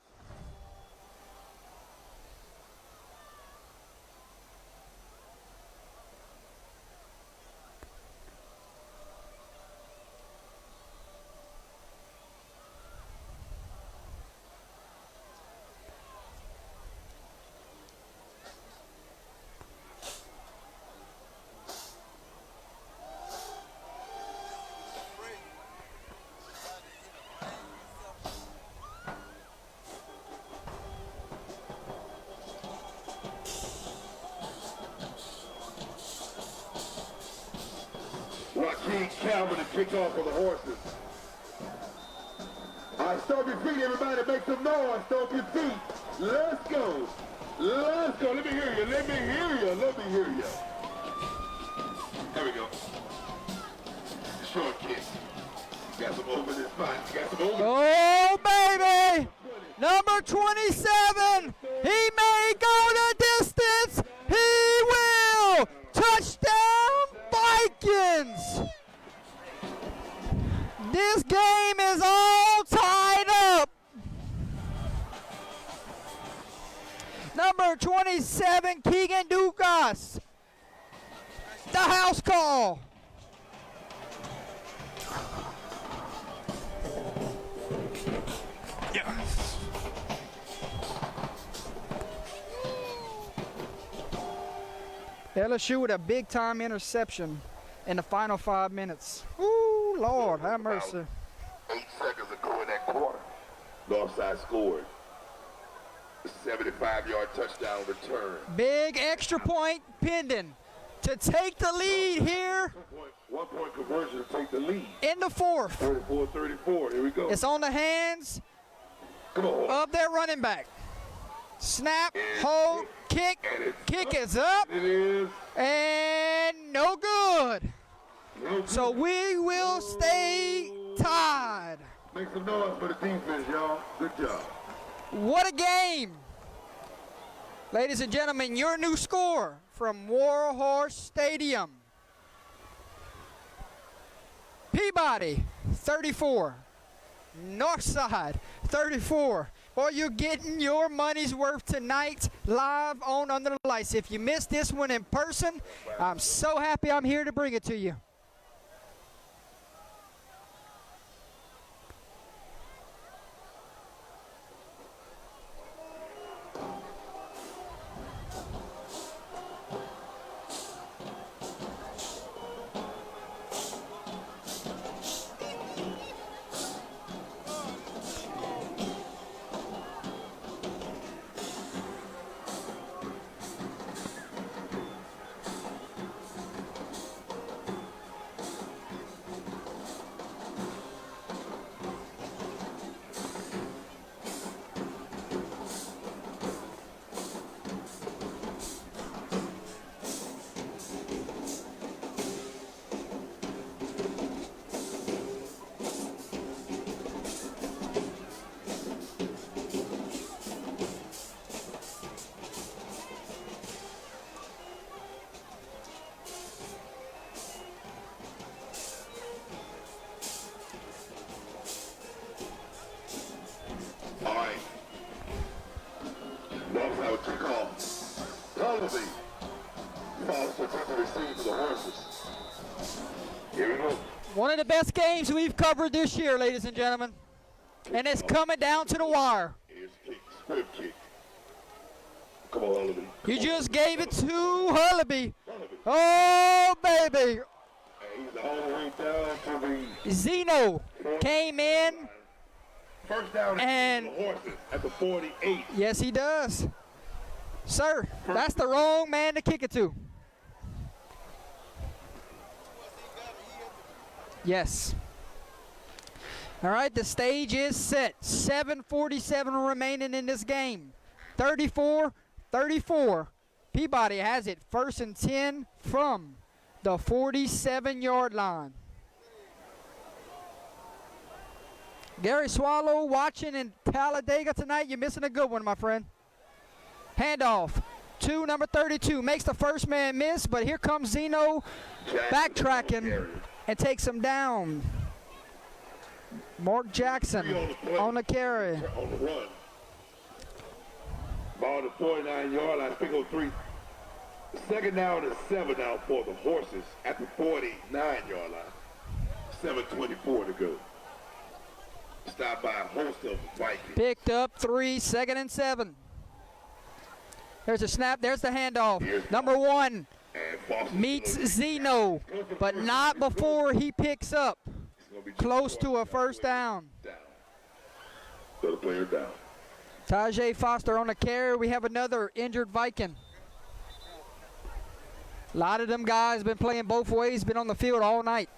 Joaquin Calvin to kick off for the Horses. All right, stomp your feet, everybody. Make some noise. Stomp your feet. Let's go. Let's go. Let me hear you. Let me hear you. Let me hear you. There we go. Short kick. Got some open in spot. Got some open. Oh, baby. Number 27. He may go the distance. He will. Touchdown, Vikings. This game is all tied up. Number 27, Keegan Dugas. The house call. LSU with a big-time interception in the final 5 minutes. Ooh, Lord, have mercy. 8 seconds ago in that quarter. Northside scored. 75-yard touchdown return. Big extra point pending. to take the lead here 1-point conversion to take the lead. in the fourth. 34-34. Here we go. It's on the hands Come on. of their running back. Snap, hold, kick. Kick is up It is. and no good. No good. So we will stay tied. Make some noise for the defense, y'all. Good job. What a game. Ladies and gentlemen, your new score from Warhorse Stadium. Peabody, 34. Northside, 34. Well, you're getting your money's worth tonight live on Under the Lights. If you missed this one in person, I'm so happy I'm here to bring it to you. All right. Northside with kickoff. Tullabee. Falls to the receive for the Horses. Here we go. One of the best games we've covered this year, ladies and gentlemen. And it's coming down to the wire. Here's a kick. Squib kick. Come on, Tullabee. You just gave it to Hullaby. Tullabee. Oh, baby. And he's all the way down to the Zeno came in. first down And- for the Horses at the 48. Yes, he does. Sir, that's the wrong man to kick it to. Yes. All right, the stage is set. 7:47 remaining in this game. 34-34. Peabody has it 1st and 10 from the 47-yard line. Gary Swallow watching in Talladega tonight. You're missing a good one, my friend. Handoff to number 32. Makes the first man miss, but here comes Zeno backtracking and takes him down. Mark Jackson on the carry. On the run. Ball to 49-yard line. Pick up 3. Second down and 7 now for the Horses at the 49-yard line. 7:24 to go. Stopped by a host of Vikings. Picked up 3, 2nd and 7. There's a snap. There's the handoff. Number 1 And Foster meets Zeno, but not before he picks up. Close to a first down. Down. So the player down. Tajay Foster on the carry. We have another injured Viking. A lot of them guys been playing both ways, been on the field all night.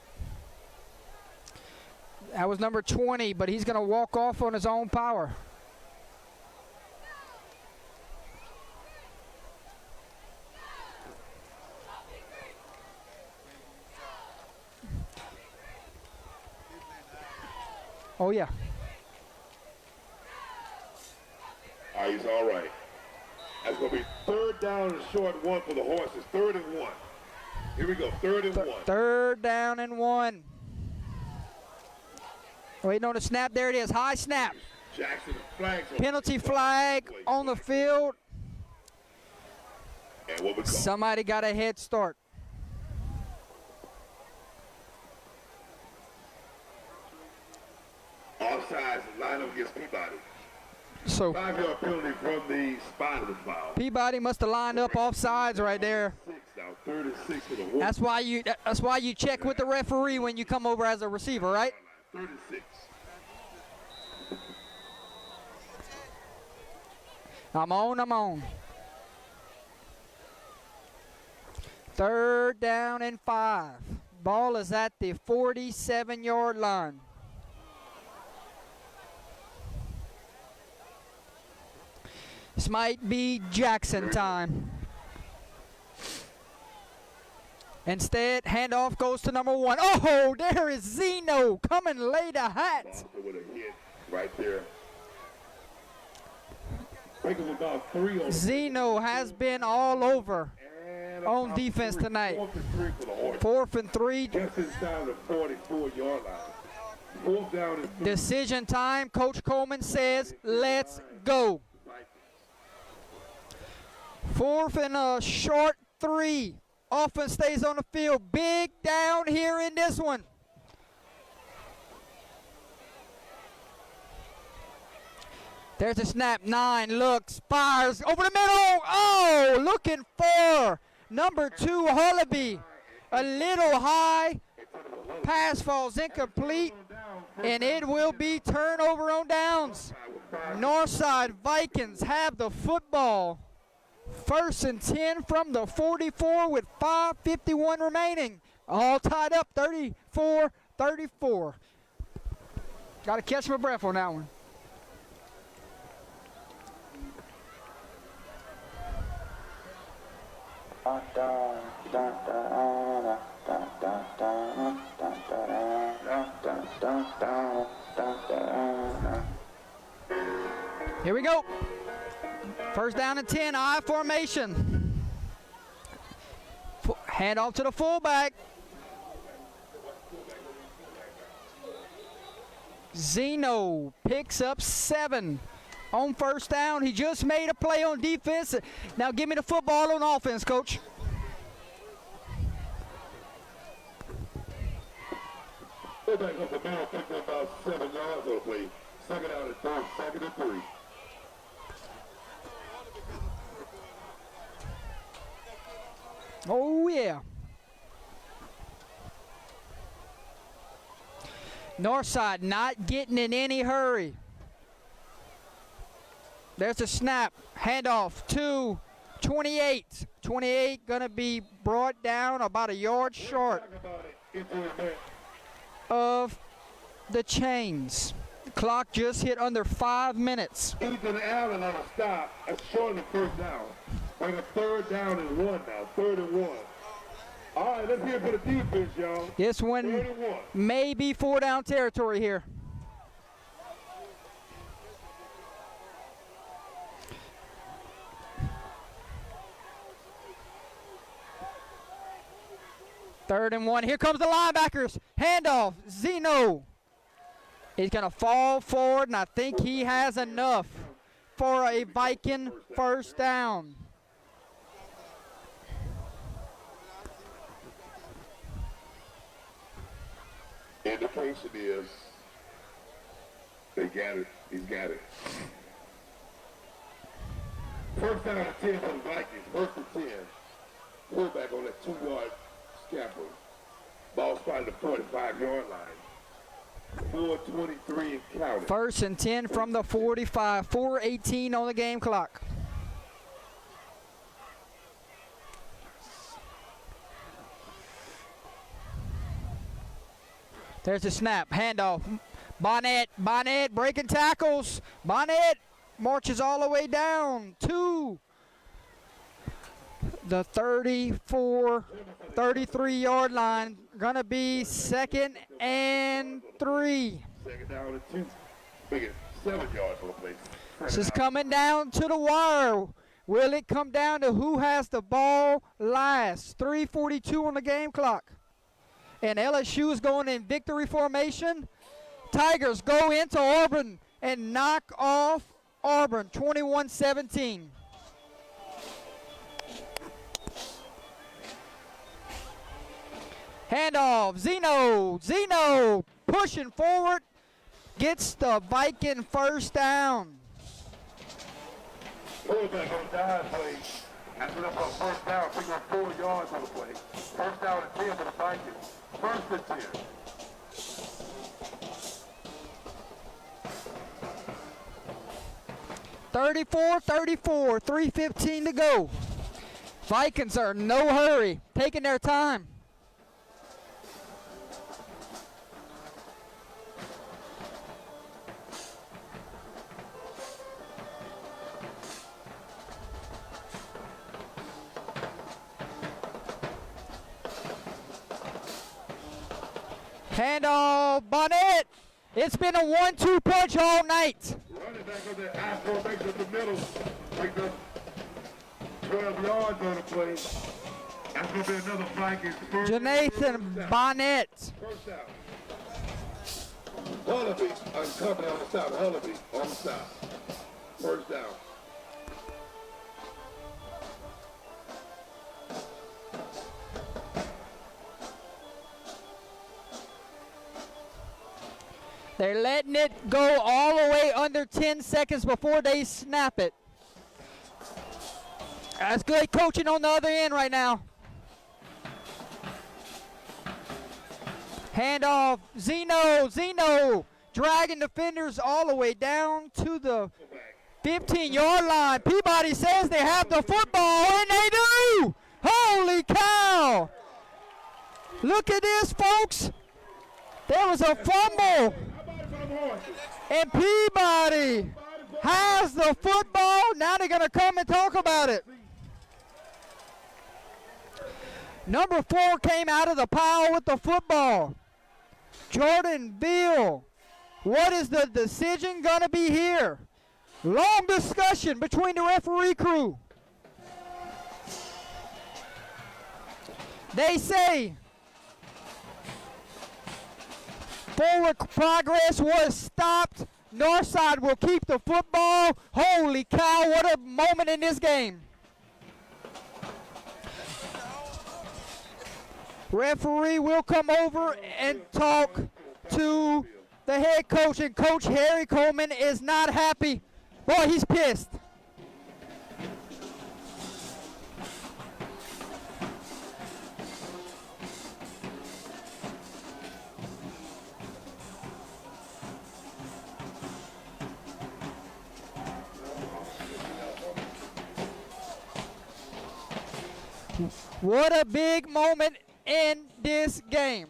That was number 20, but he's going to walk off on his own power. Oh, yeah. All right, he's all right. That's going to be 3rd down and short 1 for the Horses. 3rd and 1. Here we go. 3rd and 1. 3rd down and 1. Waiting on the snap. There it is. High snap. Jackson flags. Penalty flag on the field. And what we call Somebody got a head start. offsides line up against Peabody. So 5-yard penalty from the spot of the foul. Peabody must have lined up off sides right there. 6 now, 36 for the Horses. That's why you check with the referee when you come over as a receiver, right? 36. I'm on. 3rd down and 5. Ball is at the 47-yard line. This might be Jackson time. Instead, handoff goes to number 1. Oh, there is Zeno coming lay the hat. With a hit right there. About 3 on Zeno has been all over on defense tonight. 4th and 3. Just inside the 44-yard line. 4th down and 3. Decision time. Coach Coleman says, let's go. 4th and a short 3. Offense stays on the field. Big down here in this one. There's a snap. 9 looks, fires over the middle. Oh, looking for number 2, Hullaby. A little high. Pass falls incomplete, and it will be turnover on downs. Northside Vikings have the football. 1st and 10 from the 44 with 5:51 remaining. All tied up, 34-34. Got to catch my breath on that one. Here we go. 1st down and 10, I formation. Hand off to the fullback. Zeno picks up 7 on 1st down. He just made a play on defense. Now give me the football on offense, Coach. Fullback up the middle, picked up about 7 yards on the play. 2nd down and 3rd, 2nd and 3. Oh, yeah. Northside not getting in any hurry. There's a snap. Handoff to 28. 28 going to be brought down about a yard short of the chains. The clock just hit under 5 minutes. Ethan Allen on a stop. That's short of the 1st down. Like a 3rd down and 1 now. 3rd and 1. All right, let's hear it for the defense, y'all. This one may be 4-down territory here. Third and 1. Here comes the linebackers. Handoff. Zeno. He's going to fall forward, and I think he has enough for a Viking 1st down. Indication is they got it. He's got it. 1st down and 10 for the Vikings. 1st and 10. Fullback on that 2-yard scamper. Ball spotted the 45-yard line. 4:23 and counting. 1st and 10 from the 45. 4:18 on the game clock. There's a snap. Handoff. Bonnet breaking tackles. Bonnet marches all the way down to the 33-yard line. Gonna be 2nd and 3. 2nd down and 2. Make it 7 yards for the play. This is coming down to the wire. Will it come down to who has the ball last? 3:42 on the game clock. And LSU is going in victory formation. Tigers go into Auburn and knock off Auburn 21-17. Handoff. Zeno pushing forward. Gets the Viking 1st down. Fullback on dive play. After up on 1st down, pick up 4 yards on the play. 1st down and 10 for the Vikings. 1st and 10. $34-34, 3:15 to go. Vikings are in no hurry, taking their time. Handoff, Bonnet. It's been a 1-2 punch all night. Running back up there, Ashford makes it the middle, makes up 12 yards on the play. That's going to be another Vikings first. Jonathan Bonnet. First down. Hullaby, coming on the side. Hullaby on the side. First down. They're letting it go all the way under 10 seconds before they snap it. That's good coaching on the other end right now. Handoff, Zeno dragging defenders all the way down to the 15-yard line. Peabody says they have the football, and they do! Holy cow! Look at this, folks. There was a fumble. And Peabody has the football. Now they're going to come and talk about it. Number 4 came out of the pile with the football. Jordan Beal. What is the decision going to be here? Long discussion between the referee crew. They say forward progress was stopped. Northside will keep the football. Holy cow, what a moment in this game. Referee will come over and talk to the head coach, and Coach Harry Coleman is not happy. Boy, he's pissed. What a big moment in this game.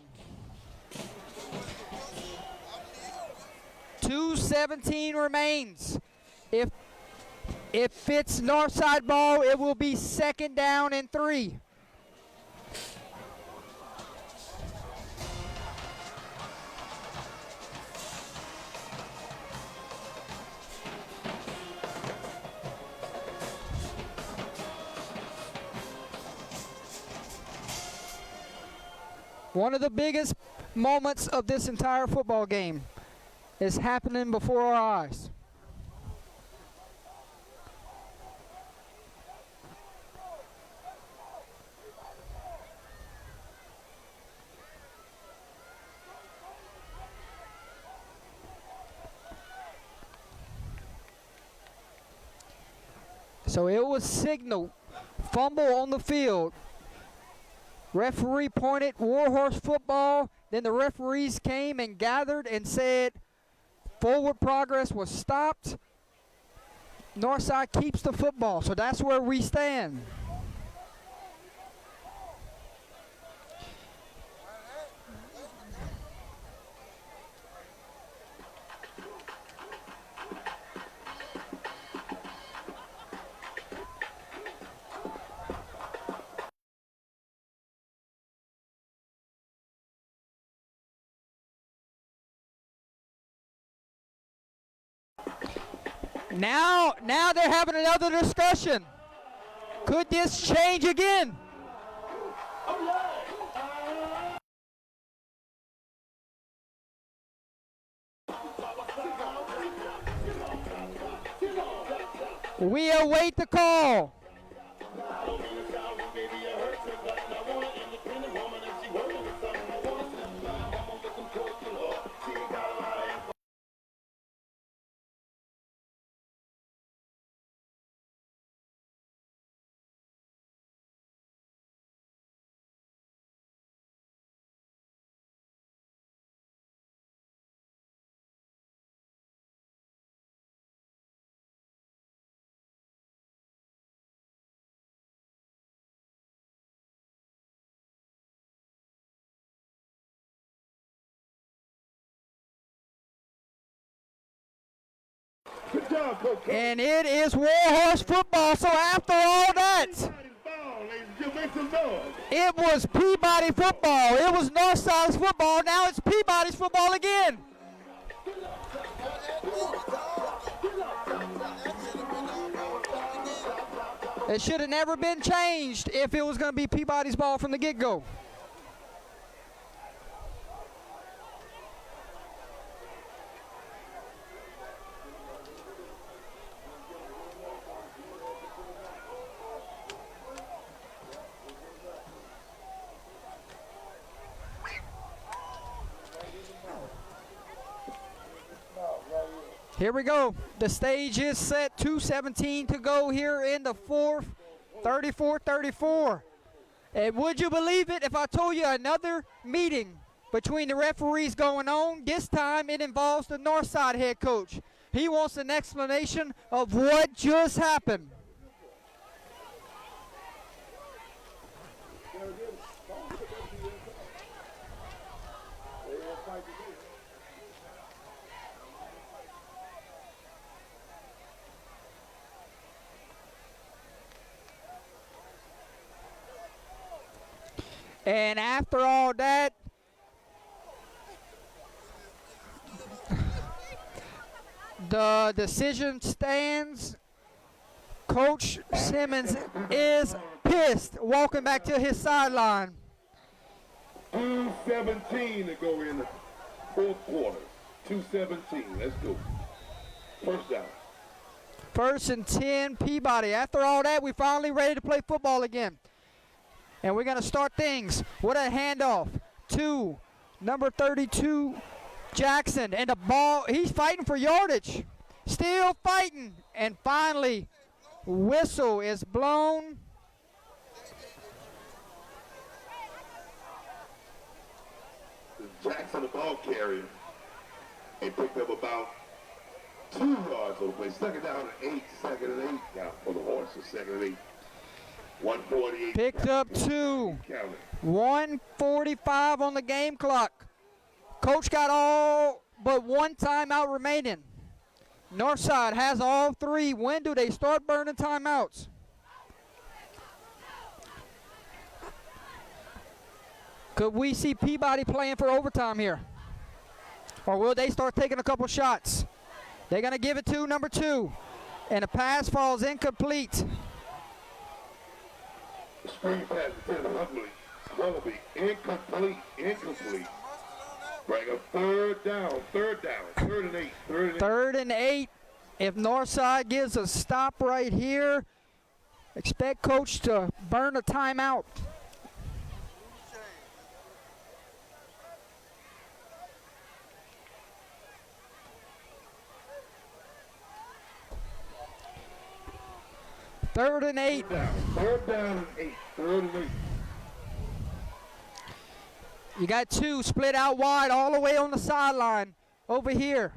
2:17 remains. If it's Northside ball, it will be 2nd down and 3. One of the biggest moments of this entire football game is happening before our eyes. So it was signaled, fumble on the field. Referee pointed Warhorse football. Then the referees came and gathered and said forward progress was stopped. Northside keeps the football. So that's where we stand. Now they're having another discussion. Could this change again? We await the call. Good job, Coach. And it is Warhorse football. So after all that, Peabody's ball, ladies and gentlemen. Make some noise. it was Peabody football. It was Northside's football. Now it's Peabody's football again. It should have never been changed if it was going to be Peabody's ball from the get-go. Here we go. The stage is set. 2:17 to go here in the fourth. 34-34. And would you believe it if I told you another meeting between the referees going on? This time it involves the Northside head coach. He wants an explanation of what just happened. And after all that, the decision stands. Coach Simmons is pissed, walking back to his sideline. 2:17 to go in the fourth quarter. 2:17. Let's go. First down. 1st and 10, Peabody. After all that, we finally ready to play football again. And we're going to start things with a handoff to number 32, Jackson. And the ball, he's fighting for yardage. Still fighting. And finally, whistle is blown. Jackson, the ball carrier, and picked up about 2 yards on the play. Second down and 8. Second and 8 now for the Horses. Second and 8. 148. Picked up 2. 1:45 on the game clock. Coach got all but 1 timeout remaining. Northside has all 3. When do they start burning timeouts? Could we see Peabody playing for overtime here? Or will they start taking a couple shots? They're going to give it to number 2. And the pass falls incomplete. Screen pass to Hullaby. Incomplete. Bring up third down. Third and 8. 3rd and 8. If Northside gives a stop right here, expect coach to burn a timeout. Third and 8. Third down and 8. You got 2 split out wide all the way on the sideline over here.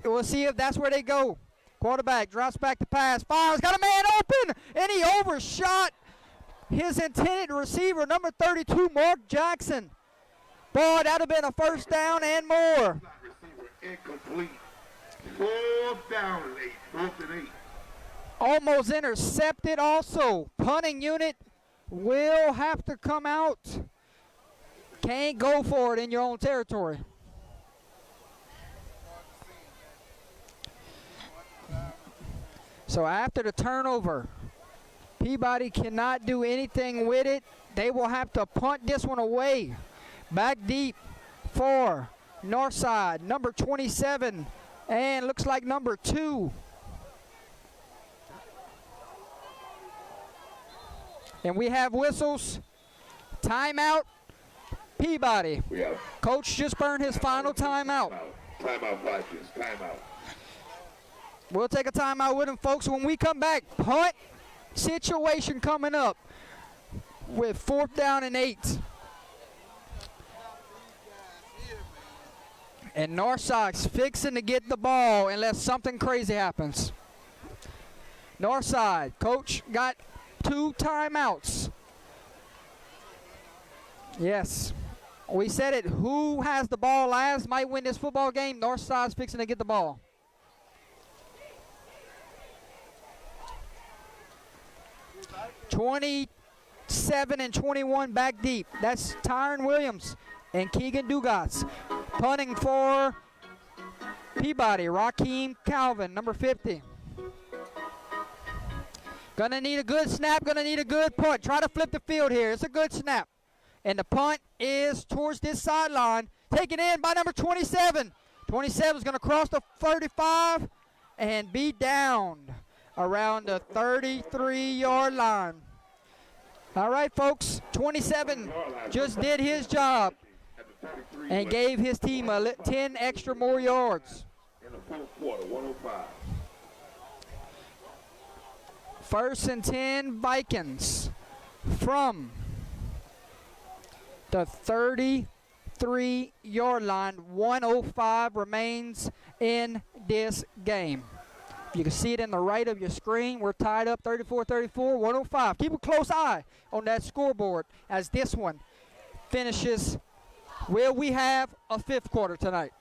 We'll see if that's where they go. Quarterback drops back to pass. Fires. Got a man open. And he overshot his intended receiver, number 32, Mark Jackson. Boy, that would have been a first down and more. Receiver incomplete. 4th down and 8. 4th and 8. Almost intercepted also. Punting unit will have to come out. Can't go for it in your own territory. So after the turnover, Peabody cannot do anything with it. They will have to punt this one away. Back deep for Northside, number 27, and looks like number 2. And we have whistles. Timeout, Peabody. Coach just burned his final timeout. Timeout, Vikings. Timeout. We'll take a timeout with him, folks. When we come back, punt situation coming up with 4th down and 8. And Northside's fixing to get the ball unless something crazy happens. Northside, coach got 2 timeouts. Yes. We said it. Who has the ball last might win this football game. Northside's fixing to get the ball. 27 and 21 back deep. That's Tyron Williams and Keegan Dugats. Punting for Peabody, Raheem Calvin, number 50. Gonna need a good snap, gonna need a good punt. Try to flip the field here. It's a good snap. And the punt is towards this sideline. Taken in by number 27. 27 is gonna cross the 35 and be down around the 33-yard line. All right, folks, 27 just did his job and gave his team 10 extra more yards. In the fourth quarter, 105. 1st and 10 Vikings from the 33-yard line. 105 remains in this game. You can see it in the right of your screen. We're tied up 34-34, 105. Keep a close eye on that scoreboard as this one finishes. Will we have a 5th quarter tonight?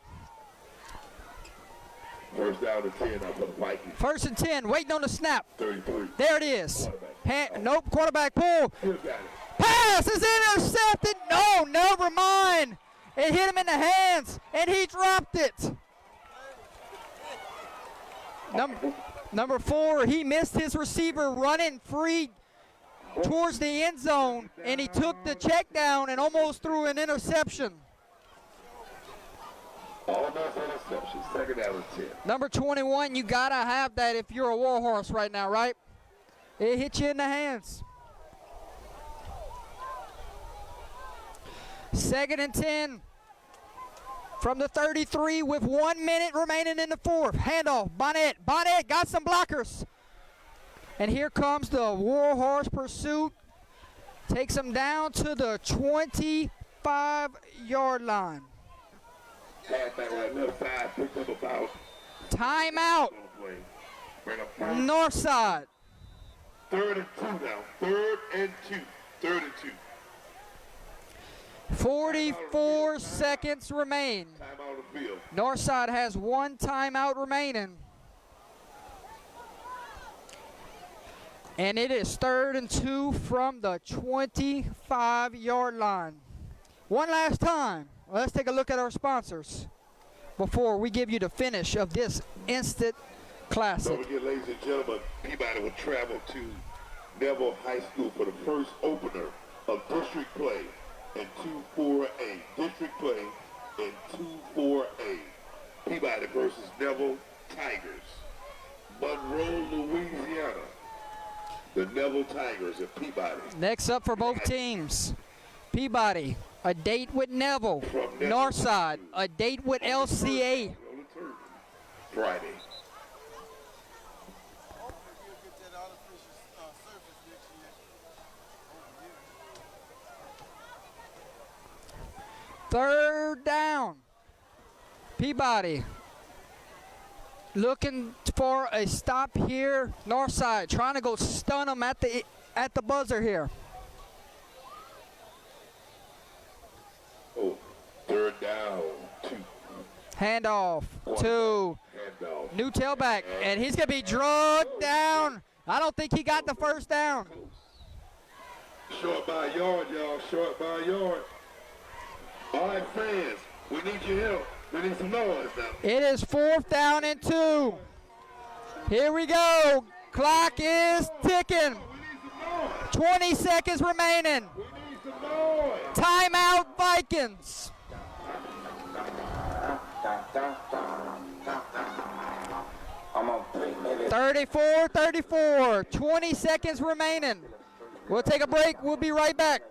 First down and 10 now for the Vikings. 1st and 10, waiting on the snap. 33. There it is. Nope, quarterback pull. Still got it. Pass is intercepted. No, never mind. It hit him in the hands, and he dropped it. Number 4, he missed his receiver running free towards the end zone, and he took the check down and almost threw an interception. Almost interception. 2nd down and 10. Number 21, you got to have that if you're a Warhorse right now, right? It hit you in the hands. 2nd and 10 from the 33 with 1 minute remaining in the 4th. Handoff, Bonnet. Bonnet got some blockers. And here comes the Warhorse pursuit. Takes him down to the 25-yard line. Halfback on that left side, picked up about. Timeout. Bring up 1st. North side. 3rd and 2 now. 3rd and 2. 3rd and 2. 44 seconds remain. Timeout of the field. Northside has 1 timeout remaining. And it is 3rd and 2 from the 25-yard line. One last time, let's take a look at our sponsors before we give you the finish of this instant classic. Don't forget, ladies and gentlemen, Peabody will travel to Neville High School for the first opener of district play in 2-4A. District play in 2-4A. Peabody versus Neville Tigers. Monroe, Louisiana. The Neville Tigers at Peabody. Next up for both teams, Peabody, a date with Neville. Northside, a date with LCA. Friday. Hopefully we'll get that artificial surface next year. 3rd down. Peabody looking for a stop here. Northside trying to go stun them at the buzzer here. Oh, 3rd down. 2. Handoff to Handoff. new tailback, and he's going to be drugged down. I don't think he got the 1st down. Short by a yard, y'all. Short by a yard. All right, fans, we need your help. We need some noise now. It is 4th down and 2. Here we go. Clock is ticking. 20 seconds remaining. We need some noise. Timeout Vikings. I'm on 3 minutes. 34-34. 20 seconds remaining. We'll take a break. We'll be right back.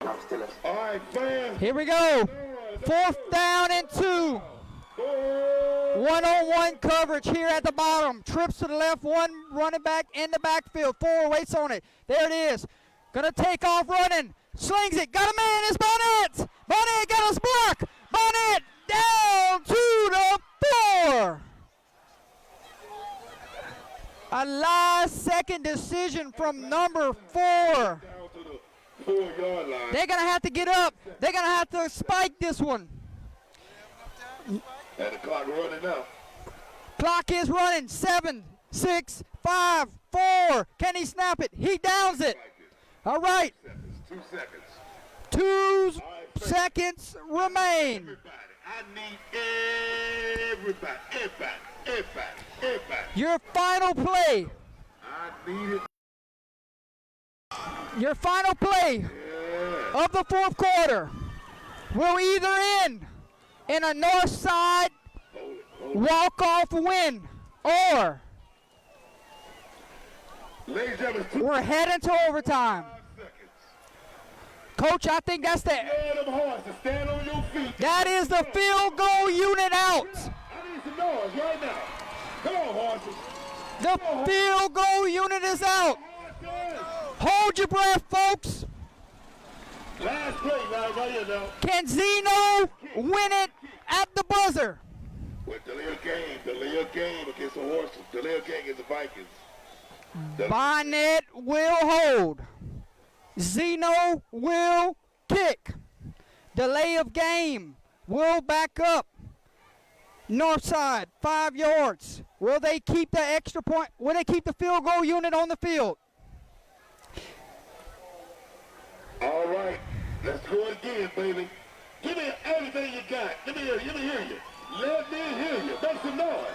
I'm still a All right, fans. Here we go. 4th down and 2. One-on-one coverage here at the bottom. Trips to the left, one running back in the backfield. 4 waits on it. There it is. Gonna take off running. Slings it. Got a man. It's Bonnet. Bonnet got his block. Bonnet down to the 4. A last-second decision from number 4. Down to the 4-yard line. They're going to have to get up. They're going to have to spike this one. And the clock running now. Clock is running. 7, 6, 5, 4. Can he snap it? He downs it. All right. 2 seconds. 2 seconds remain. I need everybody. Your final play. I need it. Your final play of the 4th quarter will either end in a north side walk-off win, or Ladies and gentlemen, 2 we're heading to overtime. seconds. Coach, I think that's the Stand them horses. Stand on your feet. that is the field goal unit out. I need some noise right now. Come on, horses. The field goal unit is out. Horses. Hold your breath, folks. Last play, guys, right here now. Can Zeno win it at the buzzer? With delay a game against the horses. Delay a game against the Vikings. Bonnet will hold. Zeno will kick. Delay of game will back up. North side, 5 yards. Will they keep the extra point? Will they keep the field goal unit on the field? All right, let's go again, baby. Give me everything you got. Let me hear you. Let me hear you. Make some noise.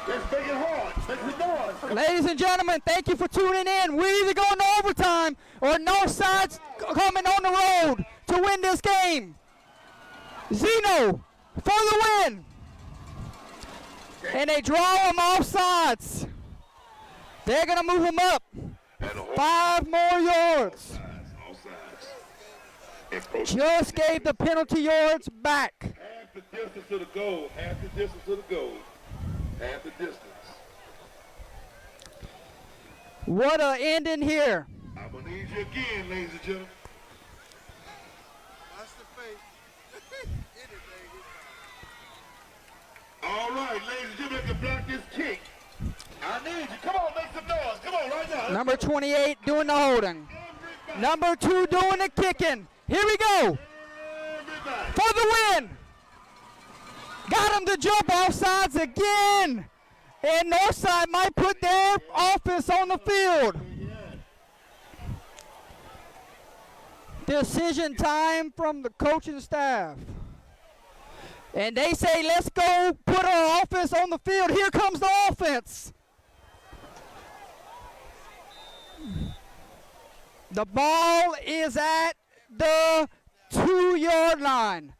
Let's make it hard. Make some noise. Ladies and gentlemen, thank you for tuning in. We're either going to overtime or Northside's coming on the road to win this game. Zeno for the win. And they draw him off sides. They're going to move him up 5 more yards. Just gave the penalty yards back. Half the distance to the goal. Half the distance to the goal. Half the distance. What a ending here. I'm going to need you again, ladies and gentlemen. That's the faith. Anything is All right, ladies and gentlemen, can block this kick. I need you. Come on, make some noise. Come on, right now. Number 28 doing the holding. Number 2 doing the kicking. Here we go. Everybody. For the win. Got him to jump off sides again. And Northside might put their offense on the field. Decision time from the coaching staff. And they say, let's go put our offense on the field. Here comes the offense. The ball is at the 2-yard line.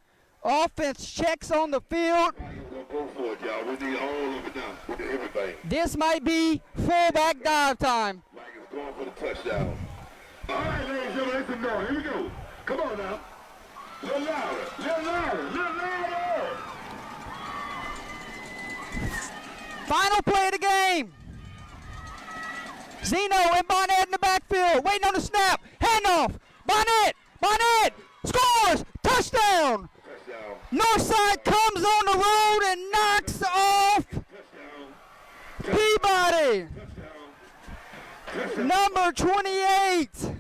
Offense checks on the field. Go for it, y'all. We need all of it now. We need everything. This might be fullback dive time. Mike is going for the touchdown. All right, ladies and gentlemen, listen now. Here we go. Come on now. A little louder. A little louder. A little louder. Final play of the game. Zeno and Bonnet in the backfield. Waiting on the snap. Handoff. Bonnet scores. Touchdown. Touchdown. Northside comes on the road and knocks off Touchdown. Peabody. Touchdown. Number 28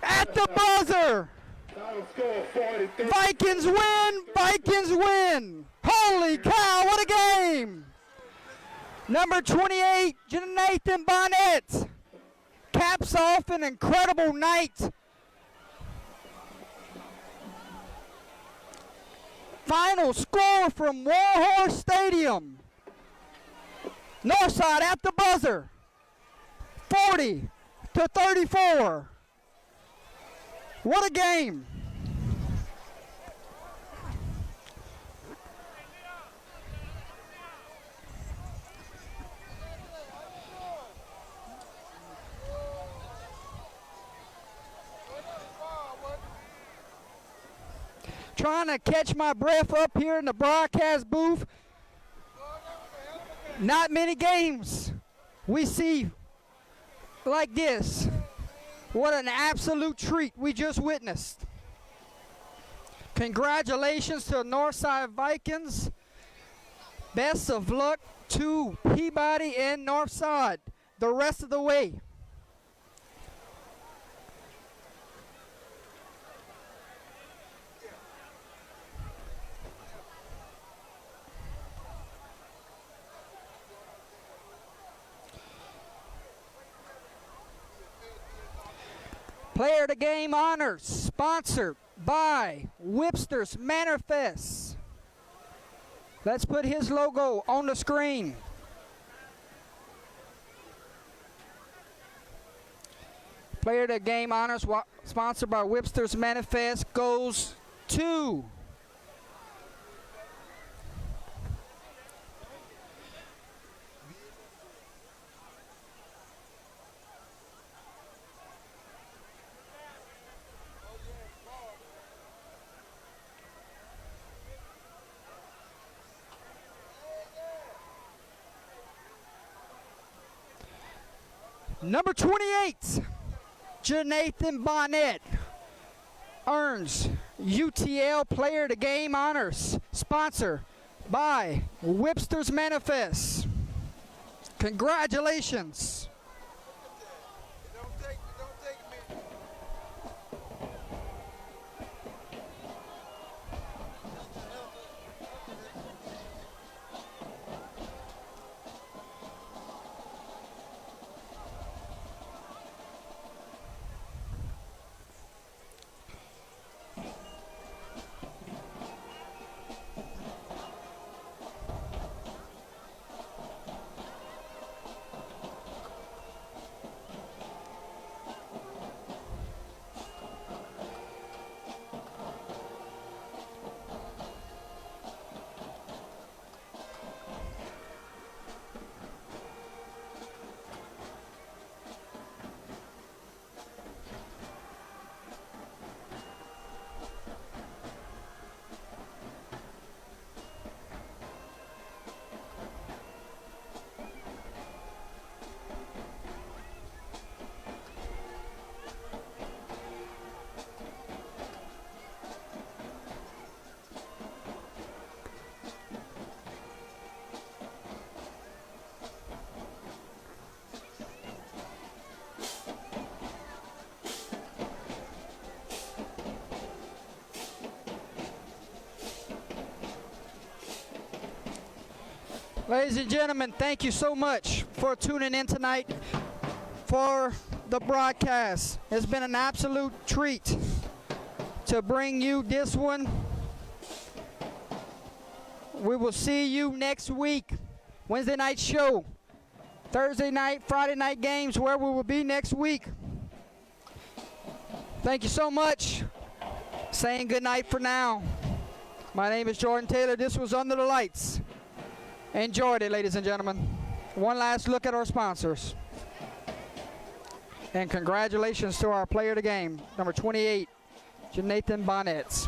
at the buzzer. Final score 43. Vikings win. Vikings win. Holy cow, what a game. Number 28, Nathan Bonnet, caps off an incredible night. Final score from Warhorse Stadium. Northside at the buzzer, 40-34. What a game. trying to catch my breath up here in the broadcast booth. Not many games we see like this. What an absolute treat we just witnessed. Congratulations to Northside Vikings. Best of luck to Peabody and Northside the rest of the way. Player of the Game honors sponsored by Webster's Manifest. Let's put his logo on the screen. Player of the Game honors sponsored by Webster's Manifest goes to number 28, Jonathan Bonnet, earns UTL Player of the Game honors, sponsored by Webster's Manifest. Congratulations. Ladies and gentlemen, thank you so much for tuning in tonight for the broadcast. It's been an absolute treat to bring you this one. We will see you next week. Wednesday night show, Thursday night, Friday night games, where we will be next week. Thank you so much. Saying good night for now. My name is Jordan Taylor. This was Under the Lights. Enjoyed it, ladies and gentlemen. One last look at our sponsors. And congratulations to our player of the game, number 28, Jonathan Bonnet.